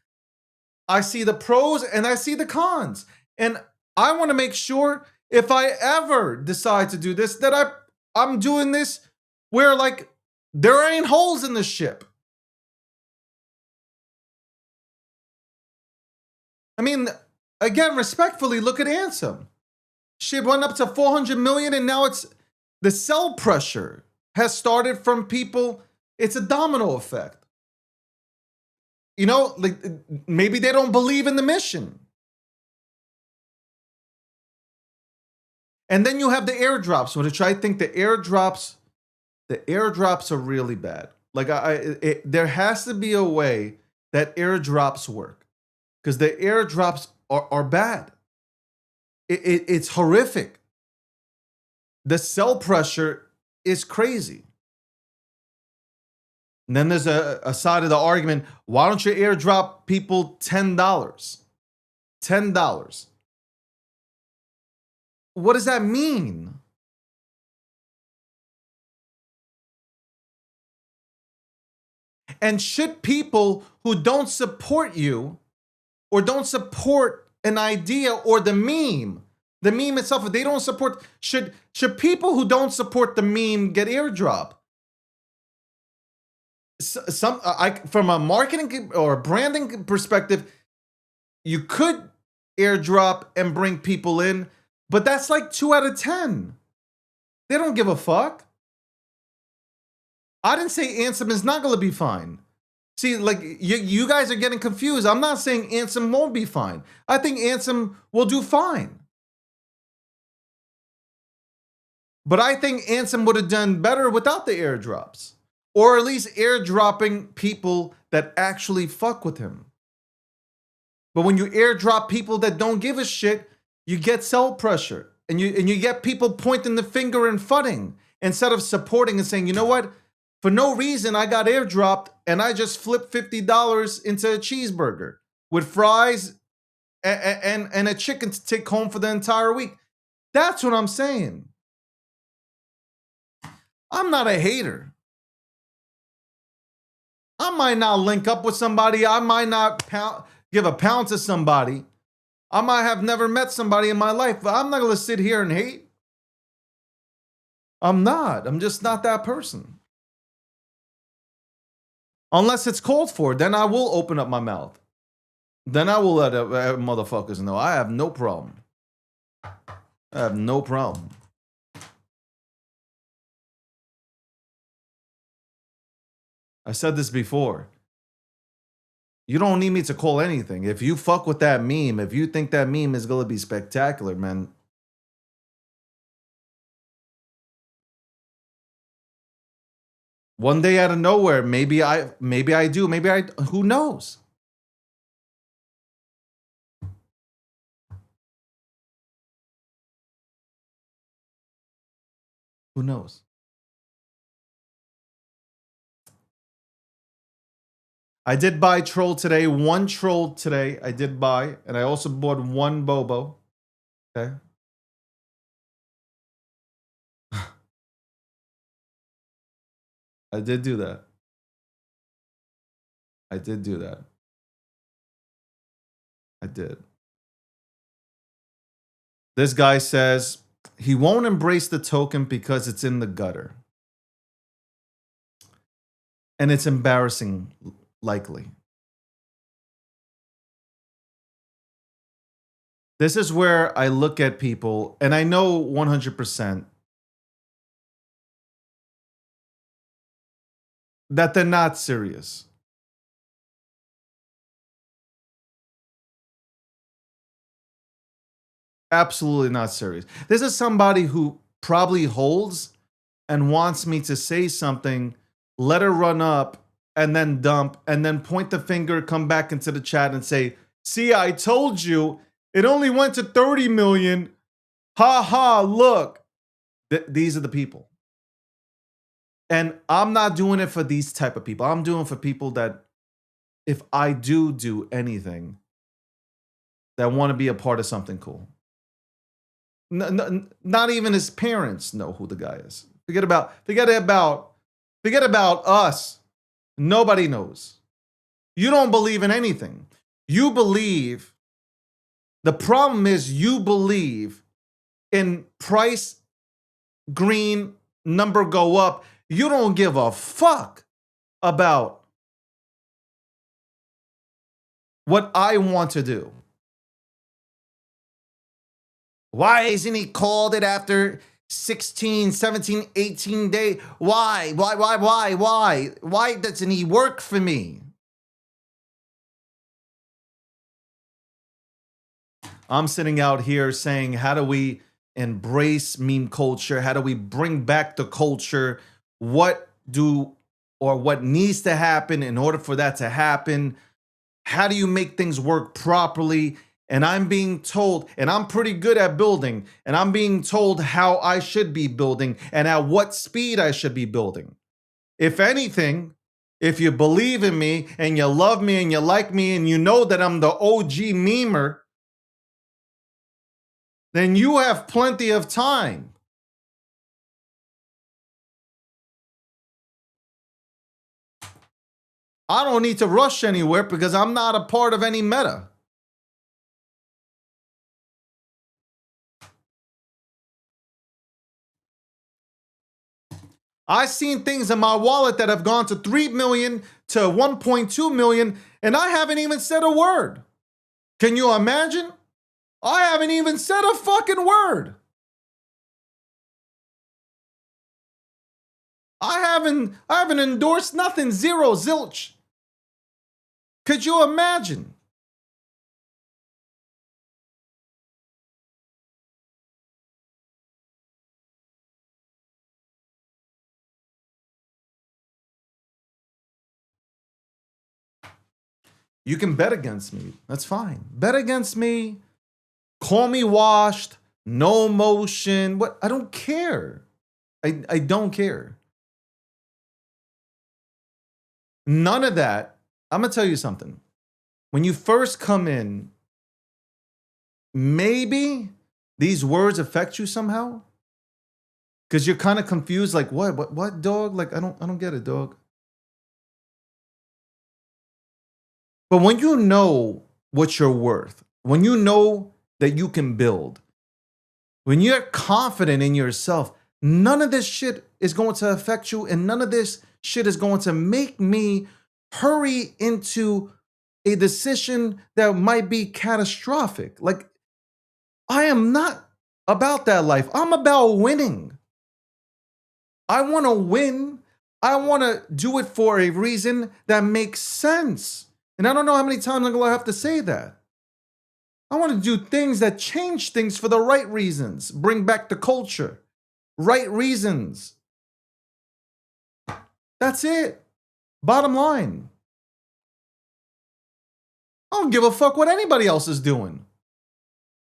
I see the pros and I see the cons. And I want to make sure if I ever decide to do this, that I'm doing this where like there ain't holes in the ship. I mean, again, respectfully, look at Ansem. Shit went up to 400 million and now it's the sell pressure has started from people. It's a domino effect. You know, like maybe they don't believe in the mission. And then you have the airdrops, which I think the airdrops are really bad. Like there has to be a way that airdrops work because the airdrops are bad. It's horrific. The sell pressure is crazy. And then there's a side of the argument. Why don't you airdrop people $10? $10. What does that mean? And should people who don't support you or don't support an idea or the meme itself, if they don't support, should people who don't support the meme get airdrop? From a marketing or branding perspective, you could airdrop and bring people in, but that's like 2 out of 10. They don't give a fuck. I didn't say Ansem is not going to be fine. See, like you guys are getting confused. I'm not saying Ansem won't be fine. I think Ansem will do fine. But I think Ansem would have done better without the airdrops. Or at least airdropping people that actually fuck with him. But when you airdrop people that don't give a shit, you get sell pressure. And you get people pointing the finger and fudding instead of supporting and saying, you know what? For no reason, I got airdropped and I just flipped $50 into a cheeseburger with fries and a chicken to take home for the entire week. That's what I'm saying. I'm not a hater. I might not link up with somebody. I might not give a pound to somebody. I might have never met somebody in my life, but I'm not going to sit here and hate. I'm not. I'm just not that person. Unless it's called for, then I will open up my mouth. Then I will let motherfuckers know. I have no problem. I have no problem. I said this before. You don't need me to call anything. If you fuck with that meme, if you think that meme is going to be spectacular, man. One day out of nowhere, maybe I do, who knows? Who knows? I did buy troll today, 1 troll today. I did buy, and I also bought 1 Bobo. Okay. I did do that. I did do that. I did. This guy says he won't embrace the token because it's in the gutter. And it's embarrassing, likely. This is where I look at people, and I know 100% that they're not serious. Absolutely not serious. This is somebody who probably holds and wants me to say something, let her run up, and then dump, and then point the finger, come back into the chat and say, see, I told you, it only went to 30 million. Ha ha, look. These are the people. And I'm not doing it for these type of people. I'm doing it for people that, if I do anything, that want to be a part of something cool. Not even his parents know who the guy is. Forget about us. Nobody knows. You don't believe in anything. You believe. The problem is you believe in price, green, number go up. You don't give a fuck about what I want to do. Why isn't he called it after 16, 17, 18 days? Why? Why doesn't he work for me? I'm sitting out here saying, how do we embrace meme culture? How do we bring back the culture? What needs to happen in order for that to happen? How do you make things work properly? And I'm being told, and I'm pretty good at building, and I'm being told how I should be building and at what speed I should be building. If anything, if you believe in me and you love me and you like me and you know that I'm the OG memer, then you have plenty of time. I don't need to rush anywhere because I'm not a part of any meta. I've seen things in my wallet that have gone to 3 million to 1.2 million, and I haven't even said a word. Can you imagine? I haven't even said a fucking word. I haven't endorsed nothing. Zero, zilch. Could you imagine? You can bet against me. That's fine. Bet against me. Call me washed. No emotion. What? I don't care. I don't care. None of that. I'm going to tell you something. When you first come in, maybe these words affect you somehow. Because you're kind of confused. Like, what, dog? Like, I don't get it, dog. But when you know what you're worth, when you know that you can build, when you're confident in yourself, none of this shit is going to affect you, and none of this shit is going to make me hurry into a decision that might be catastrophic. Like, I am not about that life. I'm about winning. I want to win. I want to do it for a reason that makes sense. And I don't know how many times I'm going to have to say that. I want to do things that change things for the right reasons. Bring back the culture. Right reasons. That's it. Bottom line. I don't give a fuck what anybody else is doing.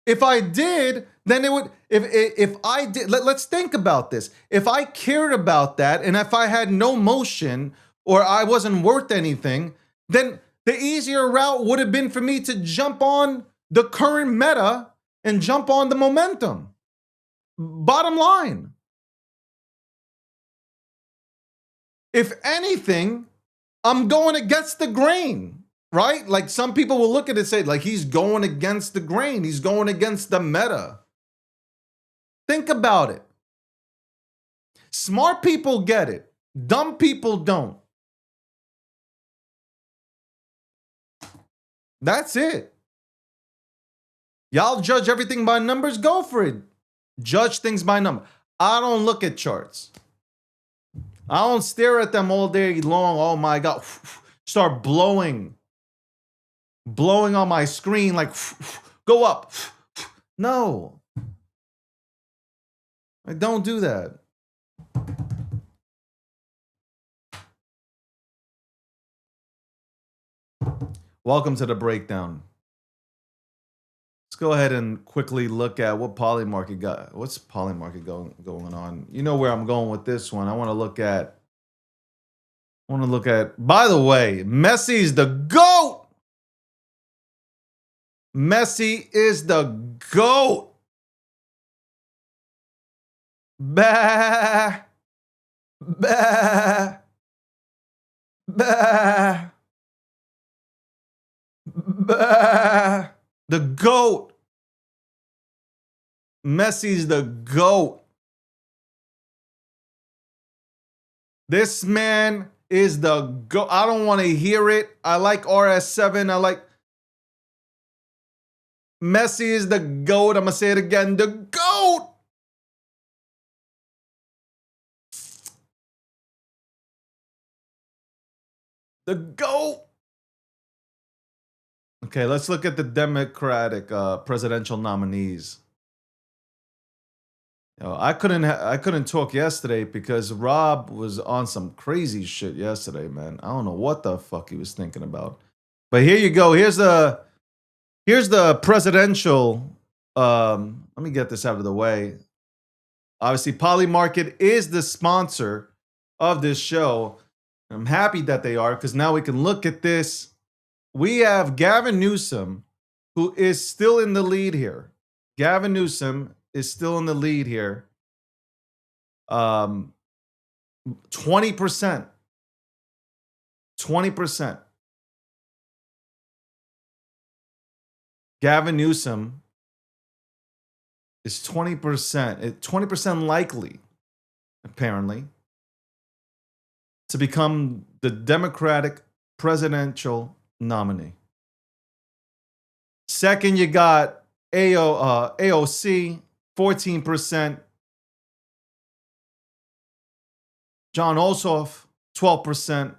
If I did, then it would, if I did, let's think about this. If I cared about that, and if I had no motion, or I wasn't worth anything, then the easier route would have been for me to jump on the current meta and jump on the momentum. Bottom line. If anything, I'm going against the grain, right? Like, some people will look at it and say, like, he's going against the grain. He's going against the meta. Think about it. Smart people get it. Dumb people don't. That's it. Y'all judge everything by numbers? Go for it. Judge things by number. I don't look at charts. I don't stare at them all day long. Oh my God. Start blowing on my screen like, go up. No. I don't do that. Welcome to the breakdown. Let's go ahead and quickly look at what Polymarket got. What's Polymarket going on? You know where I'm going with this one. I want to look at. By the way, Messi's the GOAT. Messi is the GOAT. Bah. Bah. Bah. Bah. The GOAT. Messi's the GOAT. This man is the GOAT. I don't want to hear it. I like RS7. I like Messi is the GOAT. I'm going to say it again. The GOAT. The GOAT. Okay, let's look at the Democratic presidential nominees. I couldn't talk yesterday because Rob was on some crazy shit yesterday, man. I don't know what the fuck he was thinking about. But here you go. Here's the presidential. Let me get this out of the way. Obviously, Polymarket is the sponsor of this show. I'm happy that they are because now we can look at this. We have Gavin Newsom, who is still in the lead here. Gavin Newsom is still in the lead here. 20%. 20%. Gavin Newsom is 20%. 20% likely, apparently, to become the Democratic presidential nominee. Second, you got AOC, 14%. John Ossoff, 12%.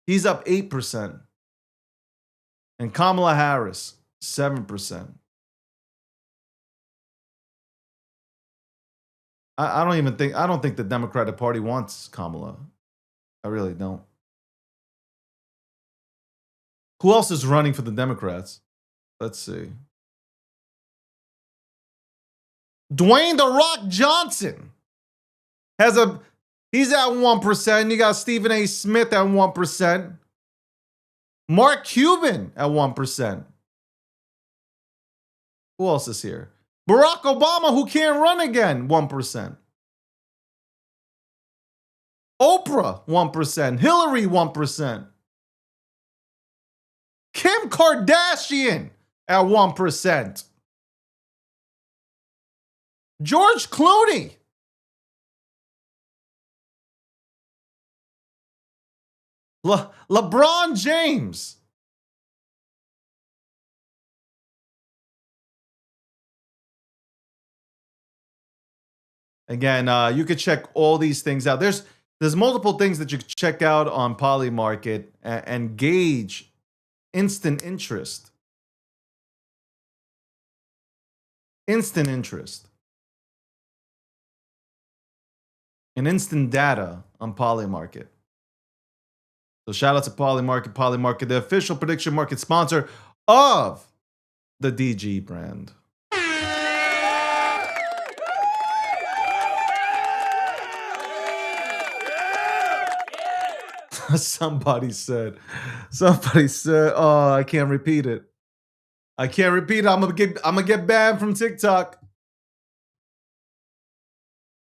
He's up 8%. And Kamala Harris, 7%. I don't think the Democratic Party wants Kamala. I really don't. Who else is running for the Democrats? Let's see. Dwayne The Rock Johnson he's at 1%. You got Stephen A. Smith at 1%. Mark Cuban at 1%. Who else is here? Barack Obama, who can't run again, 1%. Oprah, 1%. Hillary, 1%. Kim Kardashian at 1%. George Clooney. LeBron James. Again, you could check all these things out. There's multiple things that you can check out on Polymarket and gauge instant interest. Instant interest. And instant data on Polymarket. So shout out to Polymarket, the official prediction market sponsor of the DG brand. Somebody said, oh, I can't repeat it. I'm gonna get banned from TikTok.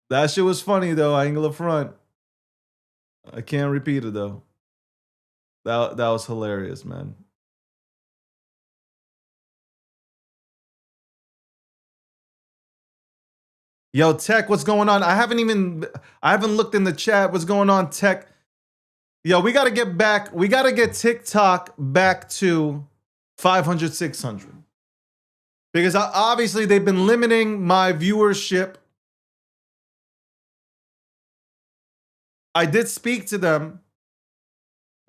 That shit was funny though, I ain't gonna front. I can't repeat it though. That was hilarious, man. Yo, Tech, what's going on? I haven't looked in the chat. What's going on, Tech? Yo, we gotta get back. We gotta get TikTok back to 500, 600. Because obviously they've been limiting my viewership. I did speak to them.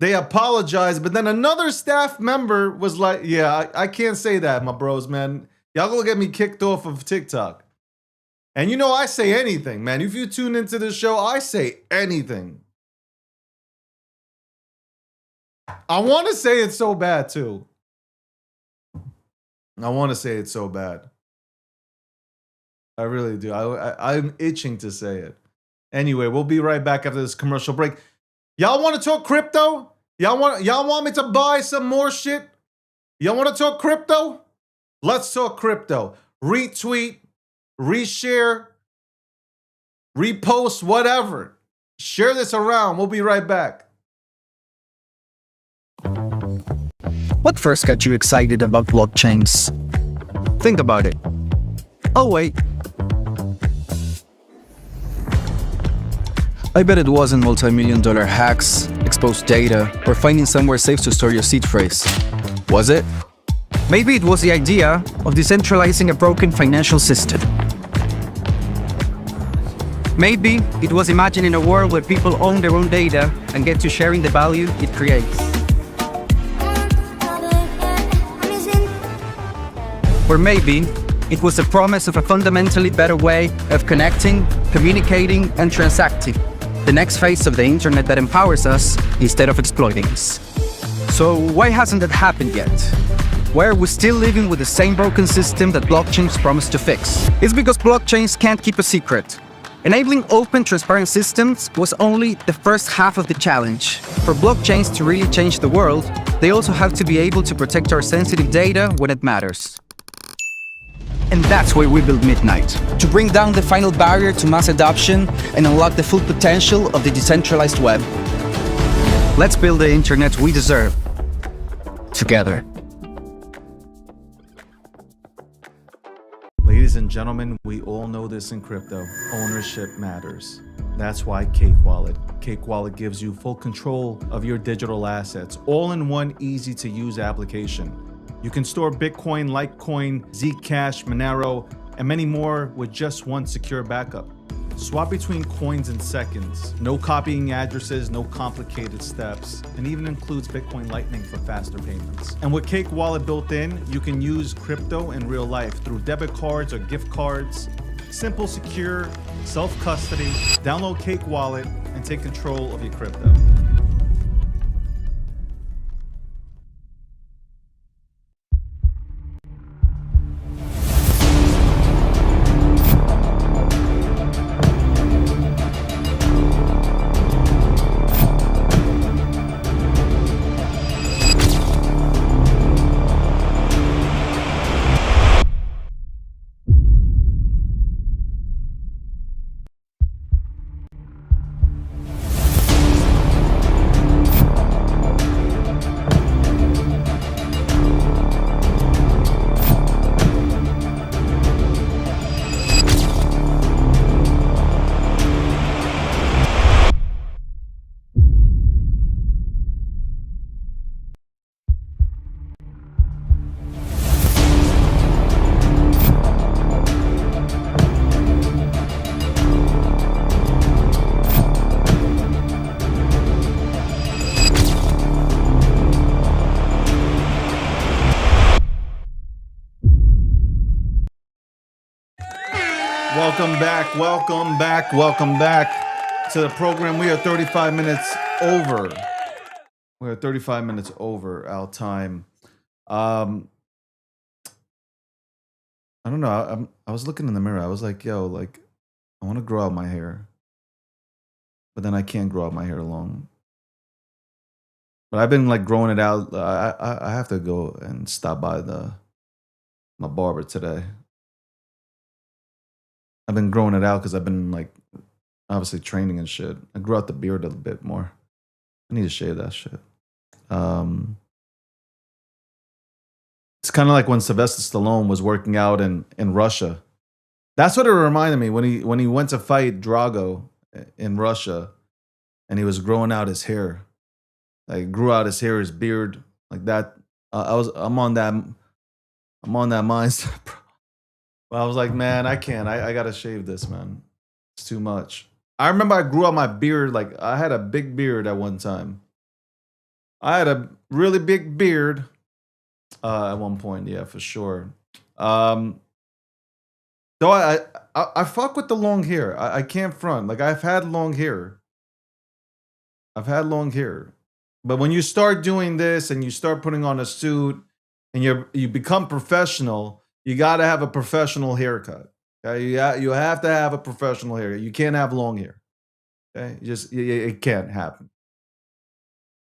They apologized, but then another staff member was like, yeah, I can't say that, my bros, man. Y'all gonna get me kicked off of TikTok. And you know, I say anything, man. If you tune into the show, I say anything. I want to say it so bad, too. I want to say it so bad. I really do. I'm itching to say it. Anyway, we'll be right back after this commercial break. Y'all want to talk crypto? Y'all want me to buy some more shit? Y'all want to talk crypto? Let's talk crypto. Retweet, reshare, repost, whatever. Share this around. We'll be right back. What first got you excited about blockchains? Think about it. Oh, wait. I bet it wasn't multi-million-dollar hacks, exposed data, or finding somewhere safe to store your seed phrase. Was it? Maybe it was the idea of decentralizing a broken financial system. Maybe it was imagining a world where people own their own data and get to sharing the value it creates. Or maybe it was the promise of a fundamentally better way of connecting, communicating, and transacting. The next phase of the internet that empowers us instead of exploiting us. So why hasn't that happened yet? Why are we still living with the same broken system that blockchains promise to fix? It's because blockchains can't keep a secret. Enabling open, transparent systems was only the first half of the challenge. For blockchains to really change the world, they also have to be able to protect our sensitive data when it matters. And that's why we built Midnight, to bring down the final barrier to mass adoption and unlock the full potential of the decentralized web. Let's build the internet we deserve, together. Ladies and gentlemen, we all know this in crypto. Ownership matters. That's why Cake Wallet. Cake Wallet gives you full control of your digital assets, all in one easy-to-use application. You can store Bitcoin, Litecoin, Zcash, Monero, and many more with just one secure backup. Swap between coins in seconds. No copying addresses, no complicated steps, and even includes Bitcoin Lightning for faster payments. And with Cake Wallet built in, you can use crypto in real life through debit cards or gift cards. Simple, secure, self-custody. Download Cake Wallet and take control of your crypto. Welcome back to the program. We are 35 minutes over. We're 35 minutes over our time. I don't know. I was looking in the mirror. I was like, yo, like, I want to grow out my hair. But then I can't grow out my hair long. But I've been like growing it out. I have to go and stop by my barber today. I've been growing it out because I've been like obviously training and shit. I grew out the beard a little bit more. I need to shave that shit. It's kind of like when Sylvester Stallone was working out in Russia. That's what it reminded me when he went to fight Drago in Russia, and he was growing out his hair, like grew out his hair, his beard, like that. I'm on that mindset. But I was like, man, I can't. I gotta shave this, man. It's too much. I remember I grew out my beard. Like, I had a big beard at one time. I had a really big beard at one point. Yeah, for sure. Though I fuck with the long hair. I can't front. Like, I've had long hair. But when you start doing this and you start putting on a suit and you become professional, you got to have a professional haircut. Okay? You have to have a professional haircut. You can't have long hair. Okay? It can't happen.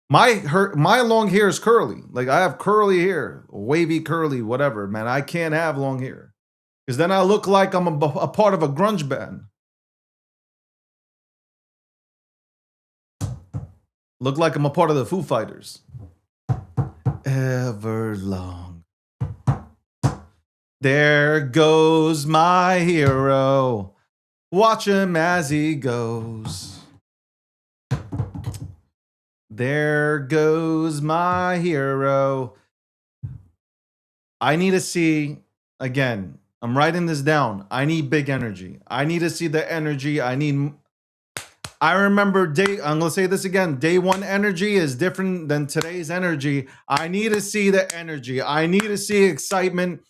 My long hair is curly. Like, I have curly hair, wavy, curly, whatever, man. I can't have long hair because then I look like I'm a part of a grunge band. Look like I'm a part of the Foo Fighters. Everlong. There goes my hero. Watch him as he goes. There goes my hero. I need to see, again, I'm writing this down. I need big energy. I need to see the energy. I remember I'm going to say this again. Day one energy is different than today's energy. I need to see the energy. I need to see excitement.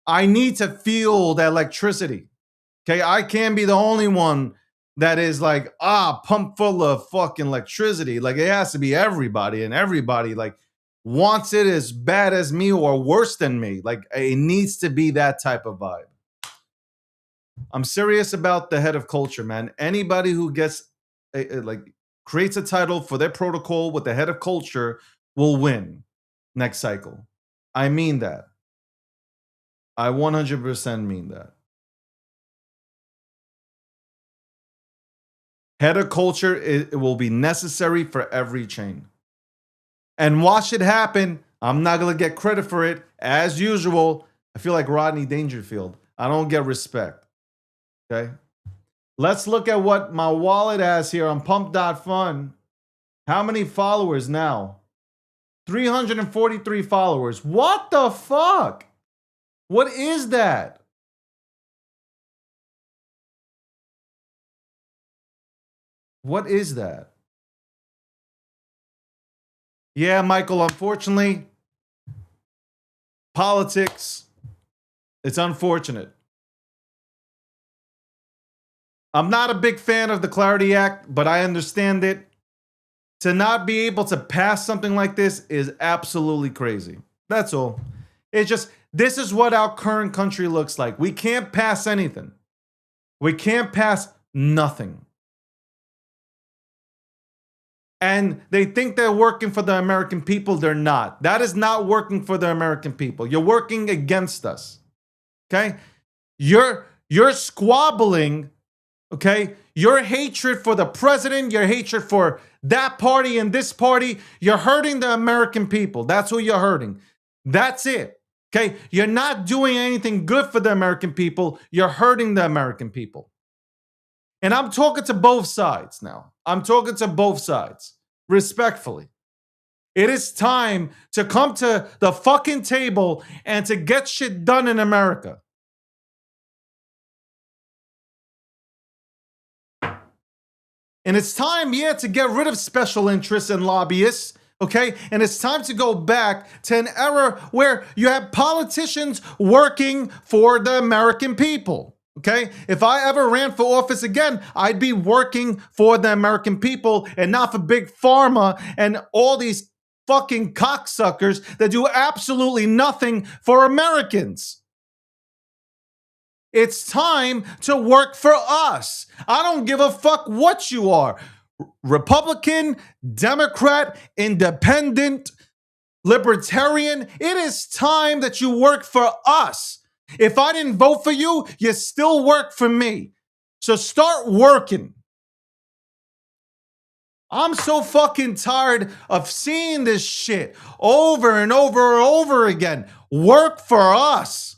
I need to feel the electricity. Okay, I can't be the only one that is like, pumped full of fucking electricity. Like, it has to be everybody, and everybody like wants it as bad as me or worse than me. Like, it needs to be that type of vibe. I'm serious about the head of culture, man. Anybody who gets creates a title for their protocol with the head of culture will win next cycle. I mean that. I 100% mean that. Head of culture, it will be necessary for every chain. And watch it happen. I'm not going to get credit for it. As usual, I feel like Rodney Dangerfield. I don't get respect. Okay? Let's look at what my wallet has here on pump.fun. How many followers now? 343 followers. What the fuck? What is that? What is that? Yeah, Michael, unfortunately, politics, it's unfortunate. I'm not a big fan of the Clarity Act, but I understand it. To not be able to pass something like this is absolutely crazy. That's all. It's just, this is what our current country looks like. We can't pass anything. We can't pass nothing. And they think they're working for the American people. They're not. That is not working for the American people. You're working against us. Okay? You're squabbling. Okay? Your hatred for the president, your hatred for that party and this party, you're hurting the American people. That's who you're hurting. That's it. Okay? You're not doing anything good for the American people. You're hurting the American people. And I'm talking to both sides now. I'm talking to both sides. Respectfully. It is time to come to the fucking table and to get shit done in America. And it's time, to get rid of special interests and lobbyists, okay? And it's time to go back to an era where you have politicians working for the American people, okay? If I ever ran for office again, I'd be working for the American people and not for Big Pharma and all these fucking cocksuckers that do absolutely nothing for Americans. It's time to work for us. I don't give a fuck what you are. Republican, Democrat, Independent, Libertarian. It is time that you work for us. If I didn't vote for you, you still work for me. So start working. I'm so fucking tired of seeing this shit over and over and over again. Work for us.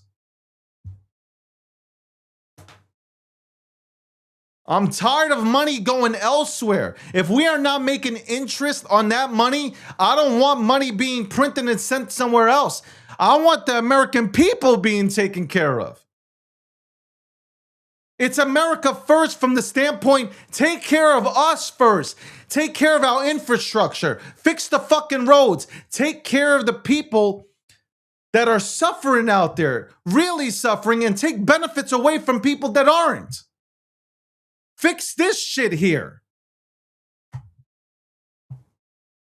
I'm tired of money going elsewhere. If we are not making interest on that money, I don't want money being printed and sent somewhere else. I want the American people being taken care of. It's America first from the standpoint, take care of us first. Take care of our infrastructure. Fix the fucking roads. Take care of the people that are suffering out there, really suffering, and take benefits away from people that aren't. Fix this shit here.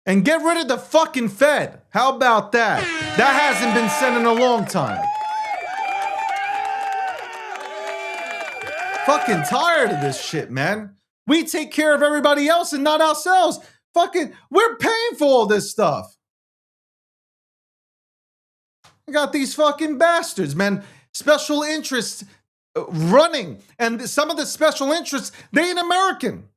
And get rid of the fucking Fed. How about that? That hasn't been said in a long time. Fucking tired of this shit, man. We take care of everybody else and not ourselves. Fucking, we're paying for all this stuff. I got these fucking bastards, man. Special interests running. And some of the special interests, they ain't American.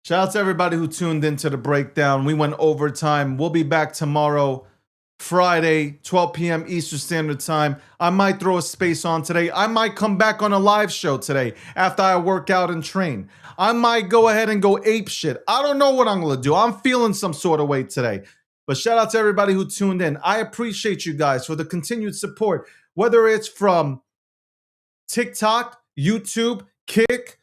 Shout out to everybody who tuned into the breakdown. We went overtime. We'll be back tomorrow, Friday, 12 p.m. Eastern Standard Time. I might throw a space on today. I might come back on a live show today after I work out and train. I might go ahead and go ape shit. I don't know what I'm going to do. I'm feeling some sort of way today. But shout out to everybody who tuned in. I appreciate you guys for the continued support, whether it's from TikTok, YouTube, Kick,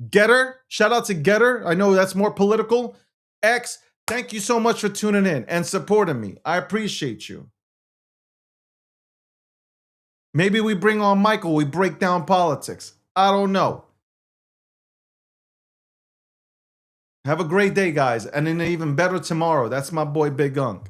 Getter. Shout out to Getter. I know that's more political. X. Thank you so much for tuning in and supporting me. I appreciate you. Maybe we bring on Michael. We break down politics. I don't know. Have a great day, guys. And an even better tomorrow. That's my boy, Big Unk.